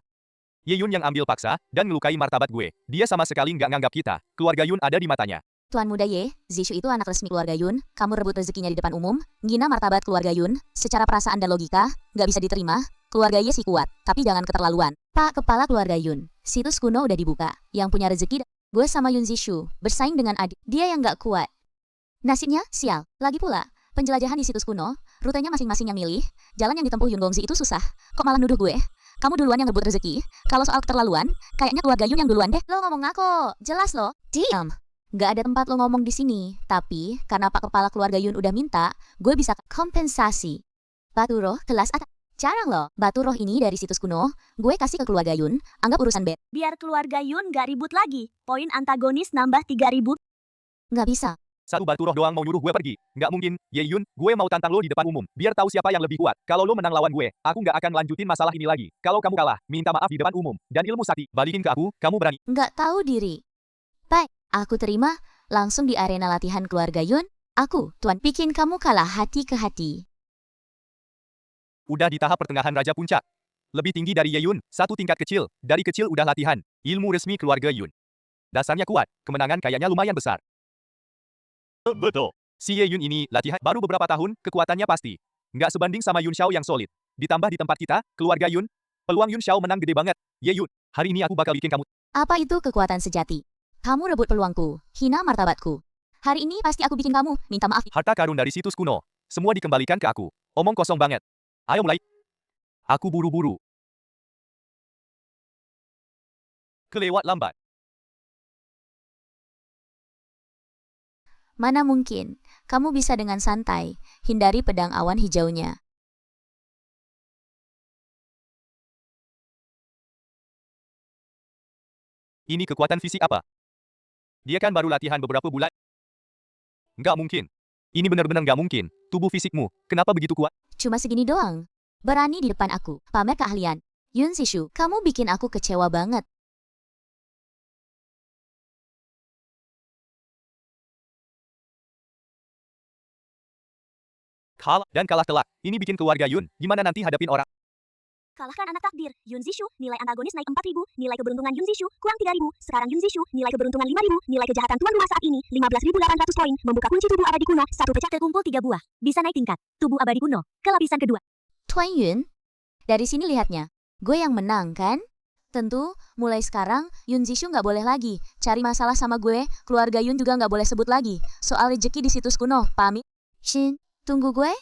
Speaker 4: Ye Yun yang ambil paksa, dan ngelukai martabat gue. Dia sama sekali nggak nganggap kita, keluarga Yun ada di matanya.
Speaker 1: Tuan Muda Ye, Zishu itu anak resmi keluarga Yun, kamu rebut rezekinya di depan umum, ngina martabat keluarga Yun, secara perasaan dan logika, nggak bisa diterima, keluarga Ye sih kuat, tapi jangan keterlaluan. Pak Kepala Keluarga Yun, situs kuno udah dibuka, yang punya rezeki, gue sama Yun Zishu, bersaing dengan adik, dia yang nggak kuat. Nasibnya, sial, lagi pula, penjelajahan di situs kuno, rutenya masing-masing yang milih, jalan yang ditempuh Yun Gongzi itu susah, kok malah nuduh gue? Kamu duluan yang ngebut rezeki, kalau soal keterlaluan, kayaknya keluarga Yun yang duluan deh. Lo ngomong ngaco, jelas lo, diam. Gak ada tempat lo ngomong di sini, tapi karena Pak Kepala Keluarga Yun udah minta, gue bisa kompensasi. Batu roh kelas atas. Jarang loh, batu roh ini dari situs kuno, gue kasih ke keluarga Yun, anggap urusan bet.
Speaker 3: Biar keluarga Yun gak ribut lagi, poin antagonis nambah 3.000.
Speaker 1: Nggak bisa.
Speaker 4: Satu batu roh doang mau nyuruh gue pergi. Nggak mungkin, Ye Yun, gue mau tantang lo di depan umum, biar tahu siapa yang lebih kuat. Kalau lo menang lawan gue, aku nggak akan lanjutin masalah ini lagi. Kalau kamu kalah, minta maaf di depan umum, dan ilmu sakti, balikin ke aku, kamu berani.
Speaker 1: Nggak tahu diri. Baik, aku terima, langsung di arena latihan keluarga Yun, aku, Tuan, bikin kamu kalah hati ke hati.
Speaker 4: Udah di tahap pertengahan Raja Puncak. Lebih tinggi dari Ye Yun, satu tingkat kecil, dari kecil udah latihan. Ilmu resmi keluarga Yun. Dasarnya kuat, kemenangan kayaknya lumayan besar. Betul. Si Ye Yun ini latihan baru beberapa tahun, kekuatannya pasti nggak sebanding sama Yun Xiao yang solid. Ditambah di tempat kita, keluarga Yun, peluang Yun Xiao menang gede banget. Ye Yun, hari ini aku bakal bikin kamu.
Speaker 1: Apa itu kekuatan sejati? Kamu rebut peluangku, hina martabatku. Hari ini pasti aku bikin kamu minta maaf.
Speaker 4: Harta karun dari situs kuno, semua dikembalikan ke aku. Omong kosong banget. Ayo mulai. Aku buru-buru. Kelewat lambat.
Speaker 1: Mana mungkin, kamu bisa dengan santai, hindari pedang awan hijaunya.
Speaker 4: Ini kekuatan fisik apa? Dia kan baru latihan beberapa bulan. Nggak mungkin. Ini benar-benar nggak mungkin. Tubuh fisikmu, kenapa begitu kuat?
Speaker 1: Cuma segini doang. Berani di depan aku, pamer keahlian. Yun Sishu, kamu bikin aku kecewa banget.
Speaker 4: Kalah telak. Ini bikin keluarga Yun. Gimana nanti hadapin orang?
Speaker 3: Kalahkan anak takdir. Yun Zishu, nilai antagonis naik 4.000, nilai keberuntungan Yun Zishu kurang 3.000. Sekarang Yun Zishu, nilai keberuntungan 5.000, nilai kejahatan tuan rumah saat ini 15.800 poin. Membuka kunci tubuh abadi kuno, satu pecah terkumpul 3 buah. Bisa naik tingkat. Tubuh abadi kuno, ke lapisan kedua.
Speaker 1: Tuan Yun, dari sini lihatnya. Gue yang menang, kan? Tentu, mulai sekarang, Yun Zishu nggak boleh lagi cari masalah sama gue, keluarga Yun juga nggak boleh sebut lagi. Soal rejeki di situs kuno, pamit. Shin, tunggu gue.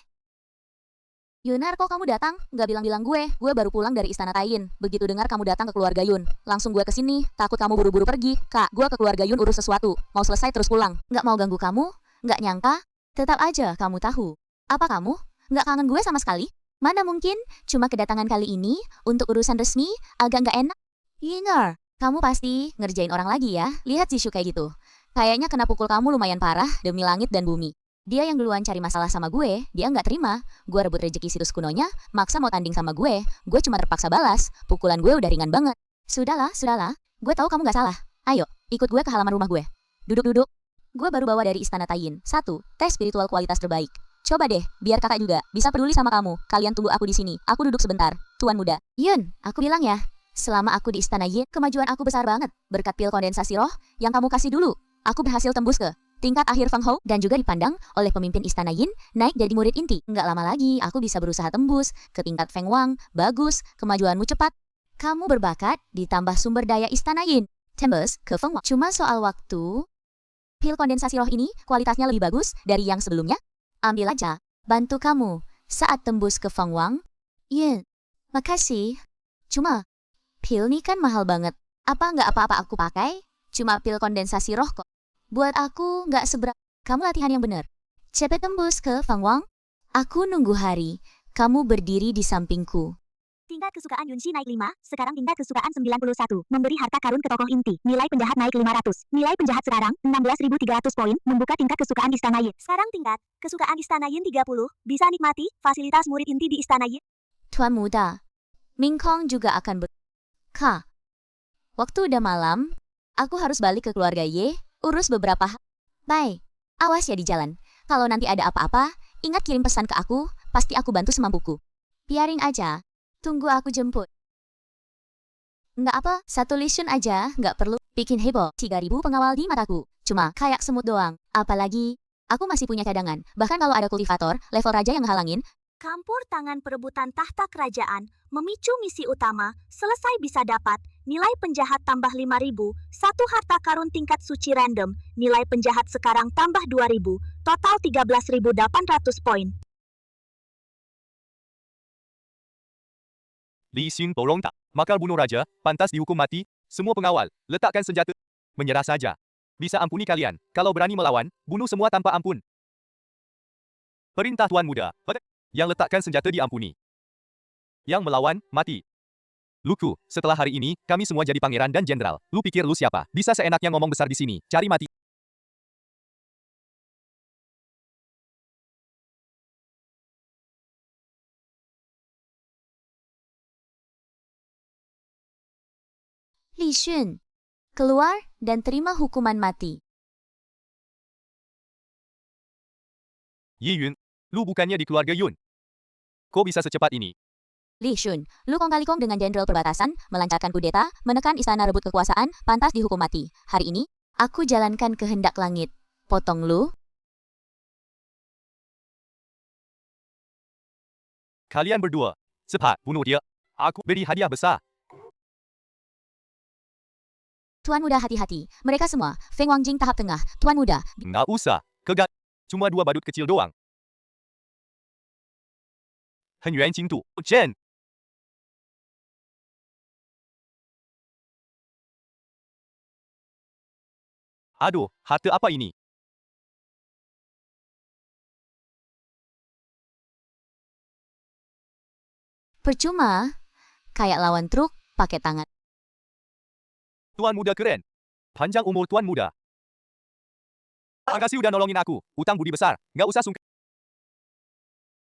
Speaker 1: Yunar, kok kamu datang? Nggak bilang-bilang gue baru pulang dari Istana Tain. Begitu dengar kamu datang ke keluarga Yun, langsung gue kesini, takut kamu buru-buru pergi. Kak, gue ke keluarga Yun urus sesuatu, mau selesai terus pulang. Nggak mau ganggu kamu, nggak nyangka, tetap aja kamu tahu. Apa kamu? Nggak kangen gue sama sekali? Mana mungkin, cuma kedatangan kali ini, untuk urusan resmi, agak nggak enak. Yunar, kamu pasti ngerjain orang lagi ya, lihat Zishu kayak gitu. Kayaknya kena pukul kamu lumayan parah, demi langit dan bumi. Dia yang duluan cari masalah sama gue, dia nggak terima. Gue rebut rejeki situs kunonya, maksa mau tanding sama gue cuma terpaksa balas. Pukulan gue udah ringan banget. Sudahlah, gue tahu kamu nggak salah. Ayo, ikut gue ke halaman rumah gue. Duduk. Gue baru bawa dari Istana Tain. 1. Tes spiritual kualitas terbaik. Coba deh, biar kakak juga bisa peduli sama kamu. Kalian tunggu aku di sini. Aku duduk sebentar. Tuan muda. Yun, aku bilang ya. Selama aku di Istana Yin, kemajuan aku besar banget. Berkat pil kondensasi roh yang kamu kasih dulu. Aku berhasil tembus ke tingkat akhir Feng Hou dan juga dipandang oleh pemimpin Istana Yin naik jadi murid inti. Nggak lama lagi aku bisa berusaha tembus ke tingkat Feng Wang. Bagus, kemajuanmu cepat. Kamu berbakat ditambah sumber daya Istana Yin. Tembus ke Feng Wang. Cuma soal waktu. Pil kondensasi roh ini kualitasnya lebih bagus dari yang sebelumnya. Ambil aja. Bantu kamu saat tembus ke Feng Wang. Yin, makasih. Cuma, pil ini kan mahal banget. Apa nggak apa-apa aku pakai? Cuma pil kondensasi roh kok. Buat aku nggak seberapa. Kamu latihan yang benar. Cepet tembus ke Feng Wang. Aku nunggu hari. Kamu berdiri di sampingku.
Speaker 3: Tingkat kesukaan Yunxi naik 5, sekarang tingkat kesukaan 91. Memberi harta karun ke tokoh inti. Nilai penjahat naik 500. Nilai penjahat sekarang 16.300 poin. Membuka tingkat kesukaan Istana Yin. Sekarang tingkat kesukaan Istana Yin 30. Bisa nikmati fasilitas murid inti di Istana Yin.
Speaker 1: Tuan muda. Ming Kong juga akan Kak. Waktu udah malam. Aku harus balik ke keluarga Ye. Urus beberapa Bye. Awas ya di jalan. Kalau nanti ada apa-apa, ingat kirim pesan ke aku. Pasti aku bantu semampuku. Biarin aja. Tunggu aku jemput. Nggak apa, 1 listen aja, nggak perlu bikin heboh. 3.000 pengawal di mataku. Cuma kayak semut doang. Apalagi, aku masih punya cadangan. Bahkan kalau ada kultivator, level raja yang ngehalangin.
Speaker 3: Campur tangan perebutan tahta kerajaan, memicu misi utama, selesai bisa dapat, nilai penjahat tambah 5.000, satu harta karun tingkat suci random, nilai penjahat sekarang tambah 2.000, total 13.800 poin.
Speaker 4: Li Xing tolong tak. Makar bunuh raja, pantas dihukum mati. Semua pengawal, letakkan senjata. Menyerah saja. Bisa ampuni kalian. Kalau berani melawan, bunuh semua tanpa ampun. Perintah Tuan Muda. Yang letakkan senjata diampuni. Yang melawan, mati. Luku, setelah hari ini, kami semua jadi pangeran dan jenderal. Lu pikir lu siapa? Bisa seenaknya ngomong besar di sini. Cari mati.
Speaker 1: Li Xun. Keluar dan terima hukuman mati.
Speaker 4: Yi Yun, lu bukannya di keluarga Yun. Kok bisa secepat ini?
Speaker 1: Li Xun, lu kong kali kong dengan jenderal perbatasan, melancarkan kudeta, menekan istana rebut kekuasaan, pantas dihukum mati. Hari ini, aku jalankan kehendak langit. Potong lu.
Speaker 4: Kalian berdua, cepat bunuh dia. Aku beri hadiah besar.
Speaker 1: Tuan muda hati-hati. Mereka semua, Feng Wangjing tahap tengah. Tuan muda,
Speaker 4: Nggak usah, kegat. Cuma 2 badut kecil doang. Hen Yuan Jing Tu, Jen. Aduh, harta apa ini?
Speaker 1: percuma. Kayak lawan truk, pakai tangan.
Speaker 4: Tuan muda keren. Panjang umur tuan muda. Makasih udah nolongin aku. Utang budi besar. Nggak usah sungkan.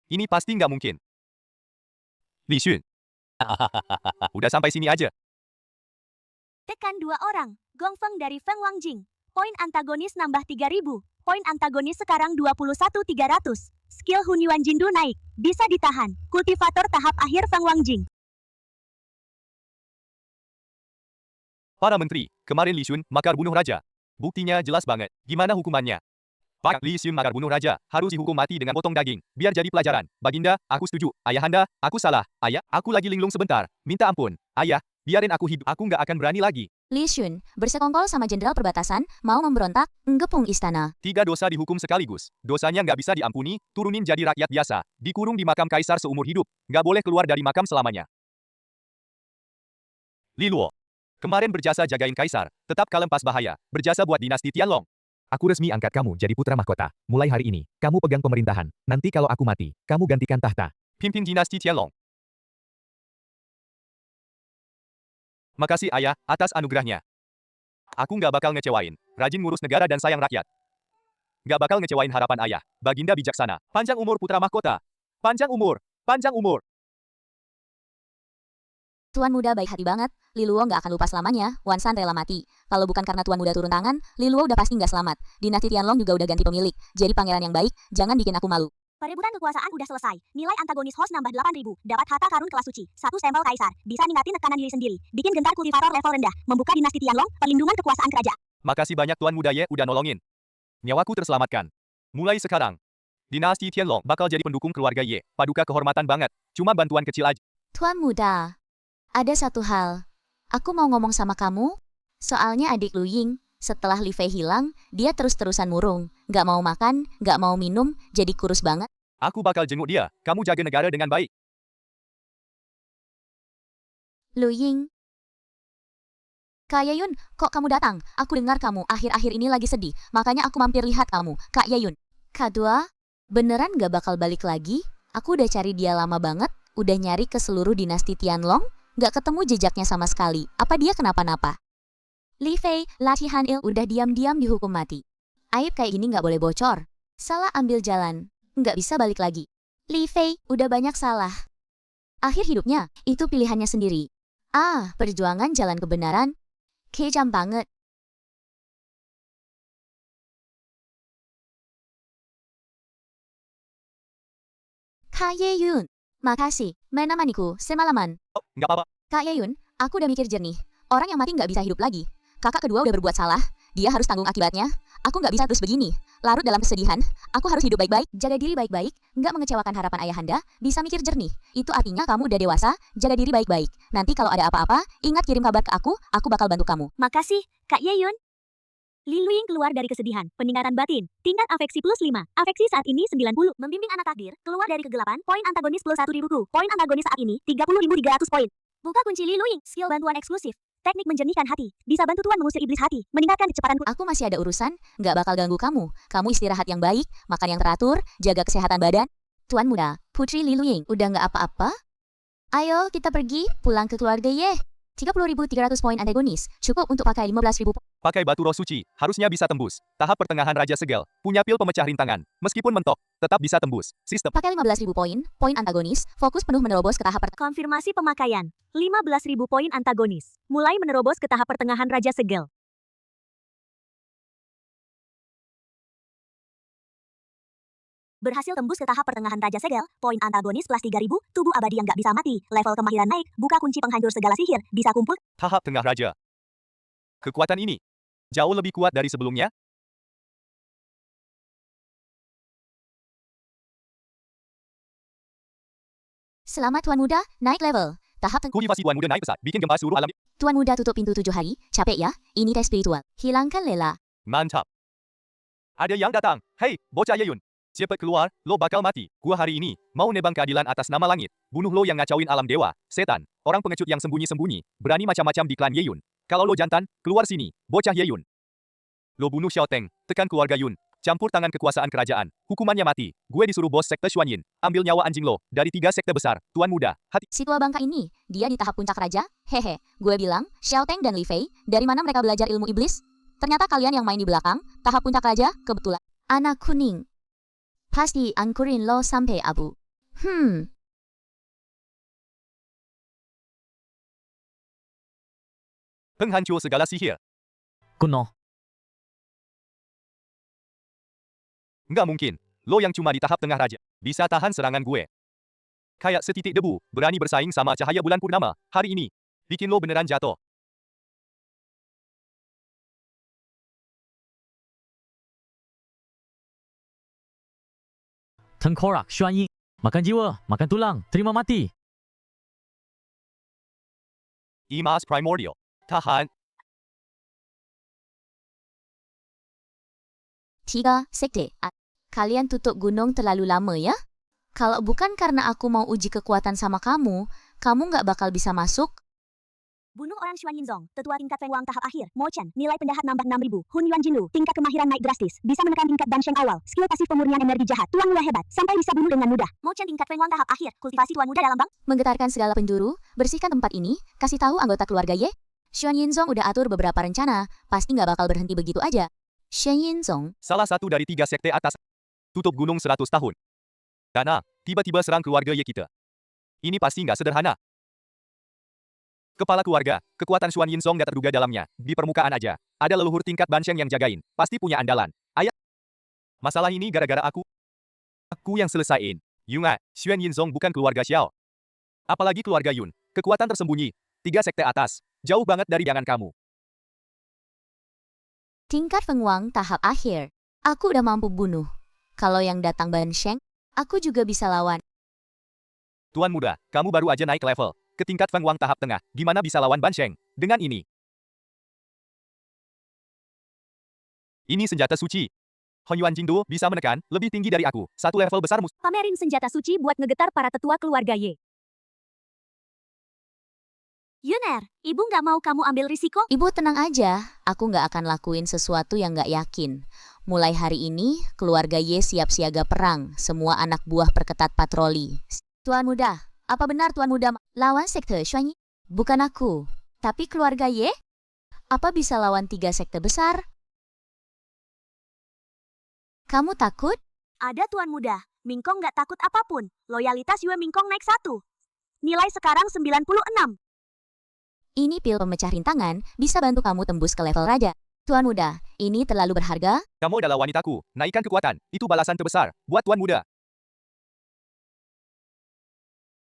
Speaker 4: Ini pasti nggak mungkin. Li Xun. Udah sampai sini aja.
Speaker 3: Tekan 2 orang. Gong Feng dari Feng Wangjing. Poin antagonis nambah 3000. Poin antagonis sekarang 21.300. Skill Hun Yuan Jindu naik. Bisa ditahan. Kultivator tahap akhir Feng Wangjing.
Speaker 4: Para menteri, kemarin Li Xun makar bunuh raja. Buktinya jelas banget. Gimana hukumannya? Pak Li Xun makar bunuh raja, harus dihukum mati dengan potong daging. Biar jadi pelajaran. Baginda, aku setuju. Ayahanda, aku salah. Ayah, aku lagi linglung sebentar. Minta ampun. Ayah, biarin aku hidup. Aku nggak akan berani lagi.
Speaker 1: Li Xun bersekongkol sama jenderal perbatasan, mau memberontak, menggepung istana.
Speaker 4: 3 dosa dihukum sekaligus. Dosanya nggak bisa diampuni, turunin jadi rakyat biasa. Dikurung di makam kaisar seumur hidup. Nggak boleh keluar dari makam selamanya. Li Luo. Kemarin berjasa jagain kaisar, tetap kalem pas bahaya. Berjasa buat dinasti Tianlong.
Speaker 6: Aku resmi angkat kamu jadi putra mahkota. Mulai hari ini, kamu pegang pemerintahan. Nanti kalau aku mati, kamu gantikan tahta.
Speaker 4: Pimpin dinasti Tianlong. Makasih ayah, atas anugerahnya. Aku nggak bakal ngecewain. Rajin ngurus negara dan sayang rakyat. Nggak bakal ngecewain harapan ayah. Baginda bijaksana. Panjang umur putra mahkota. Panjang umur. Panjang umur.
Speaker 1: Tuan muda baik hati banget, Li Luo nggak akan lupa selamanya, Wan San rela mati. Kalau bukan karena tuan muda turun tangan, Li Luo udah pasti nggak selamat. Dinasti Tianlong juga udah ganti pemilik, jadi pangeran yang baik, jangan bikin aku malu.
Speaker 3: Perebutan kekuasaan udah selesai. Nilai antagonis host nambah 8000. Dapat harta karun kelas suci. 1 stempel kaisar. Bisa ningkatin tekanan diri sendiri. Bikin gentar kultivator level rendah. Membuka dinasti Tianlong, perlindungan kekuasaan kerajaan.
Speaker 4: Makasih banyak tuan muda Ye udah nolongin. Nyawaku terselamatkan. Mulai sekarang, dinasti Tianlong bakal jadi pendukung keluarga Ye. Paduka kehormatan banget. Cuma bantuan kecil aja.
Speaker 1: Tuan muda, ada satu hal. Aku mau ngomong sama kamu, soalnya adik Lu Ying, setelah Li Fei hilang, dia terus-terusan murung. Nggak mau makan, nggak mau minum, jadi kurus banget.
Speaker 4: Aku bakal jenguk dia. Kamu jaga negara dengan baik.
Speaker 1: Lu Ying. Kak Yayun, kok kamu datang? Aku dengar kamu akhir-akhir ini lagi sedih, makanya aku mampir lihat kamu, Kak Yayun. Kak Dua, beneran gak bakal balik lagi? Aku udah cari dia lama banget, udah nyari ke seluruh dinasti Tianlong, gak ketemu jejaknya sama sekali. Apa dia kenapa-napa? Li Fei, latihan il udah diam-diam dihukum mati. Aib kayak gini gak boleh bocor. Salah ambil jalan, gak bisa balik lagi. Li Fei udah banyak salah. Akhir hidupnya, itu pilihannya sendiri. Perjuangan jalan kebenaran. Kejam banget. Kak Yeyun, makasih. Menemaniku semalaman.
Speaker 4: Oh, nggak apa-apa.
Speaker 1: Kak Yeyun, aku udah mikir jernih. Orang yang mati nggak bisa hidup lagi. Kakak kedua udah berbuat salah. Dia harus tanggung akibatnya. Aku nggak bisa terus begini. Larut dalam kesedihan. Aku harus hidup baik-baik, jaga diri baik-baik, nggak mengecewakan harapan ayahanda, bisa mikir jernih. Itu artinya kamu udah dewasa, jaga diri baik-baik. Nanti kalau ada apa-apa, ingat kirim kabar ke aku bakal bantu kamu.
Speaker 3: Makasih, Kak Yeyun. Li Luing keluar dari kesedihan. Peningkatan batin. Tingkat afeksi plus 5. Afeksi saat ini 90. Membimbing anak takdir. Keluar dari kegelapan. Poin antagonis plus 1000 ku. Poin antagonis saat ini 30.300 poin. Buka kunci Li Luing. Skill bantuan eksklusif. Teknik menjernihkan hati. Bisa bantu Tuan mengusir iblis hati. Meningkatkan kecepatan.
Speaker 1: Aku masih ada urusan, nggak bakal ganggu kamu. Kamu istirahat yang baik, makan yang teratur, jaga kesehatan badan. Tuan muda, Putri Li Luing, udah nggak apa-apa? Ayo kita pergi, pulang ke keluarga Ye. 30.300 poin antagonis, cukup untuk pakai 15.000
Speaker 4: Pakai batu roh suci, harusnya bisa tembus. Tahap pertengahan Raja Segel, punya pil pemecah rintangan. Meskipun mentok, tetap bisa tembus. Sistem.
Speaker 1: Pakai 15.000 poin, poin antagonis, fokus penuh menerobos ke tahap
Speaker 3: Konfirmasi pemakaian. 15.000 poin antagonis. Mulai menerobos ke tahap pertengahan Raja Segel. Berhasil tembus ke tahap pertengahan Raja Segel, poin antagonis plus 3000, tubuh abadi yang gak bisa mati, level kemahiran naik, buka kunci penghancur segala sihir, bisa kumpul.
Speaker 4: Tahap tengah Raja. Kekuatan ini jauh lebih kuat dari sebelumnya.
Speaker 1: Selamat Tuan Muda, naik level. Tahap
Speaker 4: Kultivasi Tuan Muda naik pesat, bikin gempa seluruh alam.
Speaker 1: Tuan Muda tutup pintu 7 hari, capek ya? Ini tes spiritual. Hilangkan lela.
Speaker 4: Mantap. Ada yang datang. Hei, bocah Yeyun. Cepat keluar, lo bakal mati. Gua hari ini mau nebang keadilan atas nama langit. Bunuh lo yang ngacauin alam dewa, setan, orang pengecut yang sembunyi-sembunyi, berani macam-macam di klan Yeyun. Kalau lo jantan, keluar sini, bocah Yeyun. Lo bunuh Xiao Teng, tekan keluarga Yun. Campur tangan kekuasaan kerajaan. Hukumannya mati. Gue disuruh bos sekte Xuanyin. Ambil nyawa anjing lo. Dari 3 sekte besar. Tuan muda. Hati.
Speaker 1: Si tua bangka ini, dia di tahap puncak raja? Hehe, gue bilang, Xiao Teng dan Li Fei, dari mana mereka belajar ilmu iblis? Ternyata kalian yang main di belakang, tahap puncak raja, kebetulan. Anak kuning. Pasti angkurin lo sampai abu.
Speaker 4: Penghancur segala sihir.
Speaker 2: Kuno.
Speaker 4: Nggak mungkin. Lo yang cuma di tahap tengah raja. Bisa tahan serangan gue. Kayak setitik debu. Berani bersaing sama cahaya bulan purnama. Hari ini. Bikin lo beneran jatuh.
Speaker 2: Tengkorak, Xuanyin. Makan jiwa, makan tulang, terima mati.
Speaker 4: Emas primordial. Tahan.
Speaker 1: 3 sekte. Kalian tutup gunung terlalu lama ya? Kalau bukan karena aku mau uji kekuatan sama kamu nggak bakal bisa masuk.
Speaker 3: Bunuh orang Xuanyin Zong, tetua tingkat Feng Wang tahap akhir. Mo Chen, nilai pendahat nambah 6.000. Hun Yuan Jinlu, tingkat kemahiran naik drastis. Bisa menekan tingkat Ban Sheng awal. Skill pasif pemurnian energi jahat. Tuan muda hebat, sampai bisa bunuh dengan mudah. Mo Chen tingkat Feng Wang tahap akhir. Kultivasi tuan muda dalam bang.
Speaker 1: Menggetarkan segala penjuru, bersihkan tempat ini, kasih tahu anggota keluarga Ye. Xuanyin Zong udah atur beberapa rencana, pasti nggak bakal berhenti begitu aja. Xuanyin Zong,
Speaker 4: Salah satu dari 3 sekte atas. Tutup gunung 100 tahun. Dana, tiba-tiba serang keluarga Ye kita. Ini pasti nggak sederhana. Kepala keluarga, kekuatan Xuan Yin Song nggak terduga dalamnya. Di permukaan aja. Ada leluhur tingkat Ban Sheng yang jagain. Pasti punya andalan. Ayah. Masalah ini gara-gara aku. Aku yang selesaiin. Yunga, Xuan Yin Song bukan keluarga Xiao. Apalagi keluarga Yun. Kekuatan tersembunyi. 3 sekte atas. Jauh banget dari jangan kamu.
Speaker 1: tingkat Feng Wang tahap akhir. Aku udah mampu bunuh. Kalau yang datang Ban Sheng, aku juga bisa lawan.
Speaker 4: Tuan muda, kamu baru aja naik level. Ke tingkat Feng Wang tahap tengah. Gimana bisa lawan Ban Sheng? Dengan ini. Ini senjata suci. Hon Yuan Jingdu bisa menekan lebih tinggi dari aku. 1 level besar mus.
Speaker 3: Pamerin senjata suci buat ngegetar para tetua keluarga Ye. Yuner, ibu nggak mau kamu ambil risiko?
Speaker 1: Ibu tenang aja, aku nggak akan lakuin sesuatu yang nggak yakin. Mulai hari ini, keluarga Ye siap siaga perang. Semua anak buah perketat patroli. Tuan muda, apa benar Tuan muda lawan sekte Xuanyi? Bukan aku, tapi keluarga Ye? Apa bisa lawan 3 sekte besar? Kamu takut?
Speaker 3: Ada Tuan muda, Mingkong nggak takut apapun. Loyalitas Yue Mingkong naik 1. Nilai sekarang 96.
Speaker 1: Ini pil pemecah rintangan bisa bantu kamu tembus ke level raja. Tuan muda, ini terlalu berharga.
Speaker 4: Kamu adalah wanitaku. Naikkan kekuatan. Itu balasan terbesar. Buat Tuan muda.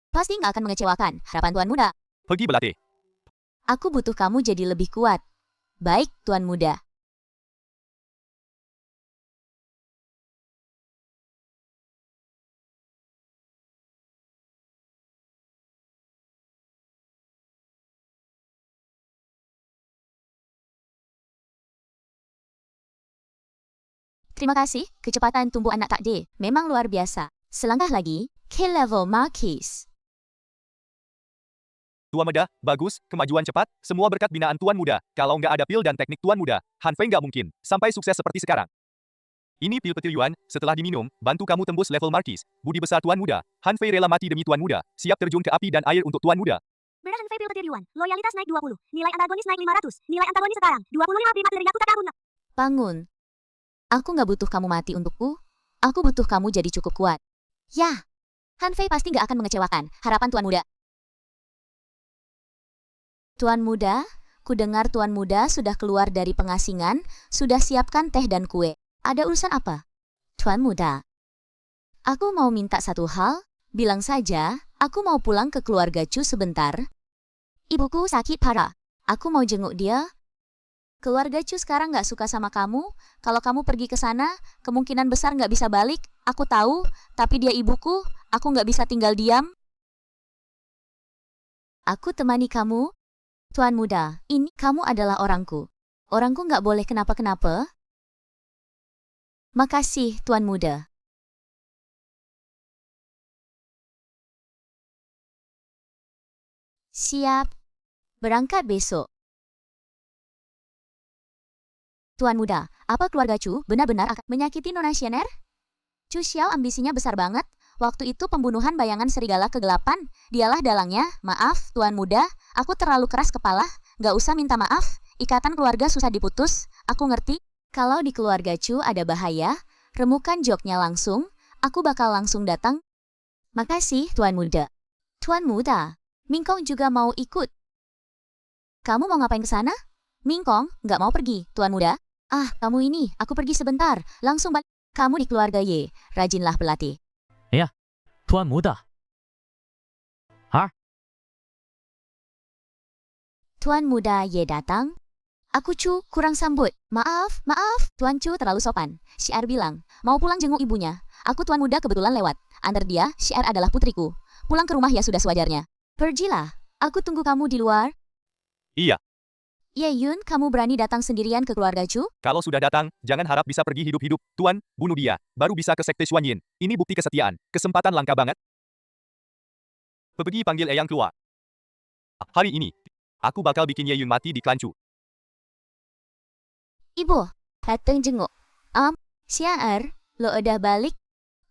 Speaker 1: Pasti nggak akan mengecewakan. Harapan Tuan muda.
Speaker 4: Pergi berlatih.
Speaker 1: Aku butuh kamu jadi lebih kuat. Baik, Tuan muda. Terima kasih, kecepatan tumbuh anak takdir memang luar biasa. Selangkah lagi, kill level Marquis.
Speaker 4: Tuan muda, bagus, kemajuan cepat, semua berkat binaan Tuan muda. Kalau nggak ada pil dan teknik Tuan muda, Han Fei nggak mungkin sampai sukses seperti sekarang. Ini pil petir Yuan, setelah diminum, bantu kamu tembus level Marquis. Budi besar Tuan muda, Han Fei rela mati demi Tuan muda, siap terjun ke api dan air untuk Tuan muda.
Speaker 3: Berhan Fei pil petir Yuan. Loyalitas naik 20. Nilai antagonis naik 500. Nilai antagonis sekarang 25 prima dari aku tak guna.
Speaker 1: Bangun. Aku nggak butuh kamu mati untukku. Aku butuh kamu jadi cukup kuat. Ya, Han Fei pasti nggak akan mengecewakan. Harapan Tuan muda. Tuan muda, ku dengar Tuan muda sudah keluar dari pengasingan, sudah siapkan teh dan kue. Ada urusan apa? Tuan muda. Aku mau minta satu hal, bilang saja, aku mau pulang ke keluarga Chu sebentar. Ibuku sakit parah. Aku mau jenguk dia. Keluarga Chu sekarang nggak suka sama kamu. Kalau kamu pergi ke sana, kemungkinan besar nggak bisa balik. Aku tahu, tapi dia ibuku. Aku nggak bisa tinggal diam. Aku temani kamu. Tuan muda, ini kamu adalah orangku. Orangku nggak boleh kenapa-kenapa. Makasih, Tuan muda. Siap. Berangkat besok. Tuan muda, Apa keluarga Chu benar-benar akan menyakiti Nona Xianer? Chu Xiao ambisinya besar banget. Waktu itu pembunuhan bayangan serigala kegelapan. Dialah dalangnya. Maaf, Tuan Muda. Aku terlalu keras kepala. Gak usah minta maaf. Ikatan keluarga susah diputus. Aku ngerti. Kalau di keluarga Chu ada bahaya, remukan joknya langsung. Aku bakal langsung datang. Makasih, Tuan Muda. Tuan Muda, Mingkong juga mau ikut. Kamu mau ngapain ke sana? Mingkong, nggak mau pergi, Tuan Muda. Ah, kamu ini, aku pergi sebentar. Langsung balik. Kamu di keluarga Ye, rajinlah pelatih.
Speaker 2: Tuan Muda.
Speaker 1: Tuan Muda Ye datang. Aku Chu kurang sambut. Maaf, Tuan Chu terlalu sopan. Syiar bilang, mau pulang jenguk ibunya. Aku Tuan Muda kebetulan lewat. Antar dia, Syiar adalah putriku. Pulang ke rumah ya sudah sewajarnya. Pergilah, aku tunggu kamu di luar.
Speaker 4: Iya,
Speaker 1: Ye Yun, kamu berani datang sendirian ke keluarga Chu?
Speaker 4: kalau sudah datang, jangan harap bisa pergi hidup-hidup. Tuan, bunuh dia. Baru bisa ke Sekte Xuanyin. Ini bukti kesetiaan. Kesempatan langka banget. Pergi panggil Eyang keluar. Hari ini, aku bakal bikin Ye Yun mati di klan Chu.
Speaker 1: Ibu, datang jenguk. Syiar, lo udah balik?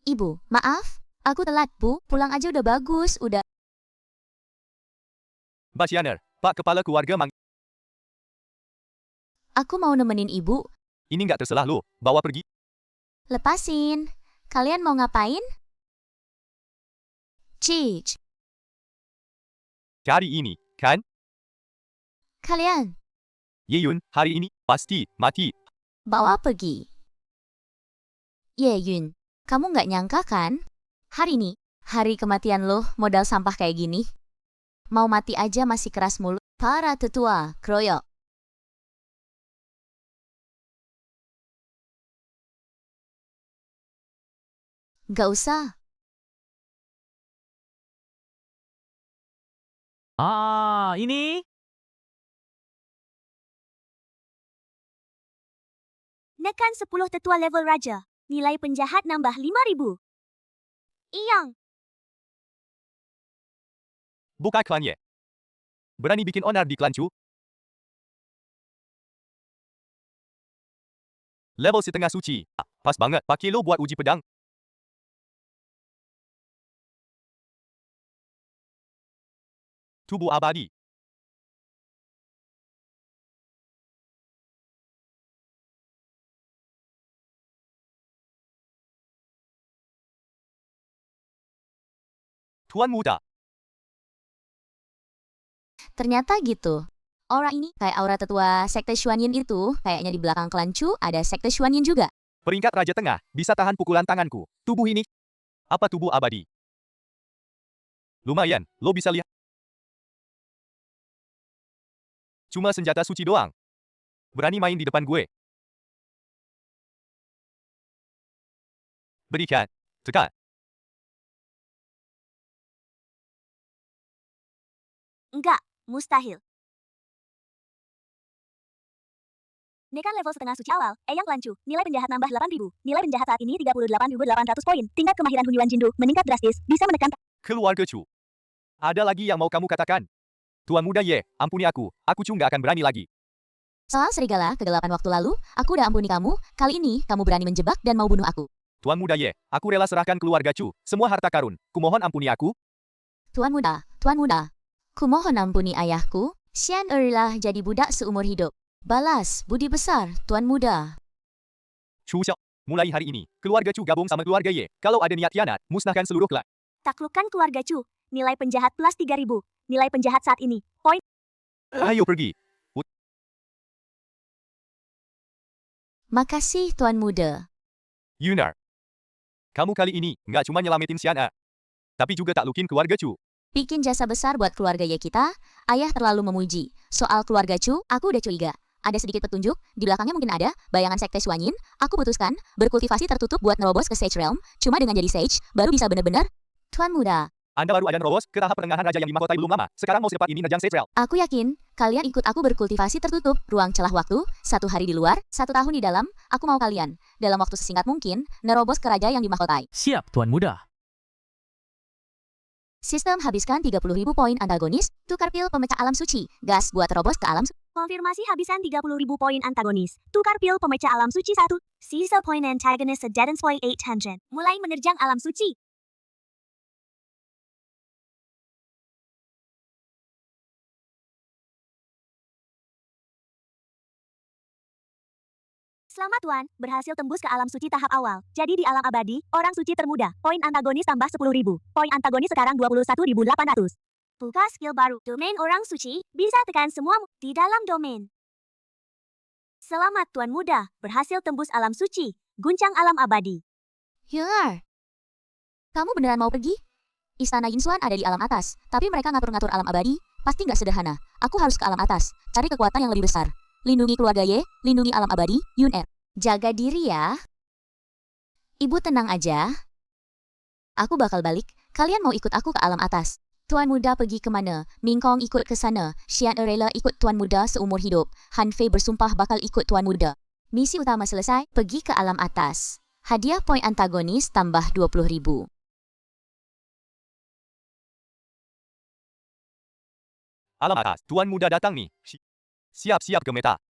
Speaker 1: Ibu, maaf, aku telat bu, pulang aja udah bagus, udah.
Speaker 4: Mbak Xianer, Pak Kepala Keluarga
Speaker 1: Aku mau nemenin ibu.
Speaker 4: ini nggak terserah lo. Bawa pergi.
Speaker 1: Lepasin. Kalian mau ngapain? Cici,
Speaker 4: Hari ini, kan?
Speaker 1: kalian
Speaker 4: Ye Yun, hari ini, pasti, mati.
Speaker 1: bawa pergi. Ye Yun, kamu nggak nyangka kan? Hari ini, hari kematian lo modal sampah kayak gini. Mau mati aja masih keras mulut. Para tetua, kroyok. Gak usah.
Speaker 2: Ini?
Speaker 3: Nekan 10 tetua level raja. Nilai penjahat nambah 5.000. Iyang.
Speaker 4: Buka klan Ye. Berani bikin onar di klan Chu? Level setengah suci. Pas banget, pakai lo buat uji pedang. Tubuh abadi. Tuan Muda.
Speaker 1: Ternyata gitu. Aura ini kayak aura tetua Sekte Xuanyin itu, kayaknya di belakang klan Chu ada Sekte Xuanyin juga.
Speaker 4: Peringkat Raja Tengah, bisa tahan pukulan tanganku. Tubuh ini. Apa tubuh abadi? Lumayan, lo bisa lihat. Cuma senjata suci doang. Berani main di depan gue. Berikan. Tekan.
Speaker 3: Enggak, mustahil. Nekan level setengah suci awal, Eyang Lancu, nilai penjahat nambah 8.000. Nilai penjahat saat ini 38.800 poin. Tingkat kemahiran Hunyuan Jindu meningkat drastis, bisa menekan
Speaker 4: Keluarga Chu. Ada lagi yang mau kamu katakan? Tuan Muda Ye, ampuni aku. Aku Chu nggak akan berani lagi.
Speaker 1: Soal serigala kegelapan waktu lalu, aku udah ampuni kamu. Kali ini, kamu berani menjebak dan mau bunuh aku.
Speaker 4: Tuan Muda Ye, aku rela serahkan keluarga Chu. Semua harta karun. Kumohon ampuni aku.
Speaker 1: Tuan Muda. Kumohon ampuni ayahku. Xian Erlah jadi budak seumur hidup. Balas, budi besar, Tuan Muda.
Speaker 4: Chu Xiao. Mulai hari ini, keluarga Chu gabung sama keluarga Ye. Kalau ada niat khianat, musnahkan seluruh klan.
Speaker 3: taklukkan keluarga Chu. Nilai penjahat plus 3.000. Nilai penjahat saat ini, poin.
Speaker 4: Ayo pergi.
Speaker 1: Makasih, Tuan Muda.
Speaker 4: Yunar. Kamu kali ini, nggak cuma nyelamatin Xian A. Tapi juga taklukin keluarga Chu.
Speaker 1: Bikin jasa besar buat keluarga Ye kita. Ayah terlalu memuji. Soal keluarga Chu, aku udah curiga. Ada sedikit petunjuk, di belakangnya mungkin ada bayangan Sekte Xuanyin. Aku putuskan, berkultivasi tertutup buat nerobos ke Sage Realm. Cuma dengan jadi Sage, baru bisa bener-bener. Tuan Muda,
Speaker 4: Anda baru aja nerobos ke tahap pertengahan raja yang dimahkotai belum lama. Sekarang mau secepat ini nerjang Sage Realm.
Speaker 1: aku yakin kalian ikut aku berkultivasi tertutup. Ruang celah waktu, 1 hari di luar, 1 tahun di dalam. Aku mau kalian, dalam waktu sesingkat mungkin, nerobos ke raja yang dimahkotai.
Speaker 2: Siap, Tuan Muda.
Speaker 1: Sistem habiskan 30.000 poin antagonis, tukar pil pemecah alam suci, gas buat terobos ke alam
Speaker 3: Konfirmasi habisan 30.000 poin antagonis. Tukar pil pemecah alam suci 1. Sisa poin antagonis sedans point 800. Mulai menerjang alam suci. Selamat Tuan, berhasil tembus ke alam suci tahap awal. Jadi di alam abadi, orang suci termuda. Poin antagonis tambah 10.000. Poin antagonis sekarang 21.800. Buka skill baru. Domain orang suci, bisa tekan semua di dalam domain. Selamat Tuan Muda, berhasil tembus alam suci. Guncang alam abadi.
Speaker 1: Hyungar, kamu beneran mau pergi? Istana Yinsuan ada di alam atas, tapi mereka ngatur-ngatur alam abadi. Pasti nggak sederhana. Aku harus ke alam atas, cari kekuatan yang lebih besar. Lindungi keluarga Ye, lindungi alam abadi, Yun Er. Jaga diri ya. Ibu tenang aja. Aku bakal balik, kalian mau ikut aku ke alam atas. Tuan Muda pergi kemana? Ming Kong ikut ke sana. Xian rela ikut Tuan Muda seumur hidup. Han Fei bersumpah bakal ikut Tuan Muda. Misi utama selesai, pergi ke alam atas. Hadiah poin antagonis tambah 20.000.
Speaker 4: Alam atas, Tuan Muda datang nih. Siap-siap Gemeta.